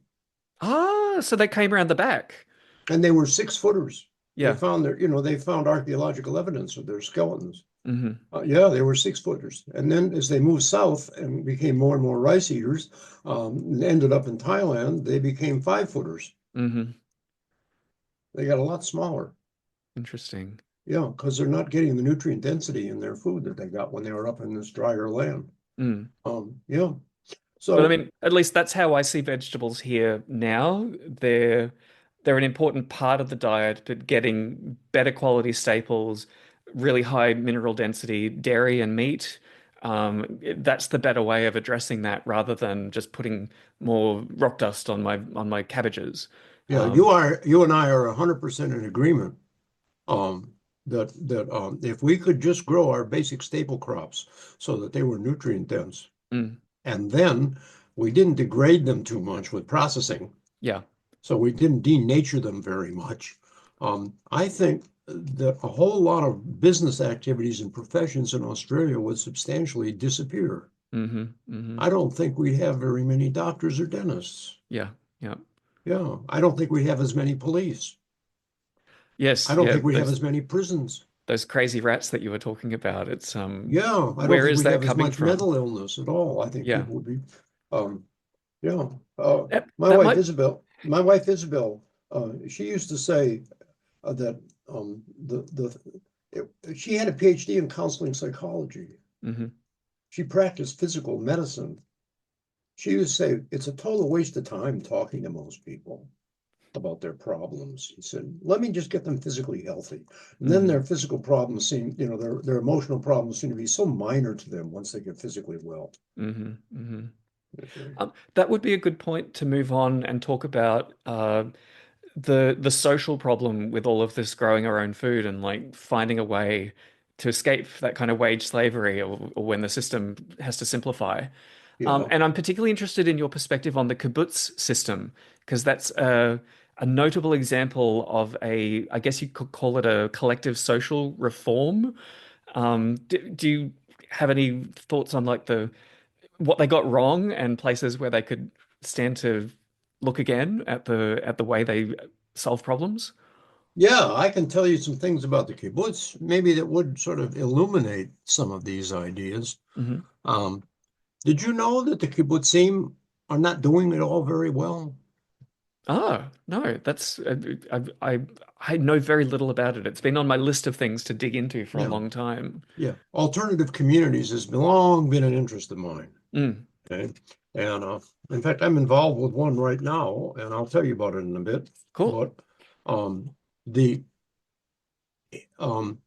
Ah, so they came around the back. and they were 6 footers. Yeah. They found archaeological evidence of their skeletons. Hmm. Yeah, they were 6 footers. And then as they moved south and became more and more rice eaters, and ended up in Thailand, they became 5 footers. Hmm. They got a lot smaller. Interesting. Yeah, because they're not getting the nutrient density in their food that they got when they were up in this drier land. Mm. Yeah. But I So mean, at least that's how I see vegetables here now. They're an important part of the diet, but getting better quality staples, really high mineral density, dairy and meat, that's the better way of addressing that rather than just putting more rock dust on my cabbages. yeah, Um, you and I are 100% in agreement. Um, that if we could just grow our basic staple crops so that they were nutrient dense, mm, and then we didn't degrade them too much with processing, yeah. so we didn't denature them very much. I think that a whole lot of business activities and professions in Australia would substantially disappear. Hmm. Hmm. I don't think we have very many doctors or dentists. Yeah. Yeah. Yeah, I don't think we have as many police. I Yes. don't Yeah. think we have as many prisons. Those crazy rats that you were talking about. Yeah, I don't Where think is we that have as coming much from? mental illness at all. I think Yeah. people would be, um, yeah. That, that might. My wife Isabel, she used to say that she had a PhD in counseling psychology. Mhm. She practiced physical medicine. She used to say it's a total waste of time talking to most people about their problems. He said, let me just get them physically healthy. And then Mhm. their physical problems their emotional problems seem to be so minor to them once they get physically well. Mhm. Mhm. Okay. That would be a good point to move on and talk about the social problem with all of this growing our own food and like finding a way to escape that kind of wage slavery or when the system has to simplify. Yeah. And I'm particularly interested in your perspective on the kibbutz system, because that's a notable example of I guess you could call it a collective social reform. Do you have any thoughts on like what they got wrong and places where they could stand to look again at the way they solve problems? Yeah, I can tell you some things about the kibbutz, maybe that would sort of illuminate some of these ideas. Hmm. Um, did you know that the kibbutzim are not doing it all very well? Oh, no, that's I know very little about it. It's been on my list of things to dig into for a Yeah, long time. yeah. Alternative communities has long been an interest of mine. Mm, Okay. And in fact, I'm involved with one right now, and I'll tell you about it in a bit. cool. But um, the um,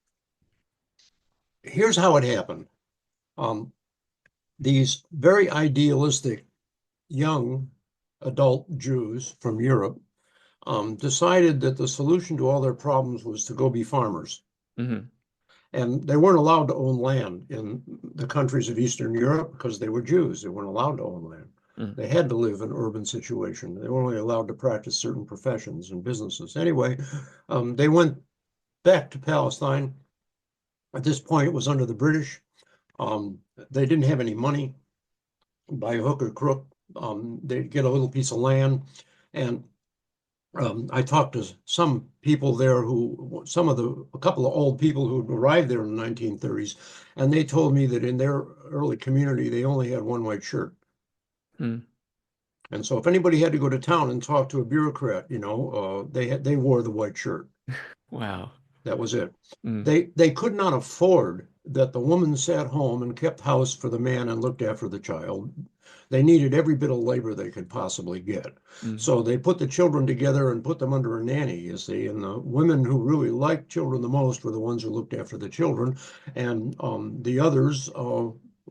here's how it happened. Um, these very idealistic young adult Jews from Europe decided that the solution to all their problems was to go be farmers. Hmm. And they weren't allowed to own land in the countries of Eastern Europe because they were Jews. They weren't allowed to own land. Mm, They had to live in an urban situation. They were only allowed to practice certain professions and businesses. Anyway, they went back to Palestine. At this point, it was under the British. They didn't have any money by hook or crook. They'd get a little piece of land. And I talked to some people there a couple of old people who arrived there in the 1930s, and they told me that in their early community, they only had one white shirt. Mm. And so if anybody had to go to town and talk to a bureaucrat, they wore the white shirt. Wow. That was it. Mm. They could not afford that the woman sat home and kept house for the man and looked after the child. They needed every bit of labor they could possibly get. Mm. So they put the children together and put them under a nanny, you see. And the women who really liked children the most were the ones who looked after the children. And the others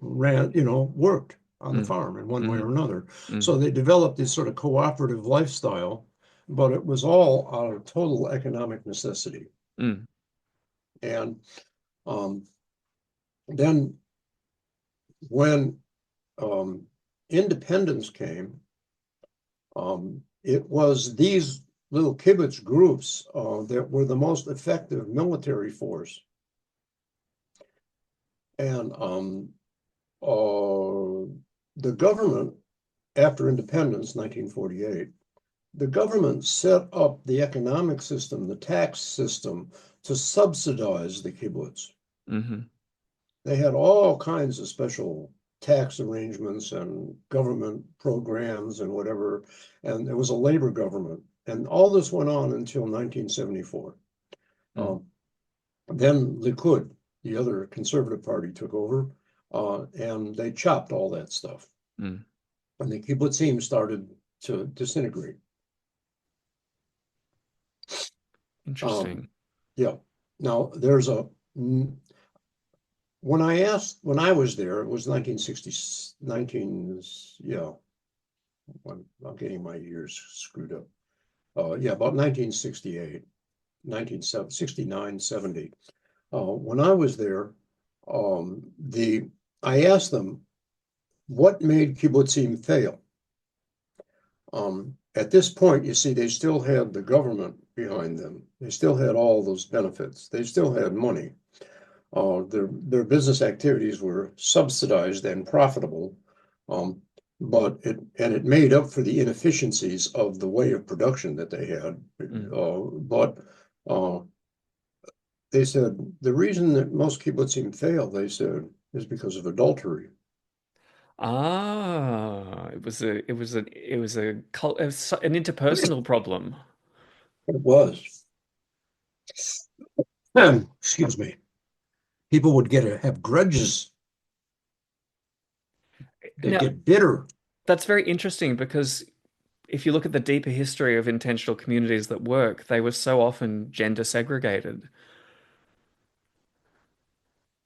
worked on the Mm. farm in one way Mm. or another. Mm. So they developed this sort of cooperative lifestyle, but it was all out of total economic necessity. Mm. And um, then when independence came, it was these little kibbutz groups that were the most effective military force. And the government, after independence, 1948, the government set up the economic system, the tax system, to subsidize the kibbutz. Mm-hmm. They had all kinds of special tax arrangements and government programs and whatever, and it was a labor government. And all this went on until 1974. Mm. Then Likud, the other conservative party, took over, and they chopped all that stuff. Mm. And the kibbutzim started to disintegrate. Interesting. Yeah. Now, when I was there, it was 1960, yeah, I'm getting my years screwed up. Yeah, about 1968, 1969, 70. When I was there, I asked them what made kibbutzim fail. At this point, you see, they still had the government behind them. They still had all those benefits. They still had money. Their business activities were subsidized and profitable, but it made up for the inefficiencies of the way of production that they had. But they said the reason that most kibbutzim fail, they said, is because of adultery. Ah, an interpersonal problem. It was. Excuse me. People would have grudges. They'd Now, get bitter. that's very interesting because if you look at the deeper history of intentional communities that work, they were so often gender segregated.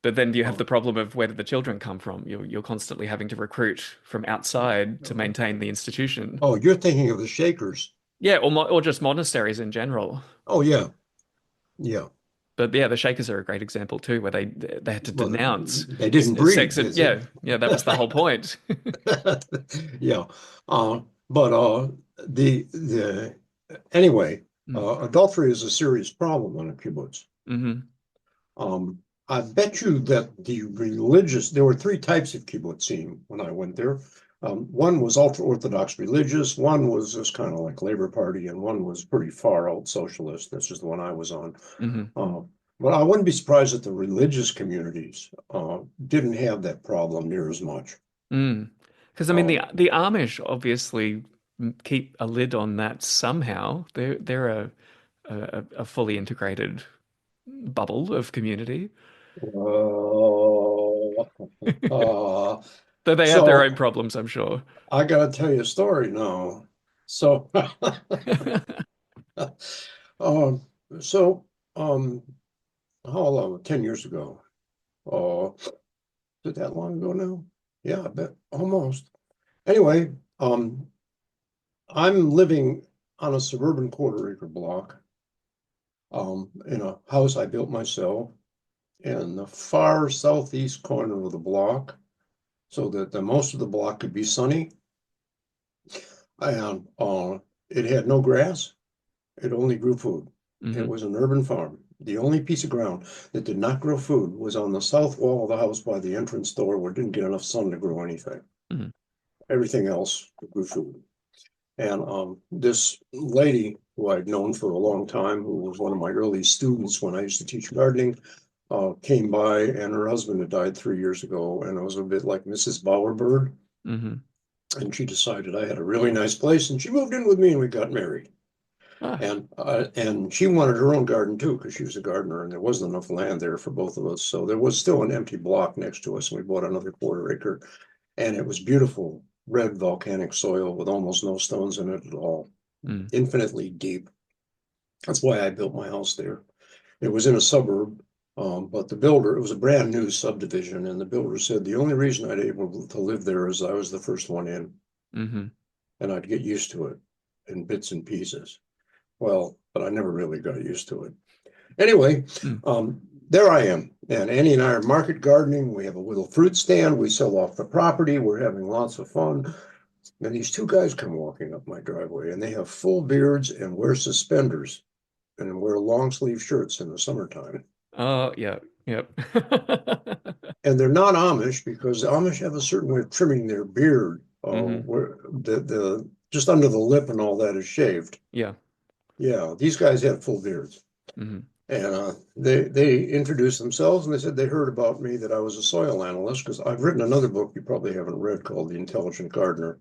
But then you have the Oh, problem of where did the children come from? You're constantly having to recruit from outside to maintain the institution. oh, you're thinking of the Shakers. Yeah, or just monasteries in general. Oh, yeah, yeah. But yeah, the Shakers are a great example too, where they had to Well, denounce they didn't breed, sex and is it? yeah, that was the whole point. Yeah. But the anyway, Mm. adultery is a serious problem on a kibbutz. Hmm. Um, I bet you that there were three types of kibbutzim when I went there. One was ultra-Orthodox religious, one was just kind of like Labor Party, and one was pretty far out socialist. This is the one I was on. Hmm. But I wouldn't be surprised if the religious communities didn't have that problem near as much. Mm. Because I mean Um, the Amish obviously keep a lid on that somehow. They're a fully integrated bubble of community. uh, uh, Though they have their own so problems, I'm sure. I got to tell you a story now. So, um, so, um, how long? 10 years ago. Is it that long ago now? Yeah, I bet almost. Anyway, I'm living on a suburban quarter-acre block, in a house I built myself in the far southeast corner of the block, so that the most of the block could be sunny. And it had no grass. It only grew food. It Hmm. was an urban farm. The only piece of ground that did not grow food was on the south wall of the house by the entrance door where it didn't get enough sun to grow anything. Mhm. Everything else grew food. And this lady who I'd known for a long time, who was one of my early students when I used to teach gardening, came by, and her husband had died 3 years ago, and it was a bit like Mrs. Bowerbird. Mhm. And she decided I had a really nice place, and she moved in with me, and we got married. Ah. And she wanted her own garden too, because she was a gardener, and there wasn't enough land there for both of us. So there was still an empty block next to us, and we bought another quarter acre, and it was beautiful red volcanic soil with almost no stones in it at all, Mm. infinitely deep. That's why I built my house there. It was in a suburb, but the builder, it was a brand new subdivision, and the builder said the only reason I'd able to live there is I was the first one in, Mhm. and I'd get used to it in bits and pieces. Well, but I never really got used to it. Anyway, Mm. there I am. And Annie and I are market gardening. We have a little fruit stand. We sell off the property. We're having lots of fun. And these two guys come walking up my driveway, and they have full beards and wear suspenders and wear long sleeve shirts in the summertime. Oh, yeah. Yep. And they're not Amish, because the Amish have a certain way of trimming their beard, Mhm. where the just under the lip and all that is shaved. Yeah. Yeah, these guys have full beards. Mhm. And they introduced themselves, and they said they heard about me, that I was a soil analyst, because I've written another book you probably haven't read called The Intelligent Gardener,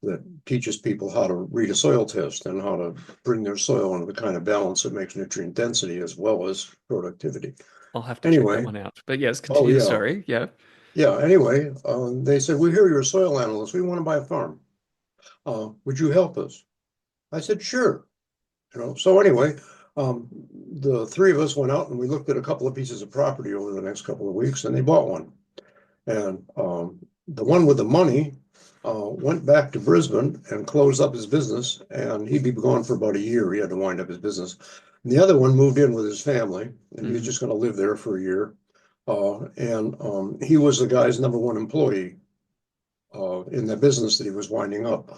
that teaches people how to read a soil test and how to bring their soil into the kind of balance that makes nutrient density as well as productivity. I'll have to check that Anyway, one out. But yes, oh continue the yeah, story. Yeah. yeah. Anyway, they said, we hear you're a soil analyst. We want to buy a farm. Would you help us? I said, sure. So anyway, the three of us went out and we looked at a couple of pieces of property over the next couple of weeks, and they bought one. And the one with the money went back to Brisbane and closed up his business, and he'd be gone for about a year. He had to wind up his business. And the other one moved in with his family, and he was Mhm. just going to live there for a year. And he was the guy's number one employee in the business that he was winding up.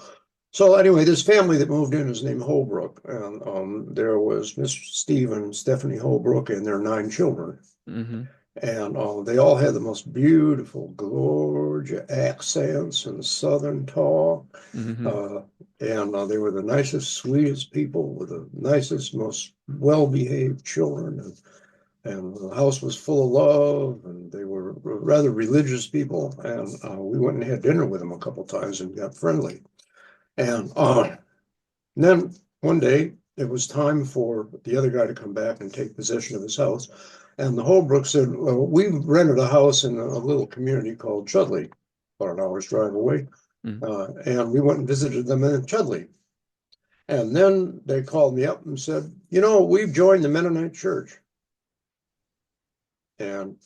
So anyway, this family that moved in is named Holbrook, and there was Mr. Steve and Stephanie Holbrook and their 9 children. Mhm. And they all had the most beautiful, gorgeous accents and Southern talk. Mhm. Uh, and they were the nicest, sweetest people with the nicest, most well-behaved children. And the house was full of love, and they were rather religious people. And we went and had dinner with them a couple times and got friendly. And then one day it was time for the other guy to come back and take possession of his house. And the Holbrook said, well, we rented a house in a little community called Chudley, about an hour's drive away. Mhm. And we went and visited them in Chudley. And then they called me up and said, we've joined the Mennonite Church. And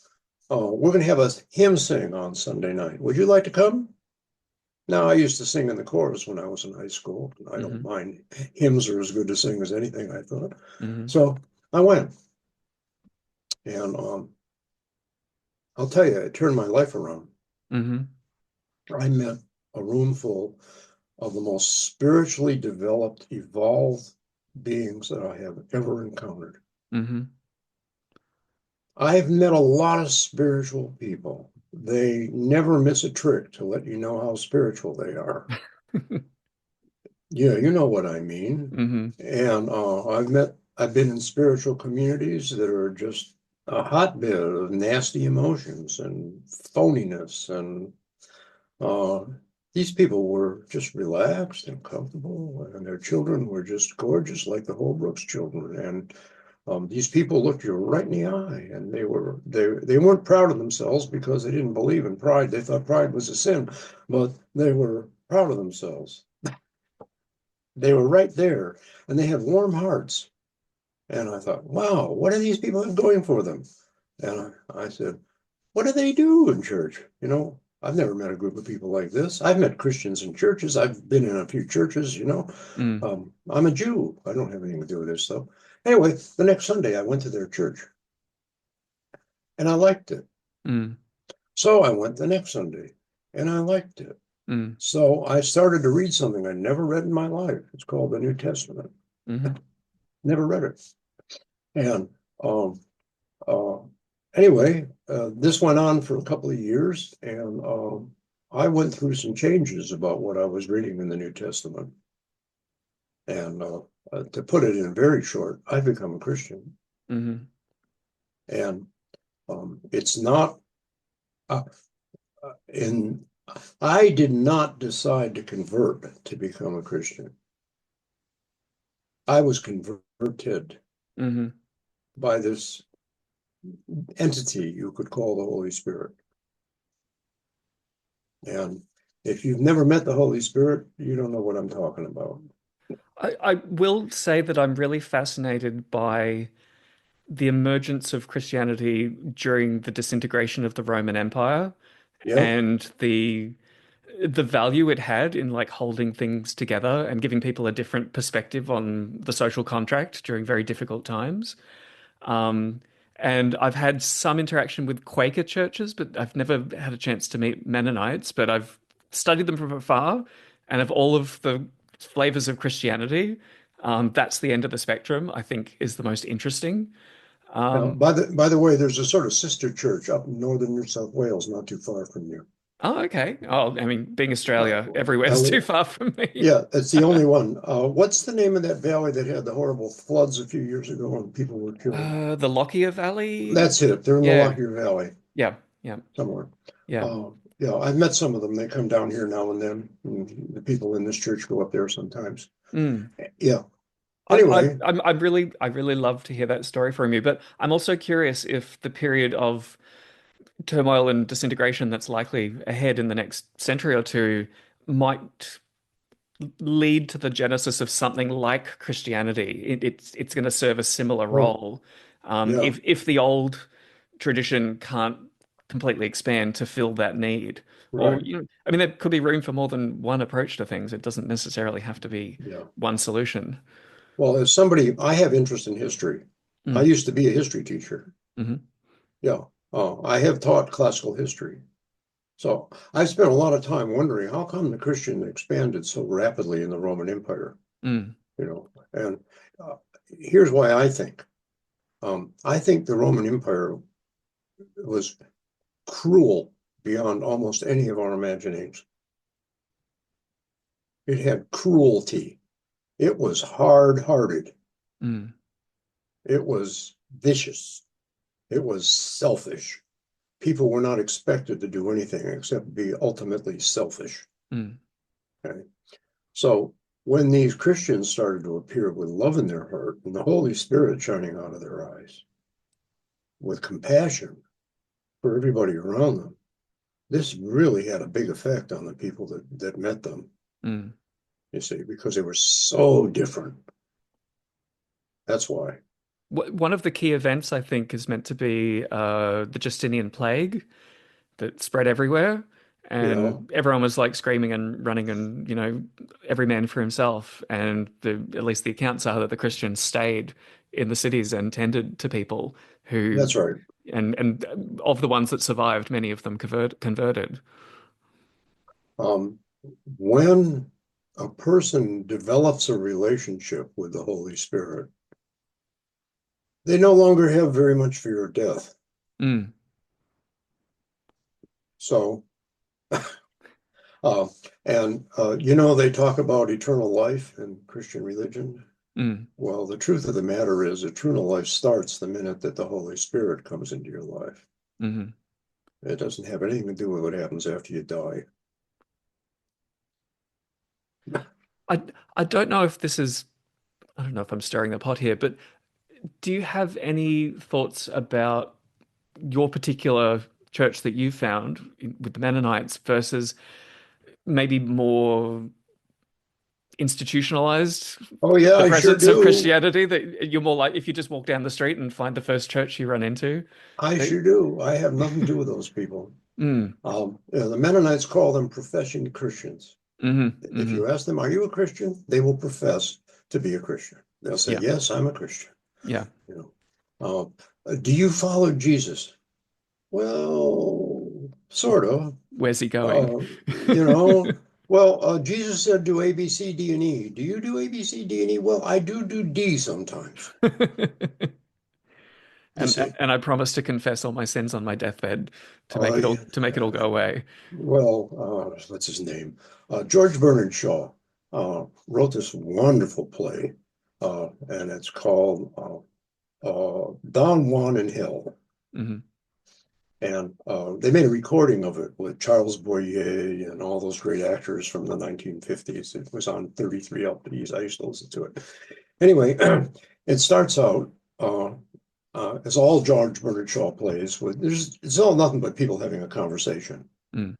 we're going to have a hymn sing on Sunday night. Would you like to come? Now, I used to sing in the chorus when I was in high school. I don't Mhm. mind. Hymns are as good to sing as anything, I thought. Mhm. So I went. And I'll tell you, it turned my life around. Mhm. I met a room full of the most spiritually developed, evolved beings that I have ever encountered. Mhm. I've met a lot of spiritual people. They never miss a trick to let you know how spiritual they are. Yeah, you know what I mean. Mhm. And I've been in spiritual communities that are just a hotbed of nasty emotions and phoniness. And uh, these people were just relaxed and comfortable, and their children were just gorgeous, like the Holbrook's children. And these people looked you right in the eye, and they weren't proud of themselves because they didn't believe in pride. They thought pride was a sin, but they were proud of themselves. They were right there, and they had warm hearts. And I thought, wow, what do these people have going for them? And I said, what do they do in church? I've never met a group of people like this. I've met Christians in churches. I've been in a few churches. Mm. I'm a Jew. I don't have anything to do with this stuff. Anyway, the next Sunday I went to their church and I liked it. Mm. So I went the next Sunday and I liked it. Mm. So I started to read something I'd never read in my life. It's called the New Testament. Mhm. Never read it. And Um, uh, anyway, this went on for a couple of years, and I went through some changes about what I was reading in the New Testament. And to put it in very short, I've become a Christian, Hmm. and it's not uh, in. I did not decide to convert to become a Christian. I was converted Hmm. by this entity you could call the Holy Spirit. And if you've never met the Holy Spirit, you don't know what I'm talking about. I will say that I'm really fascinated by the emergence of Christianity during the disintegration of the Roman Empire Yep. and the value it had in like holding things together and giving people a different perspective on the social contract during very difficult times. Um, and I've had some interaction with Quaker churches, but I've never had a chance to meet Mennonites, but I've studied them from afar, and of all of the flavors of Christianity, that's the end of the spectrum, I think is the most interesting. Um, By the way, there's a sort of sister church up in northern New South Wales, not too far from you. oh, okay. Oh, I mean, being Uh, Australia, everywhere's too Elliot, far from me. yeah, it's the only one. What's the name of that valley that had the horrible floods a few years ago and people were killed? The Lockyer Valley? That's it. They're in the Yeah, Lockyer Valley yeah, yeah, somewhere. yeah. Yeah, I've met some of them. They come down here now and then. And the people in this church go up there sometimes. Mm. Yeah. I, Anyway, I really love to hear that story from you, but I'm also curious if the period of turmoil and disintegration that's likely ahead in the next century or two might lead to the genesis of something like Christianity. It's going to serve a similar oh, role. yeah, If the old tradition can't completely expand to fill that need, or right. I mean, there could be room for more than one approach to things. It doesn't necessarily have to be Yeah. one solution. Well, as somebody, I have interest in history. I Mm. used to be a history teacher. Hmm. Yeah. I have taught classical history. So I spent a lot of time wondering how come the Christian expanded so rapidly in the Roman Empire, Mm. and uh, here's why I think. I think the Roman Empire was cruel beyond almost any of our imaginings. It had cruelty. It was hard-hearted. Mm. It was vicious. It was selfish. People were not expected to do anything except be ultimately selfish. Mm. Okay? So when these Christians started to appear with love in their heart and the Holy Spirit shining out of their eyes, with compassion for everybody around them, this really had a big effect on the people that met them, Mm. you see, because they were so different. That's why. One of the key events, I think, is meant to be the Justinian plague that spread everywhere. Yeah, And everyone was like screaming and running and, every man for himself. And at least the accounts are that the Christians stayed in the cities and tended to people who, that's right. and of the ones that survived, many of them converted. Um, when a person develops a relationship with the Holy Spirit, they no longer have very much fear of death. Mm. So, uh, and they talk about eternal life in Christian religion. Mm. Well, the truth of the matter is, eternal life starts the minute that the Holy Spirit comes into your life. Hmm. It doesn't have anything to do with what happens after you die. I, I don't know if this is, I don't know if I'm stirring the pot here, but do you have any thoughts about your particular church that you found with the Mennonites versus maybe more institutionalized, Oh, yeah, the I sure presence of do. Christianity that you're more like if you just walk down the street and find the first church you run into? I They, sure do. I have nothing to do with those people. mm, The Mennonites call them professing Christians. hmm. If Hmm. you ask them, "Are you a Christian?" They will profess to be a Christian. They'll say, Yeah, "Yes, I'm a Christian." yeah. You Do you follow Jesus? Well, sort of. Where's he going? Uh, you know, well, Jesus said do A, B, C, D, and E. Do you do A, B, C, D, and E? Well, I do D sometimes. You see. And I promise to confess all my sins on my deathbed Yeah. to make it all go away. Well, what's his name? George Bernard Shaw wrote this wonderful play, and it's called Don Juan in Hell. Hmm. And they made a recording of it with Charles Boyer and all those great actors from the 1950s. It was on 33 LPs. I used to listen to it. Anyway, it starts out as all George Bernard Shaw plays with, it's all nothing but people having a conversation, Mm.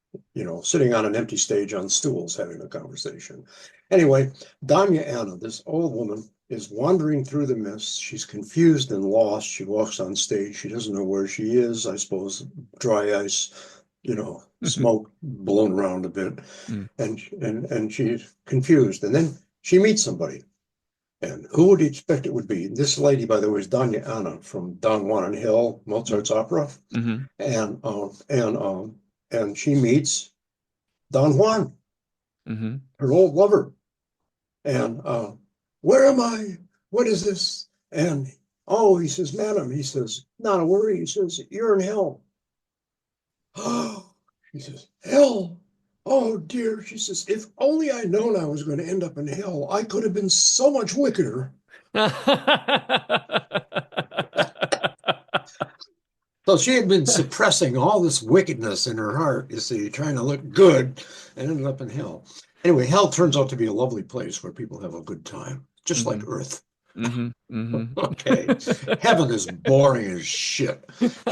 sitting on an empty stage on stools having a conversation. Anyway, Danya Anna, this old woman, is wandering through the mist. She's confused and lost. She walks on stage. She doesn't know where she is. I suppose dry ice, smoke blown around a bit, Mm. and she's confused. And then she meets somebody. And who would you expect it would be? This lady, by the way, is Danya Anna from Don Juan and Hill, Mozart's opera, Hmm. and she meets Don Juan, Hmm. her old lover. And where am I? What is this? And oh, he says, madam, he says, not a worry. He says, you're in hell. Oh, she says, hell. Oh dear. She says, if only I'd known I was going to end up in hell, I could have been so much wickeder. So she had been suppressing all this wickedness in her heart, you see, trying to look good, and ended up in hell. Anyway, hell turns out to be a lovely place where people have a good time, just like Hmm. Earth. Hmm. Hmm. Okay. Heaven is boring as shit.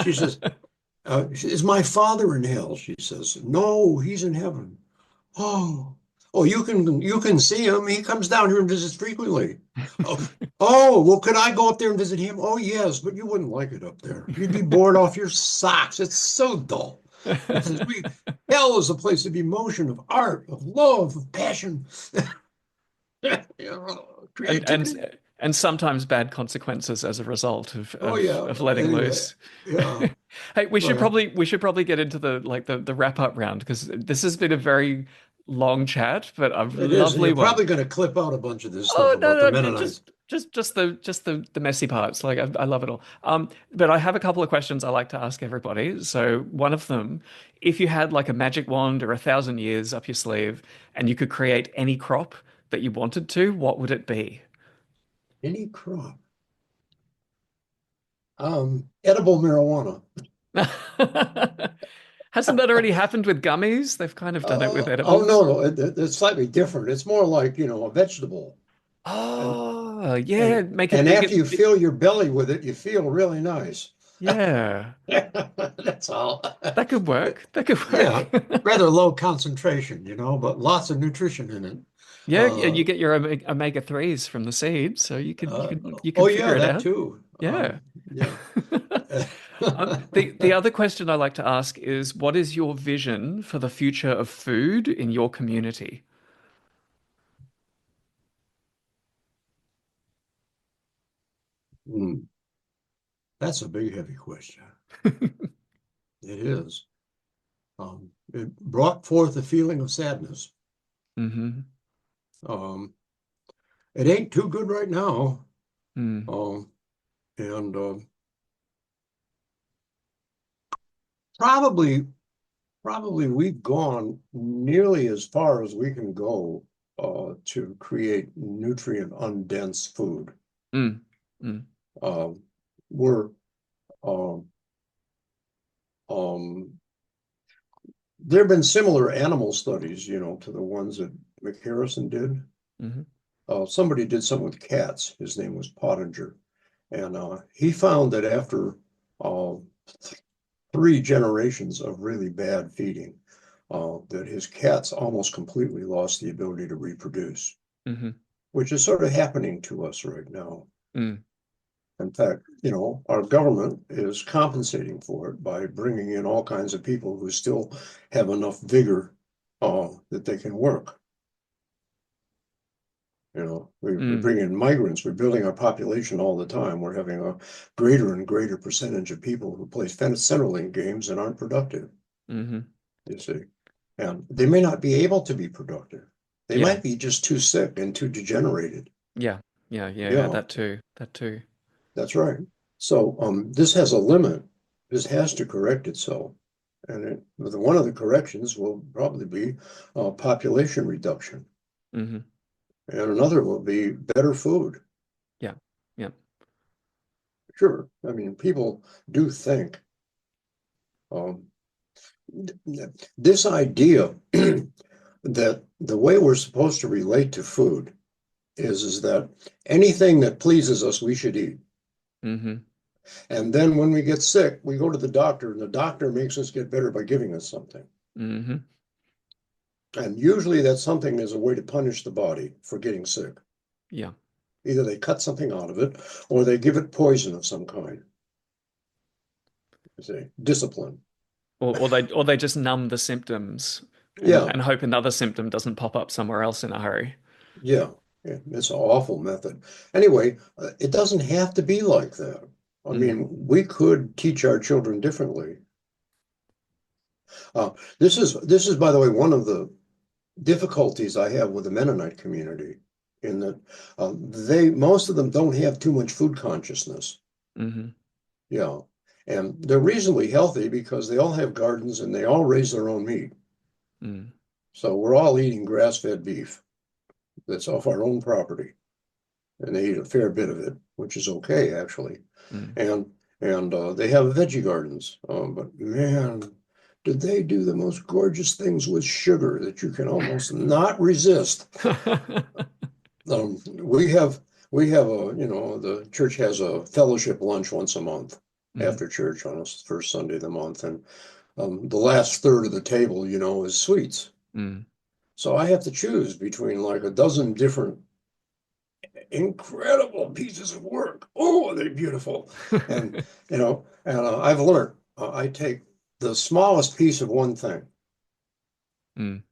She says, is my father in hell? She says, no, he's in heaven. Oh, oh, you can see him. He comes down here and visits frequently. Oh, oh, well, could I go up there and visit him? Oh, yes, but you wouldn't like it up there. You'd be bored off your socks. It's so dull. It says hell is a place of emotion, of art, of love, of passion, and creativity. and sometimes bad consequences as a result Oh yeah. of letting Anyway, loose. yeah. Hey, Well, we should probably get into the wrap up round because this has been a very long chat, but a it is, and lovely you're one. probably going to clip out a bunch of this stuff Oh about the no, no, Mennonites. just the messy parts. Like I love it all. But I have a couple of questions I like to ask everybody. So one of them, if you had like a magic wand or 1,000 years up your sleeve, and you could create any crop that you wanted to, what would it be? Any crop. Edible marijuana. Hasn't that already happened with gummies? They've kind of done it with Oh edibles. no, no, it's slightly different. It's more like, a vegetable. And Oh, yeah, and make it and big after you and fill your belly with it, you feel really nice. yeah. That's all. That could work. That could Yeah, work. rather low concentration, but lots of nutrition in it. Yeah, yeah, Uh, you get your omega threes from the seed, so uh, you oh could yeah, figure it that out. too. Yeah. Yeah. The other question I like to ask is, what is your vision for the future of food in your community? Hmm, that's a big, heavy question. It is. It brought forth a feeling of sadness. Hmm. Um, it ain't too good right now. Mm. Um, and probably, probably we've gone nearly as far as we can go to create nutrient undense food. Mm. Mm. Um, we're um, um, there have been similar animal studies, to the ones that McHarrison did. Hmm. Somebody did some with cats. His name was Pottinger, and he found that after uh, 3 generations of really bad feeding, that his cats almost completely lost the ability to reproduce, Hmm. which is sort of happening to us right now. Mm. In fact, our government is compensating for it by bringing in all kinds of people who still have enough vigor that they can work. We Mm. bring in migrants. We're building our population all the time. We're having a greater and greater percentage of people who play Centerlink games and aren't productive, Hmm. you see. And they may not be able to be productive. They Yeah. might be just too sick and too degenerated. Yeah. Yeah. Yeah. Yeah. Yeah, That too. That too. that's right. So this has a limit. This has to correct itself. And one of the corrections will probably be population reduction. Hmm. And another will be better food. Yeah. Yeah. Sure. I mean, people do think um, this idea that the way we're supposed to relate to food is that anything that pleases us, we should eat. Hmm. And then when we get sick, we go to the doctor, and the doctor makes us get better by giving us something. Hmm. And usually that something is a way to punish the body for getting sick. Yeah. Either they cut something out of it or they give it poison of some kind. You see, discipline. Or they just numb the symptoms and Yeah, hope another symptom doesn't pop up somewhere else in a hurry. yeah, yeah. It's an awful method. Anyway, it doesn't have to be like that. I Mm. mean, we could teach our children differently. Uh, this is, by the way, one of the difficulties I have with the Mennonite community, in that most of them don't have too much food consciousness. Hmm. Yeah. And they're reasonably healthy because they all have gardens and they all raise their own meat. Mm. So we're all eating grass-fed beef that's off our own property. And they eat a fair bit of it, which is okay, actually. Mm. And they have veggie gardens. But man, did they do the most gorgeous things with sugar that you can almost not resist. We have the church has a fellowship lunch once a month Mm. after church on the first Sunday of the month, and the last third of the table, is sweets. Mm. So I have to choose between like a dozen different incredible pieces of work. Oh, are they beautiful? And I've learned I take the smallest piece of one thing. Mm.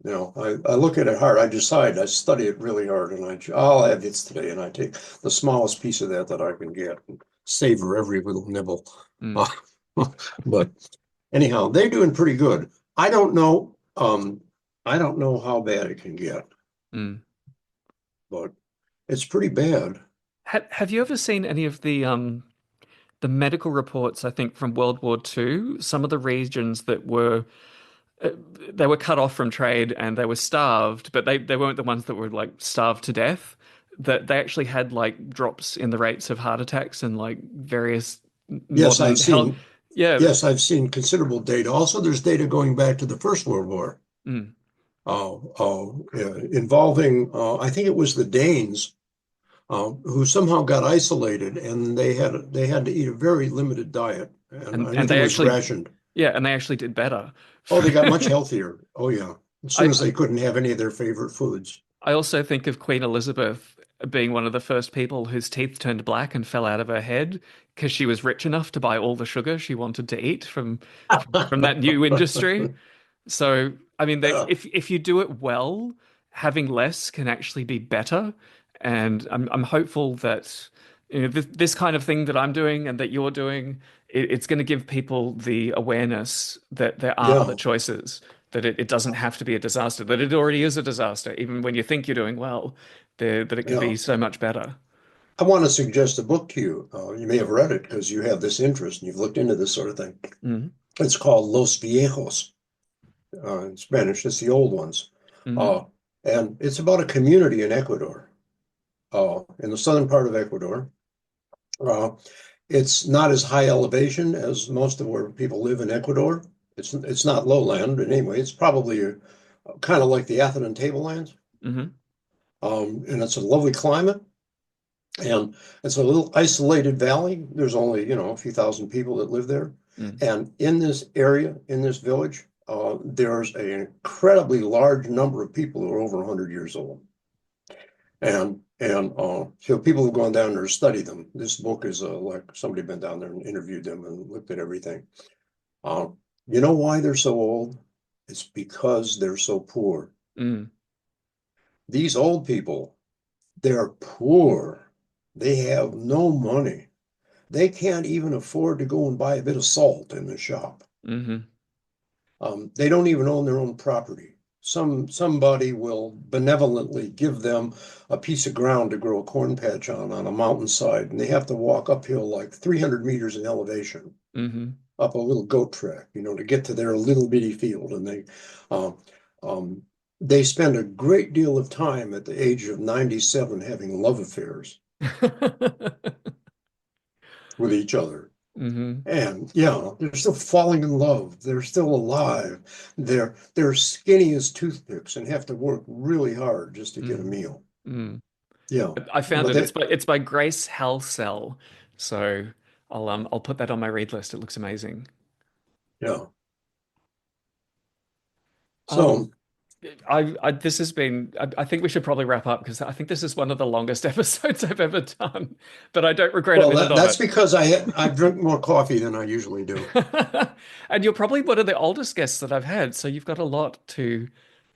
I look at it hard. I decide. I study it really hard, and I'll have this today, and I take the smallest piece of that I can get and savor every little nibble. Uh, Mm. but anyhow, they're doing pretty good. I don't know how bad it can get, Mm. but it's pretty bad. Have you ever seen any of the medical reports, I think, from World War II? Some of the regions that uh, they were cut off from trade and they were starved, but they weren't the ones that were like starved to death. That they actually had like drops in the rates of heart attacks and like various Yes, modern health. Yeah. I've seen considerable data. Also, there's data going back to the First World War, Mm. involving, I think it was the Danes, who somehow got isolated, and they had to eat a very limited diet, and And everything they was actually, rationed. yeah, and they actually did better. Oh, they got much healthier. Oh yeah, as soon I as they couldn't have any of their favorite foods. I also think of Queen Elizabeth being one of the first people whose teeth turned black and fell out of her head because she was rich enough to buy all the sugar she wanted to eat from that new industry. So, I mean, if you do it well, having less can actually be better. And I'm hopeful that this kind of thing that I'm doing and that you're doing, it's going to give people the awareness that there are other Yeah, choices, that it doesn't have to be a disaster, that it already is a disaster, even when you think you're doing well, that it can yeah. be so much better. I want to suggest a book to you. You may have read it because you have this interest and you've looked into this sort of thing. Mm. It's called Los Viejos, in Spanish. It's the old ones. Mm. Uh, and it's about a community in Ecuador, in the southern part of Ecuador. Uh, it's not as high elevation as most of where people live in Ecuador. It's not lowland, but anyway, it's probably kind of like the Atherton Tablelands. Hmm. And it's a lovely climate. And it's a little isolated valley. There's only, a few thousand people that live there. Mm. And in this area, in this village, there's an incredibly large number of people who are over 100 years old. And so people have gone down there to study them. This book is like somebody been down there and interviewed them and looked at everything. Uh, you know why they're so old? It's because they're so poor. Mm. These old people, they're poor. They have no money. They can't even afford to go and buy a bit of salt in the shop. Hmm. They don't even own their own property. somebody will benevolently give them a piece of ground to grow a corn patch on a mountainside, and they have to walk uphill like 300 meters in elevation Hmm. up a little goat track, to get to their little bitty field. And uh, um, they spend a great deal of time at the age of 97 having love affairs with each other. Hmm. And yeah, they're still falling in love. They're still alive. They're skinny as toothpicks and have to work really hard just to get a Mm. meal. Mm. Yeah, I found but it. they, It's by Grace Halsell. So I'll put that on my read list. It looks amazing. yeah. Um, So, I this has been. I think we should probably wrap up because I think this is one of the longest episodes I've ever done. But I don't regret a well, minute of that's it. because I drink more coffee than I usually do. And you're probably one of the oldest guests that I've had, so you've got a lot to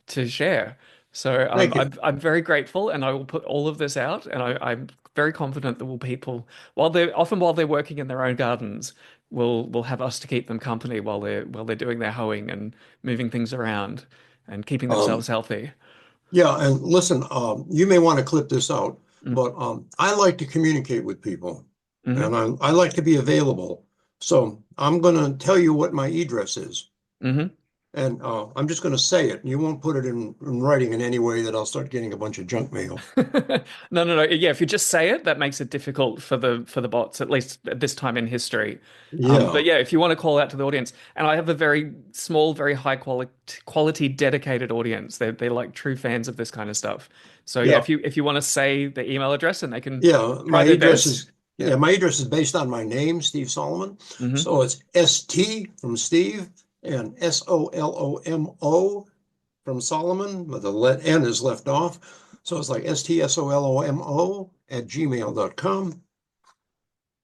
share. So Thank you. I'm very grateful, and I will put all of this out. And I'm very confident that will people while they're working in their own gardens, will have us to keep them company while they're doing their hoeing and moving things around and keeping themselves Um, healthy. yeah, and listen, you may want to clip this out, Mm. but I like to communicate with people, and Hmm. I like to be available. So I'm going to tell you what my address is. Hmm. And I'm just going to say it. You won't put it in writing in any way that I'll start getting a bunch of junk mail. No, no, no. Yeah, if you just say it, that makes it difficult for the bots, at least at this time in history. But Yeah. yeah, if you want to call out to the audience, and I have a very small, very high quality dedicated audience. They're like true fans of this kind of stuff. So yeah, Yeah. if you want to say the email address and they can Yeah. try their best. Yeah. My address is based on my name, Steve Solomon. Hmm. So it's ST from Steve and SOLOMO from Solomon, but the N is left off. So it's like STSOLOMO at gmail.com. And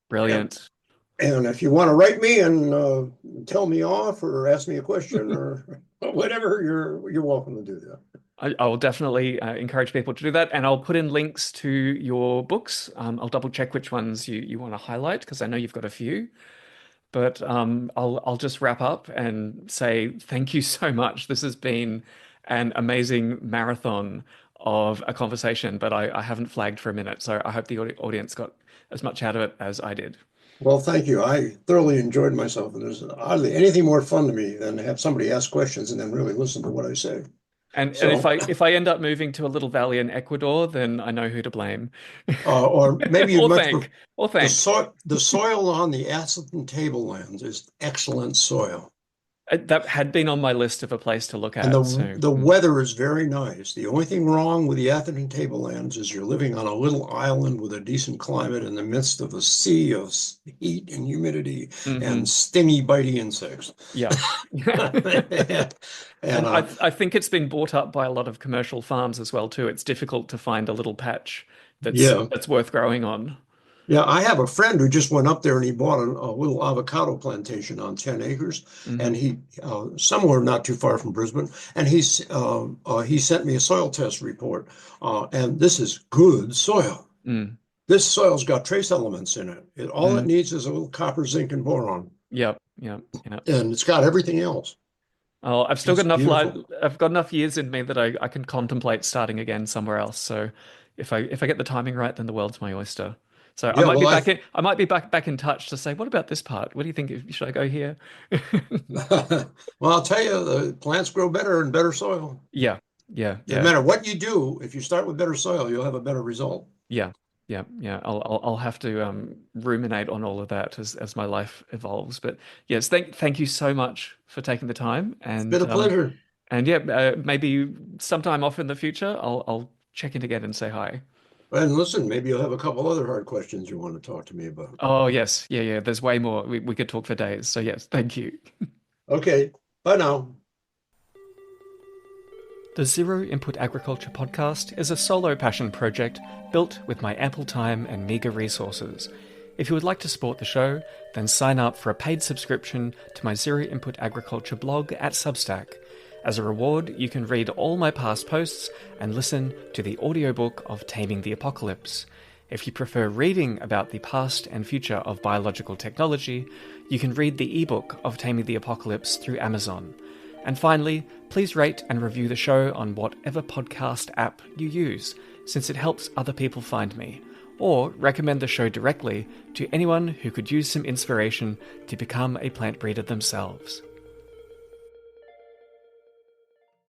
Brilliant. And if you want to write me and tell me off or ask me a question or whatever, you're welcome to do that. I will definitely encourage people to do that, and I'll put in links to your books. I'll double check which ones you want to highlight because I know you've got a few. But I'll just wrap up and say thank you so much. This has been an amazing marathon of a conversation, but I haven't flagged for a minute, so I hope the audience got as much out of it as I did. Well, thank you. I thoroughly enjoyed myself, and there's hardly anything more fun to me than to have somebody ask questions and then really listen to what I say. And So, if I end up moving to a little valley in Ecuador, then I know who to blame. or maybe you'd Or much prefer thank, or thank. the soil on the Atherton tablelands is excellent soil. That had been on my list of a place to look And at. So, the weather is very nice. The only thing wrong with the Atherton Tablelands is you're living on a little island with a decent climate in the midst of a sea of heat and humidity and mhm. stingy, bitey insects. Yeah. And And I think it's been bought up by a lot of commercial farms as well too. It's difficult to find a little patch yeah, that's worth growing on. yeah. I have a friend who just went up there and he bought a little avocado plantation on 10 acres, and Hmm. he somewhere not too far from Brisbane, and he sent me a soil test report, and this is good soil. Mm. This soil's got trace elements in it. All it Mm. needs is a little copper, zinc, and boron, Yep. Yep. Yep. and it's got everything else. Oh, I've still got It's enough life. beautiful. I've got enough years in me that I can contemplate starting again somewhere else. So if I get the timing right, then the world's my oyster. So I Yeah, might be well, back in I might be back in touch to say, what about this part? What do you think? Should I go here? well, I'll tell you, the plants grow better in better soil. Yeah. Yeah. Doesn't Yeah. matter what you do, if you start with better soil, you'll have a better result. Yeah, yeah, yeah. I'll have to ruminate on all of that as my life evolves. But yes, thank you so much for taking the time, It's been a um pleasure. and yeah, maybe sometime off in the future, I'll check in again and say hi. And listen, maybe you'll have a couple other hard questions you want to talk to me about. Oh yes, yeah, yeah. There's way more. We could talk for days. So yes, thank you. Okay, bye now. The Zero Input Agriculture podcast is a solo passion project built with my ample time and meagre resources. If you would like to support the show, then sign up for a paid subscription to my Zero Input Agriculture blog at Substack. As a reward, you can read all my past posts and listen to the audiobook of Taming the Apocalypse. If you prefer reading about the past and future of biological technology, you can read the ebook of Taming the Apocalypse through Amazon. And finally, please rate and review the show on whatever podcast app you use, since it helps other people find me. Or recommend the show directly to anyone who could use some inspiration to become a plant breeder themselves.